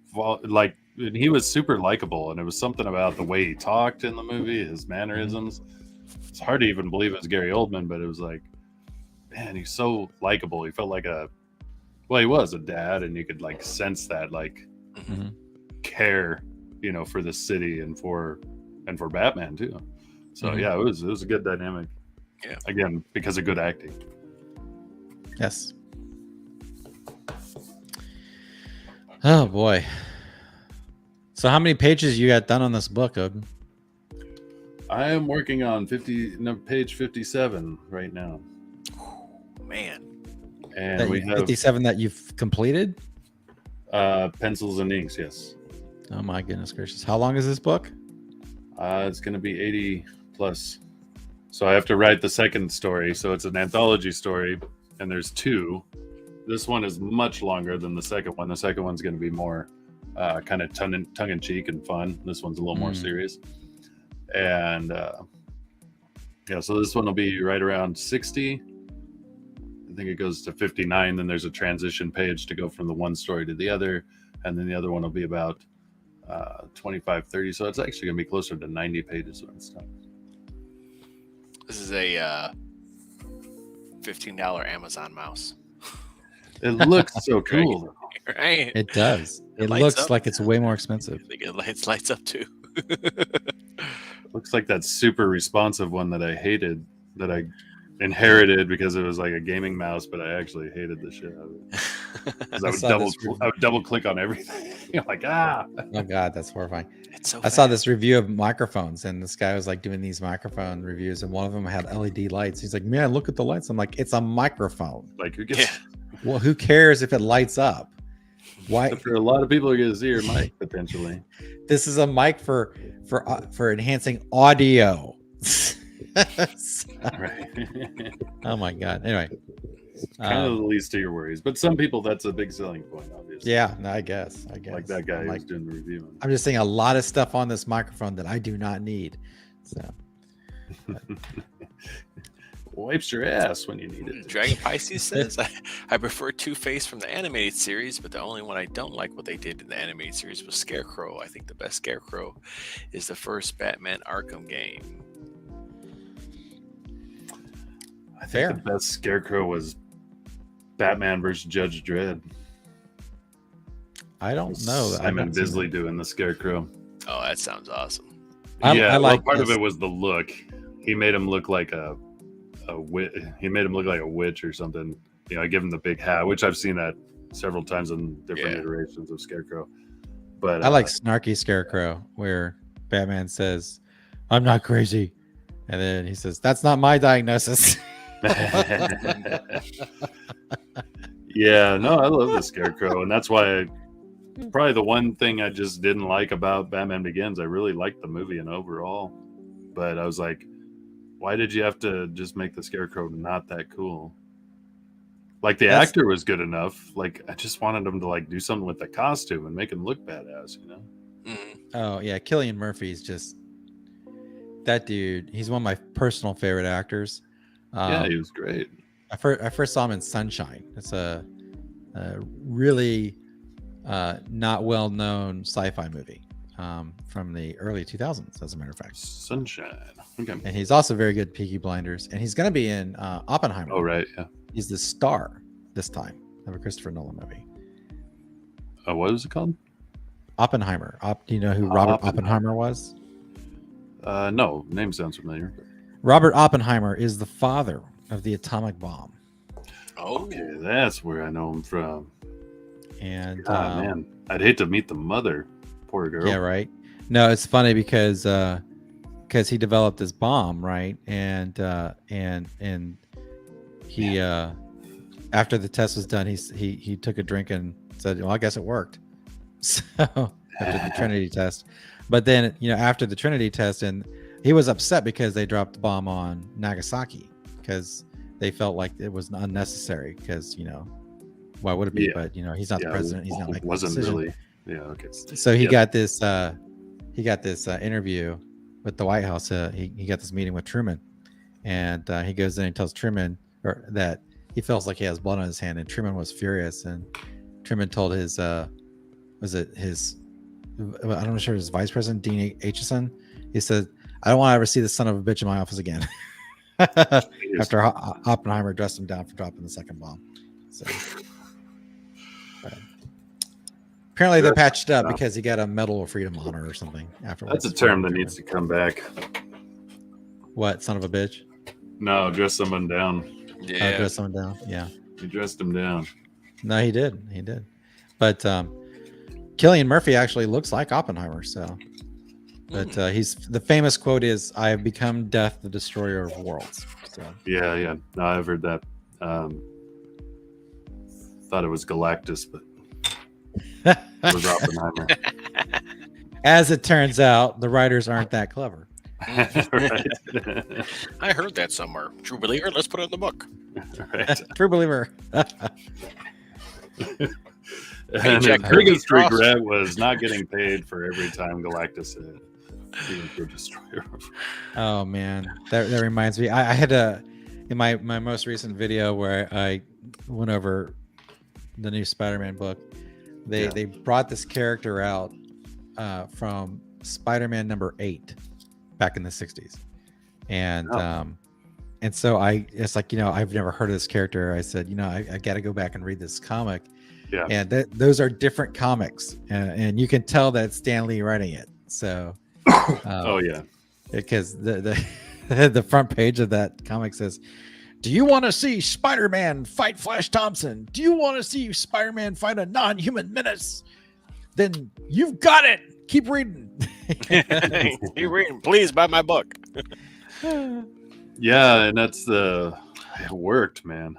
and he was super likable, and it was something about the way he talked in the movie, his mannerisms. It's hard to even believe it was Gary Oldman, but it was like, man, he's so likable. He felt like he was a dad, and you could like sense that like care, for the city and for Batman too. So yeah, it was a good dynamic. Yeah. Again, because of good acting. Yes. Oh boy. So how many pages you got done on this book, Odin? I am working on page 57 right now. Man. And we have 57 that you've completed? pencils and inks, yes. Oh my goodness gracious. How long is this book? It's going to be 80 plus. So I have to write the second story. So it's an anthology story, and there's two. This one is much longer than the second one. The second one's going to be more kind of tongue-in-cheek and fun. This one's a little more serious. And so this one will be right around 60. I think it goes to 59. Then there's a transition page to go from the one story to the other. And then the other one will be about 25, 30. So it's actually going to be closer to 90 pages when it's done. This is a $15 Amazon mouse. It looks so cool. Right? It does. It lights looks up. like it's way more expensive. I think it lights up too. Looks like that super responsive one that I hated, that I inherited because it was like a gaming mouse, but I actually hated the shit out of it. 'Cause I would double click on everything. You're like, Oh god, that's horrifying. It's so I saw bad. this review of microphones, and this guy was like doing these microphone reviews, and one of them had LED lights. He's like, "Man, look at the lights." I'm like, "It's a microphone. like who gets Yeah. Well, who cares if it lights up?" Why? For a lot of people are going to see your mic potentially. This is a mic for enhancing audio. Right. Oh my god. Anyway, Kind of the least of your worries, but some people that's a big selling point, obviously. yeah, no, I guess. Like that guy I'm who like, was doing the review. I'm just saying a lot of stuff on this microphone that I do not need. So Wipes your ass when you need it. Dragon Pisces says, I prefer Two-Face from the animated series, but the only one I don't like what they did in the animated series was Scarecrow. I think the best Scarecrow is the first Batman Arkham game. I think Fair. the best Scarecrow was Batman versus Judge Dredd. I don't know. Simon Bisley doing the Scarecrow. Oh, that sounds awesome. I like part of this. it was the look. He made him look like a he made him look like a witch or something. You know, I give him the big hat, which I've seen that several times in different iterations of Scarecrow. But I like snarky Scarecrow, where Batman says, "I'm not crazy," and then he says, "That's not my diagnosis." Yeah, no, I love the Scarecrow, and that's why probably the one thing I just didn't like about Batman Begins. I really liked the movie and overall, but I was like, why did you have to just make the Scarecrow not that cool? Like the actor was good enough. Like I just wanted him to like do something with the costume and make him look badass, you know? Mhm. Oh yeah, Cillian Murphy's just that dude. He's one of my personal favorite actors. Yeah, he was great. I first saw him in Sunshine. It's a really not well known sci-fi movie from the early 2000s, as a matter of fact. Sunshine. Okay. And he's also very good at Peaky Blinders, and he's going to be in Oppenheimer. Oh right, yeah. He's the star this time of a Christopher Nolan movie. What was it called? Oppenheimer. Do you know who Robert Oppenheimer was? No, name sounds familiar. Robert Oppenheimer is the father of the atomic bomb. Oh, Okay, that's where I know him from. And Man, I'd hate to meet the mother. Poor girl. yeah, right. No, it's funny because he developed this bomb, right? And he after the test was done, he took a drink and said, "Well, I guess it worked." So after the Trinity test, but then after the Trinity test, and he was upset because they dropped the bomb on Nagasaki because they felt like it was unnecessary because why would it be? Yeah. But he's not the president. He's not making the wasn't decision. really. Yeah. Okay. So he got this interview with the White House. He got this meeting with Truman, and he goes in and tells Truman that he feels like he has blood on his hand, and Truman was furious. And Truman told his I'm not sure his vice president, Dean Acheson. He said, "I don't want to ever see this son of a bitch in my office again." After Oppenheimer dressed him down for dropping the second bomb. So apparently they patched up because he got a Medal of Freedom honor or something afterwards. That's a term that needs to come back. What, son of a bitch? No, dress someone down. yeah. Dress someone down. Yeah. You dressed him down. No, he did. But Cillian Murphy actually looks like Oppenheimer. So, but he's the famous quote is, "I have become death, the destroyer of worlds." So Yeah. No, I've heard that. Thought it was Galactus, but it was Oppenheimer. as it turns out, the writers aren't that clever. Right. I heard that somewhere. True believer. Let's put it in the book. Right. True believer. And Jack his biggest Kirby Frost. regret was not getting paid for every time Galactus said he was the destroyer. Oh man, that reminds me. I had in my most recent video where I went over the new Spider-Man book. They brought this character out from Spider-Man #8 back in the 60s, and so it's like I've never heard of this character. I said I got to go back and read this comic. Yeah. And those are different comics, and you can tell that it's Stan Lee writing it. So, Oh yeah. because the front page of that comic says, "Do you want to see Spider-Man fight Flash Thompson? Do you want to see Spider-Man fight a non-human menace? Then you've got it. Keep reading." You reading? Please buy my book. Yeah, and it worked, man.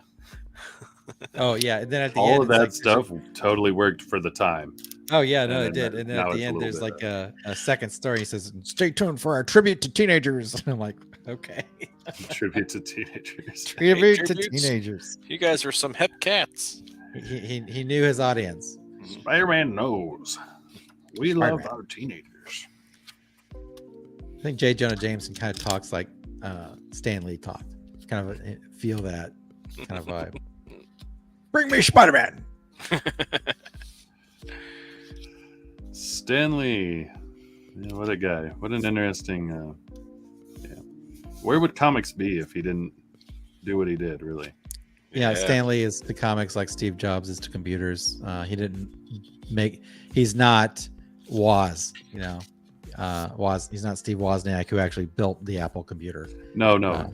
Oh yeah, and then at the All end, of it's that like, stuff totally worked for the time. oh yeah, no, And it then did. And then now at it's the a end, little there's bit like a second story. He says, "Stay tuned for our tribute to teenagers." And I'm like, okay, tribute to teenagers. tribute to tributes. teenagers. You guys were some hip cats. He knew his audience. Spider-Man knows. We love Spider-Man. our teenagers. I think J. Jonah Jameson kind of talks like Stan Lee talked. Kind of feel that kind of vibe. Bring me Spider-Man. Stanley. Yeah, what a guy. What an interesting. Yeah. Where would comics be if he didn't do what he did, really? Yeah, Stan Lee is to comics like Steve Jobs is to computers. He didn't make. He's not Woz. You know, Woz. He's not Steve Wozniak who actually built the Apple computer. No.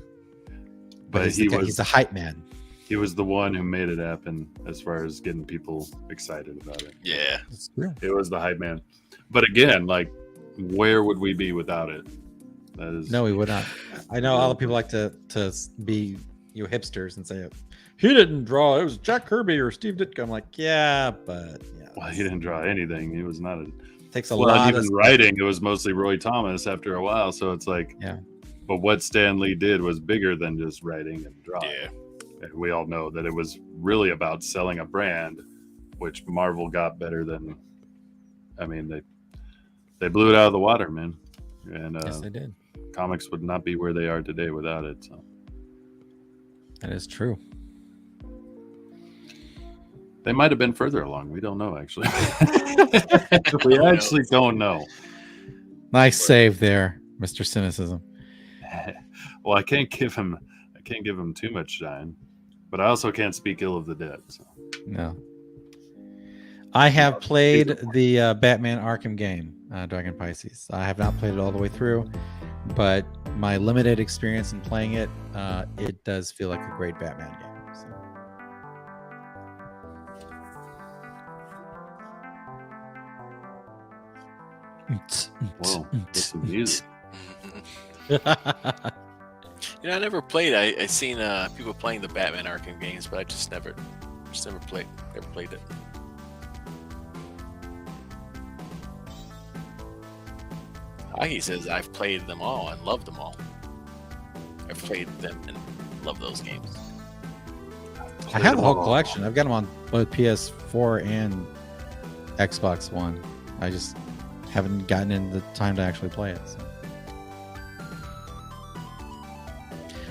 But he's a hype man. He was the one who made it happen as far as getting people excited about it. Yeah. It's true. It was the hype man. But again, like, where would we be without it? That is No, we would not. I know all the people like to be hipsters and say he didn't draw. It was Jack Kirby or Steve Ditko. I'm like, yeah, but yeah. Well, he didn't draw anything. He was not a. Takes a Well, lot even of writing, it was mostly Roy Thomas after a while. So it's like, yeah. But what Stan Lee did was bigger than just writing and drawing. Yeah. And we all know that it was really about selling a brand, which Marvel got better than. I mean, they blew it out of the water, man. And Yes, they did. comics would not be where they are today without it. So That is true. they might have been further along. We don't know, actually. We actually don't know. Nice save there, Mr. Cynicism. Well, I can't give him too much shine, but I also can't speak ill of the dead. So. No. I have played the Batman Arkham game, Dragon Pisces. I have not played it all the way through, but my limited experience in playing it, it does feel like a great Batman game. So. Whoa, get some music. You know, I never played. I seen people playing the Batman Arkham games, but I just never played it. He says I've played them all and loved them all. I've played them and love those games. I have the whole collection. I've got them on both PS4 and Xbox One. I just haven't gotten in the time to actually play it. So.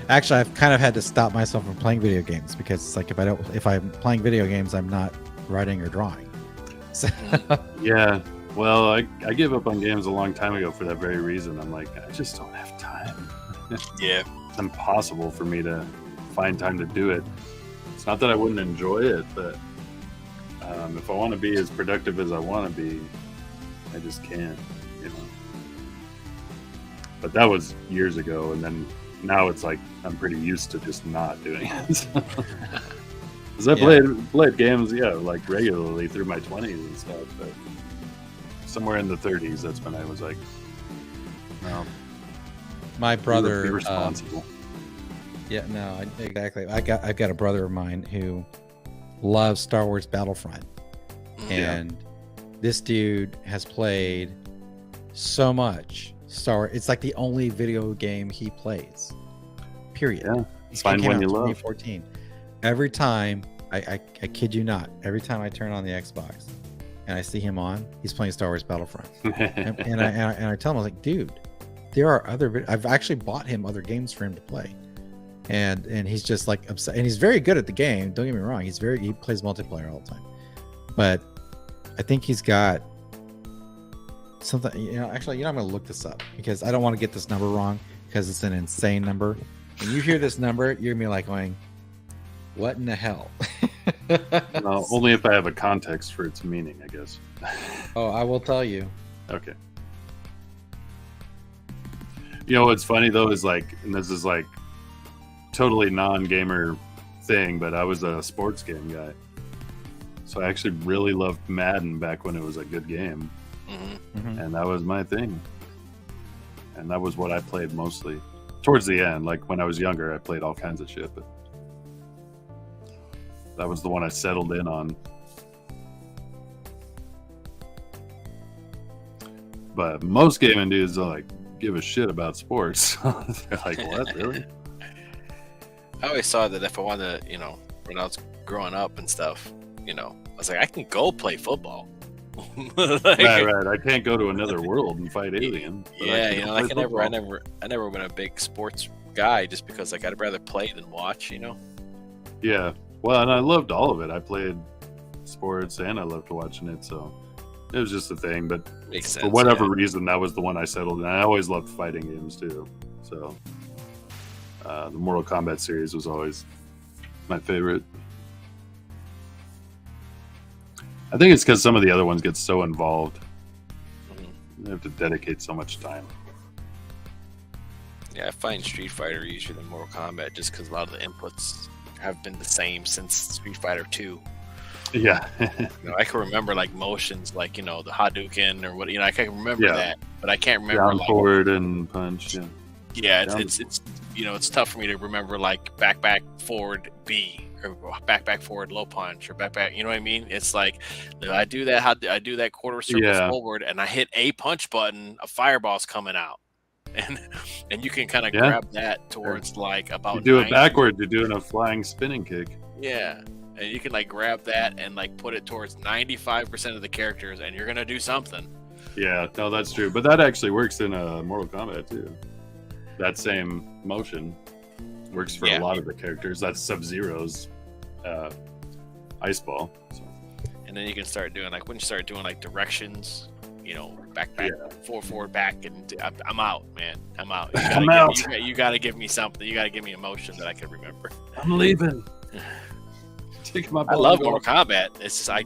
Actually, I've kind of had to stop myself from playing video games because it's like if I'm playing video games, I'm not writing or drawing. So. Yeah. Well, I gave up on games a long time ago for that very reason. I'm like, I just don't have time. Yeah. It's impossible for me to find time to do it. It's not that I wouldn't enjoy it, but if I want to be as productive as I want to be, I just can't, you know. But that was years ago, and then now it's like I'm pretty used to just not doing it. Because I played games, like regularly through my 20s and stuff, but somewhere in the 30s, that's when I was like, no. My brother, be responsible. Exactly. I've got a brother of mine who loves Star Wars Battlefront, and this dude has played so much Star Wars. It's like the only video game he plays. Period. Yeah, Find one you love. 2014. Every time, I kid you not, every time I turn on the Xbox and I see him on, he's playing Star Wars Battlefront, and I tell him, I was like, dude, there are other. I've actually bought him other games for him to play, and he's just like upset. And he's very good at the game. Don't get me wrong, he plays multiplayer all the time, but I think he's got something. Actually, I'm going to look this up because I don't want to get this number wrong because it's an insane number. When you hear this number, you're gonna be like going, "What in the hell?" Well, only if I have a context for its meaning, I guess. Oh, I will tell you. Okay. What's funny though is like, and this is like totally non-gamer thing, but I was a sports game guy, so I actually really loved Madden back when it was a good game, and that was my thing, and that was what I played mostly. Towards the end, like when I was younger, I played all kinds of shit, but that was the one I settled in on. But most gaming dudes don't like give a shit about sports. They're like, what, really? I always saw that if I wanted to, when I was growing up and stuff, I was like, I can go play football. Right. I can't go to another world and fight aliens. Yeah, I never been a big sports guy just because like I'd rather play than watch. Yeah. Well, and I loved all of it. I played sports and I loved watching it, so it was just a thing. But makes sense, for whatever reason, that was the one I settled in. I always loved fighting games too. So the Mortal Kombat series was always my favorite. I think it's because some of the other ones get so involved. You have to dedicate so much time. Yeah, I find Street Fighter easier than Mortal Kombat just because a lot of the inputs have been the same since Street Fighter 2. Yeah. I can remember like motions like, the Hadouken or what, I can remember that, but I can't remember down, forward and punch. Yeah. Yeah, it's it's tough for me to remember like back forward B or back forward low punch or back. You know what I mean? It's like I do that quarter circle forward and I hit a punch button, a fireball's coming out, and you can kind of grab that towards like about. You do it backwards. You're doing a flying spinning kick. Yeah, and you can like grab that and like put it towards 95% of the characters, and you're gonna do something. Yeah, no, that's true. But that actually works in Mortal Kombat too. That same motion works for a lot of the characters. That's Sub-Zero's ice ball. So. And then you can start doing like when you start doing like directions, back, forward, back, and I'm out, man. I'm out. You got to give me something. You got to give me emotion that I can remember. I'm leaving. I love Mortal Kombat. It's just I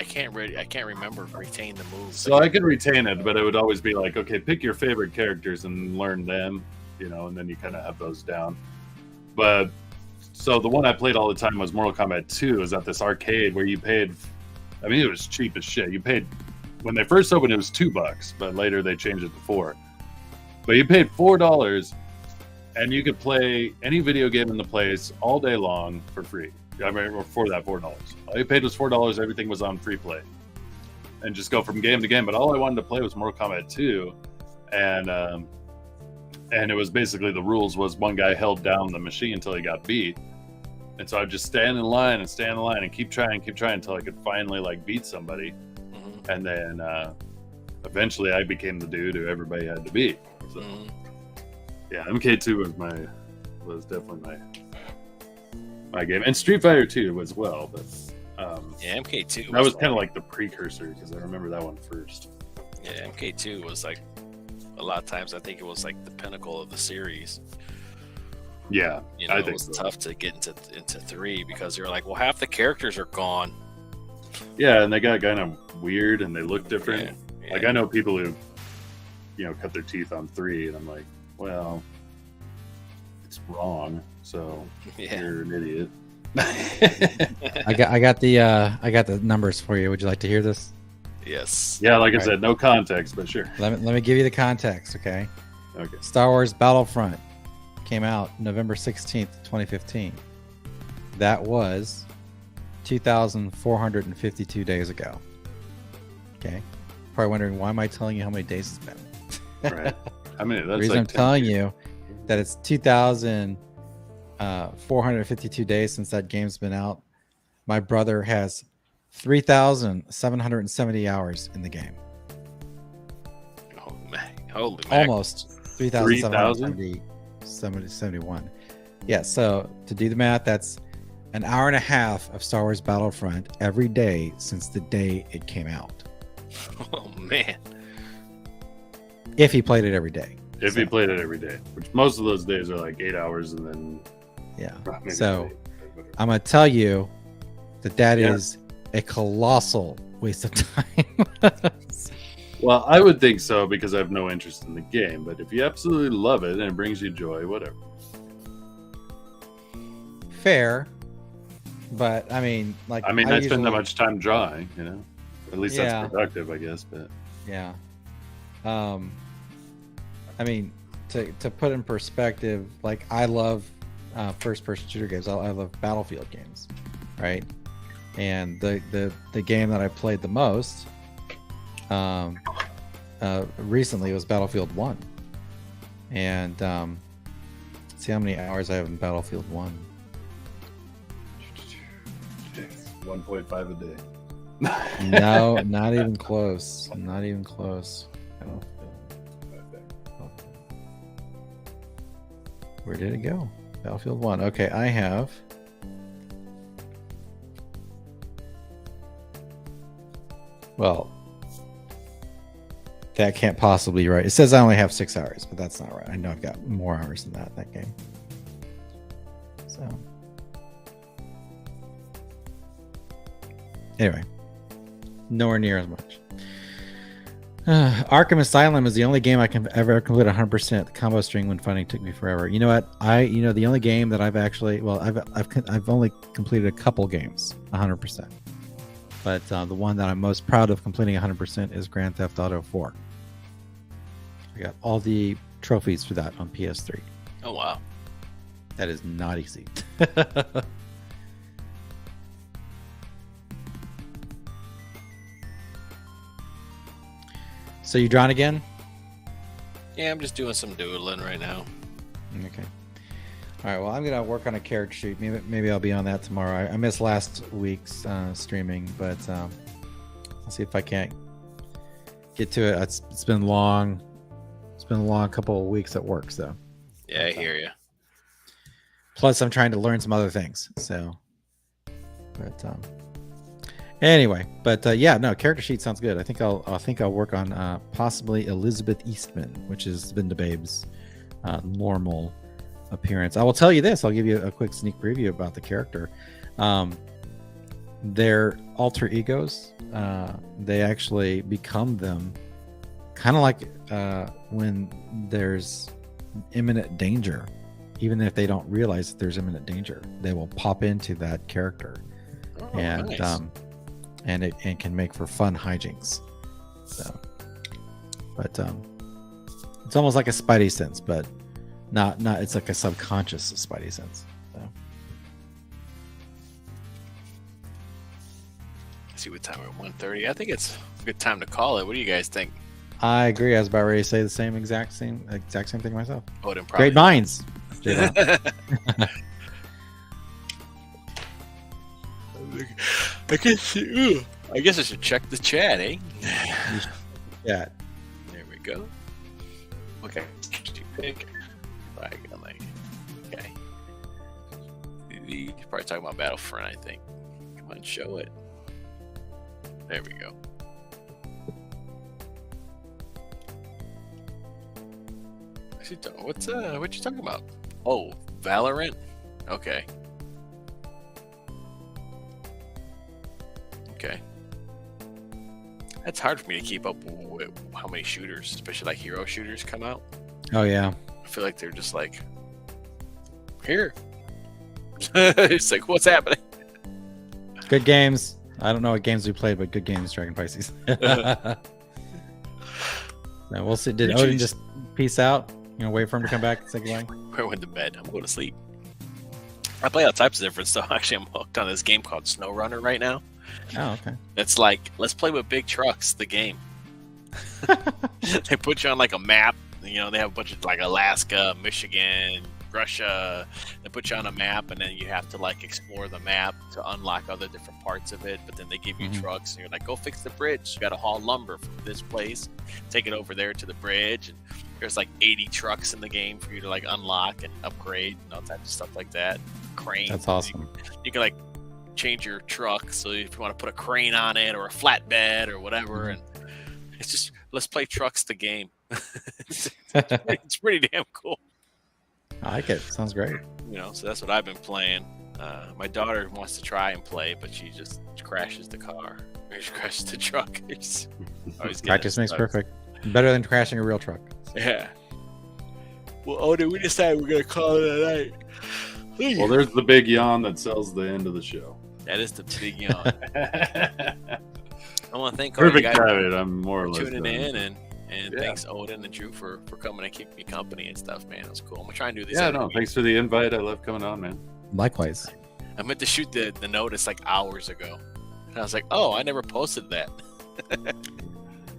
can't remember retain the moves. So I could retain it, but it would always be like, okay, pick your favorite characters and learn them, and then you kind of have those down. But so the one I played all the time was Mortal Kombat 2. It was at this arcade where you paid. I mean, it was cheap as shit. You paid when they first opened, it was $2, but later they changed it to $4. But you paid $4, and you could play any video game in the place all day long for free. I mean, for that $4, all you paid was $4. Everything was on free play, and just go from game to game. But all I wanted to play was Mortal Kombat 2, and it was basically the rules was one guy held down the machine until he got beat, and so I'd just stand in line and keep trying until I could finally like beat somebody, and then eventually I became the dude who everybody had to beat. So yeah, MK2 was definitely my game, and Street Fighter 2 as well. But MK2 that was kind of like the precursor because I remember that one first. Yeah, MK2 was like a lot of times I think it was like the pinnacle of the series. Yeah, I think it was tough to get into 3 because you're like, well, half the characters are gone. Yeah, and they got kind of weird and they look different. Yeah. Like I know people who, cut their teeth on 3, and I'm like, well, it's wrong. So you're an idiot. I got the numbers for you. Would you like to hear this? Yes. Yeah, like I said, no context, but sure. Let me give you the context, okay? Okay. Star Wars Battlefront came out November 16th, 2015. That was 2,452 days ago. Okay. Probably wondering, why am I telling you how many days it's been? Right. I mean, that's the reason I'm telling you that it's 2,452 days since that game's been out. My brother has 3,770 hours in the game. Oh man, holy man. Almost 3,771. Yeah, so to do the math, that's an hour and a half of Star Wars Battlefront every day since the day it came out. Oh man. If he played it every day. If he played it every day, which most of those days are like 8 hours, and then so I'm gonna tell you that is a colossal waste of time. Well, I would think so because I have no interest in the game, but if you absolutely love it and it brings you joy, whatever. Fair, but I mean, I spend that much time drawing, at least that's productive, I guess. But yeah, I mean, to put in perspective, like I love first-person shooter games. I love Battlefield games, right? And the game that I played the most recently was Battlefield 1. And see how many hours I have in Battlefield 1. 1.5 a day. No, not even close. Not even close. Where did it go? Battlefield 1. Okay, I have. Well, that can't possibly be right. It says I only have 6 hours, but that's not right. I know I've got more hours than that game. So, anyway, nowhere near as much. Arkham Asylum is the only game I can ever complete 100%. The combo string when fighting took me forever. You know what? The only game that I've actually, well, I've only completed a couple games 100%. But the one that I'm most proud of completing 100% is Grand Theft Auto 4. I got all the trophies for that on PS3. Oh, wow. That is not easy. So you drawn again? Yeah, I'm just doing some doodling right now. Okay. All right. Well, I'm gonna work on a character sheet. Maybe I'll be on that tomorrow. I missed last week's streaming, but I'll see if I can't get to it. It's been long. It's been a long couple of weeks at work, so. Yeah, I hear you. Plus, I'm trying to learn some other things. So, but anyway, yeah, no, character sheet sounds good. I think I'll work on possibly Elizabeth Eastman, which is Vinda Babe's normal appearance. I will tell you this. I'll give you a quick sneak preview about the character. Their alter egos, they actually become them, kind of like when there's imminent danger. Even if they don't realize that there's imminent danger, they will pop into that character. Oh, And nice. and it can make for fun hijinks. So, but it's almost like a Spidey sense, but not. It's like a subconscious Spidey sense. So. Let's see what time we're at 1:30. I think it's a good time to call it. What do you guys think? I agree. I was about ready to say the exact same thing myself. Odin probably. Great minds. JBot. I guess I should check the chat, eh? Yeah. There we go. Okay. Pick. Okay. He's probably talking about Battlefront, I think. Come on, show it. There we go. What you talking about? Oh, Valorant? Okay. Okay. That's hard for me to keep up with how many shooters, especially like hero shooters, come out. Oh yeah. I feel like they're just like, here. It's like, what's happening? Good games. I don't know what games we played, but good games, Dragon Pisces. Now we'll see. Did Odin just peace out? Wait for him to come back and say goodbye? I went to bed. I'm going to sleep. I play all types of different stuff. Actually, I'm hooked on this game called Snow Runner right now. Oh, okay. It's like, let's play with big trucks, the game. They put you on like a map. They have a bunch of like Alaska, Michigan, Russia. They put you on a map, and then you have to like explore the map to unlock other different parts of it. But then they give you trucks, and you're like, go fix the bridge. You got to haul lumber from this place, take it over there to the bridge. And there's like 80 trucks in the game for you to like unlock and upgrade and all types of stuff like that. Crane. That's awesome. You can like change your truck, so if you want to put a crane on it or a flatbed or whatever, and it's just, let's play trucks the game. It's pretty damn cool. I like it. Sounds great. So that's what I've been playing. My daughter wants to try and play, but she just crashes the car. Or she crashes the truck. Practice makes perfect. Better than crashing a real truck. Yeah. Well, Odin, we decided we're going to call it a night. Well, there's the big yawn that sells the end of the show. That is the big yawn. I want to thank all Perfect you guys timing. I'm more or for less tuning done. in, and thanks Odin and Drew for coming and keeping me company and stuff, man. It was cool. I'm gonna try and do this. Yeah, every no, week. thanks for the invite. I love coming on, man. Likewise. I meant to shoot the notice like hours ago. And I was like, oh, I never posted that.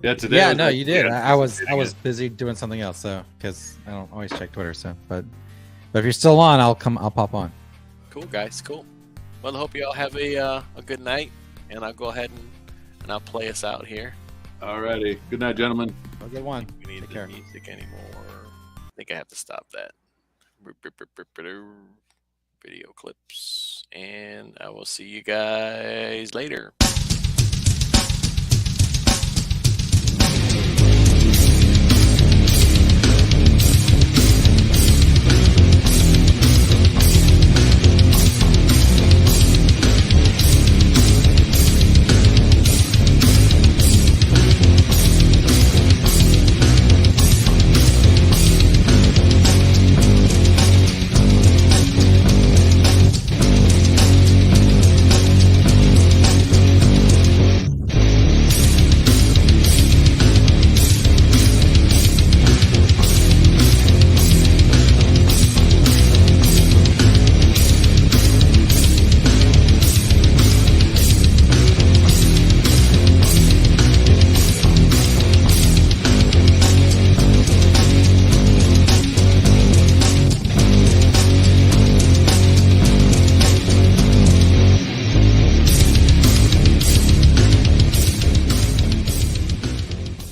Yeah, today. Yeah, was no, like- you did. yeah, I was anticipating busy doing something else, so because I don't always check Twitter. So, but if you're still on, I'll pop on. Cool, guys. Cool. Well, I hope you all have a good night, and I'll go ahead and I'll play us out here. it. Alrighty. Good night, gentlemen. Have a good one. We need Take the care. music anymore. I think I have to stop that. Video clips, and I will see you guys later.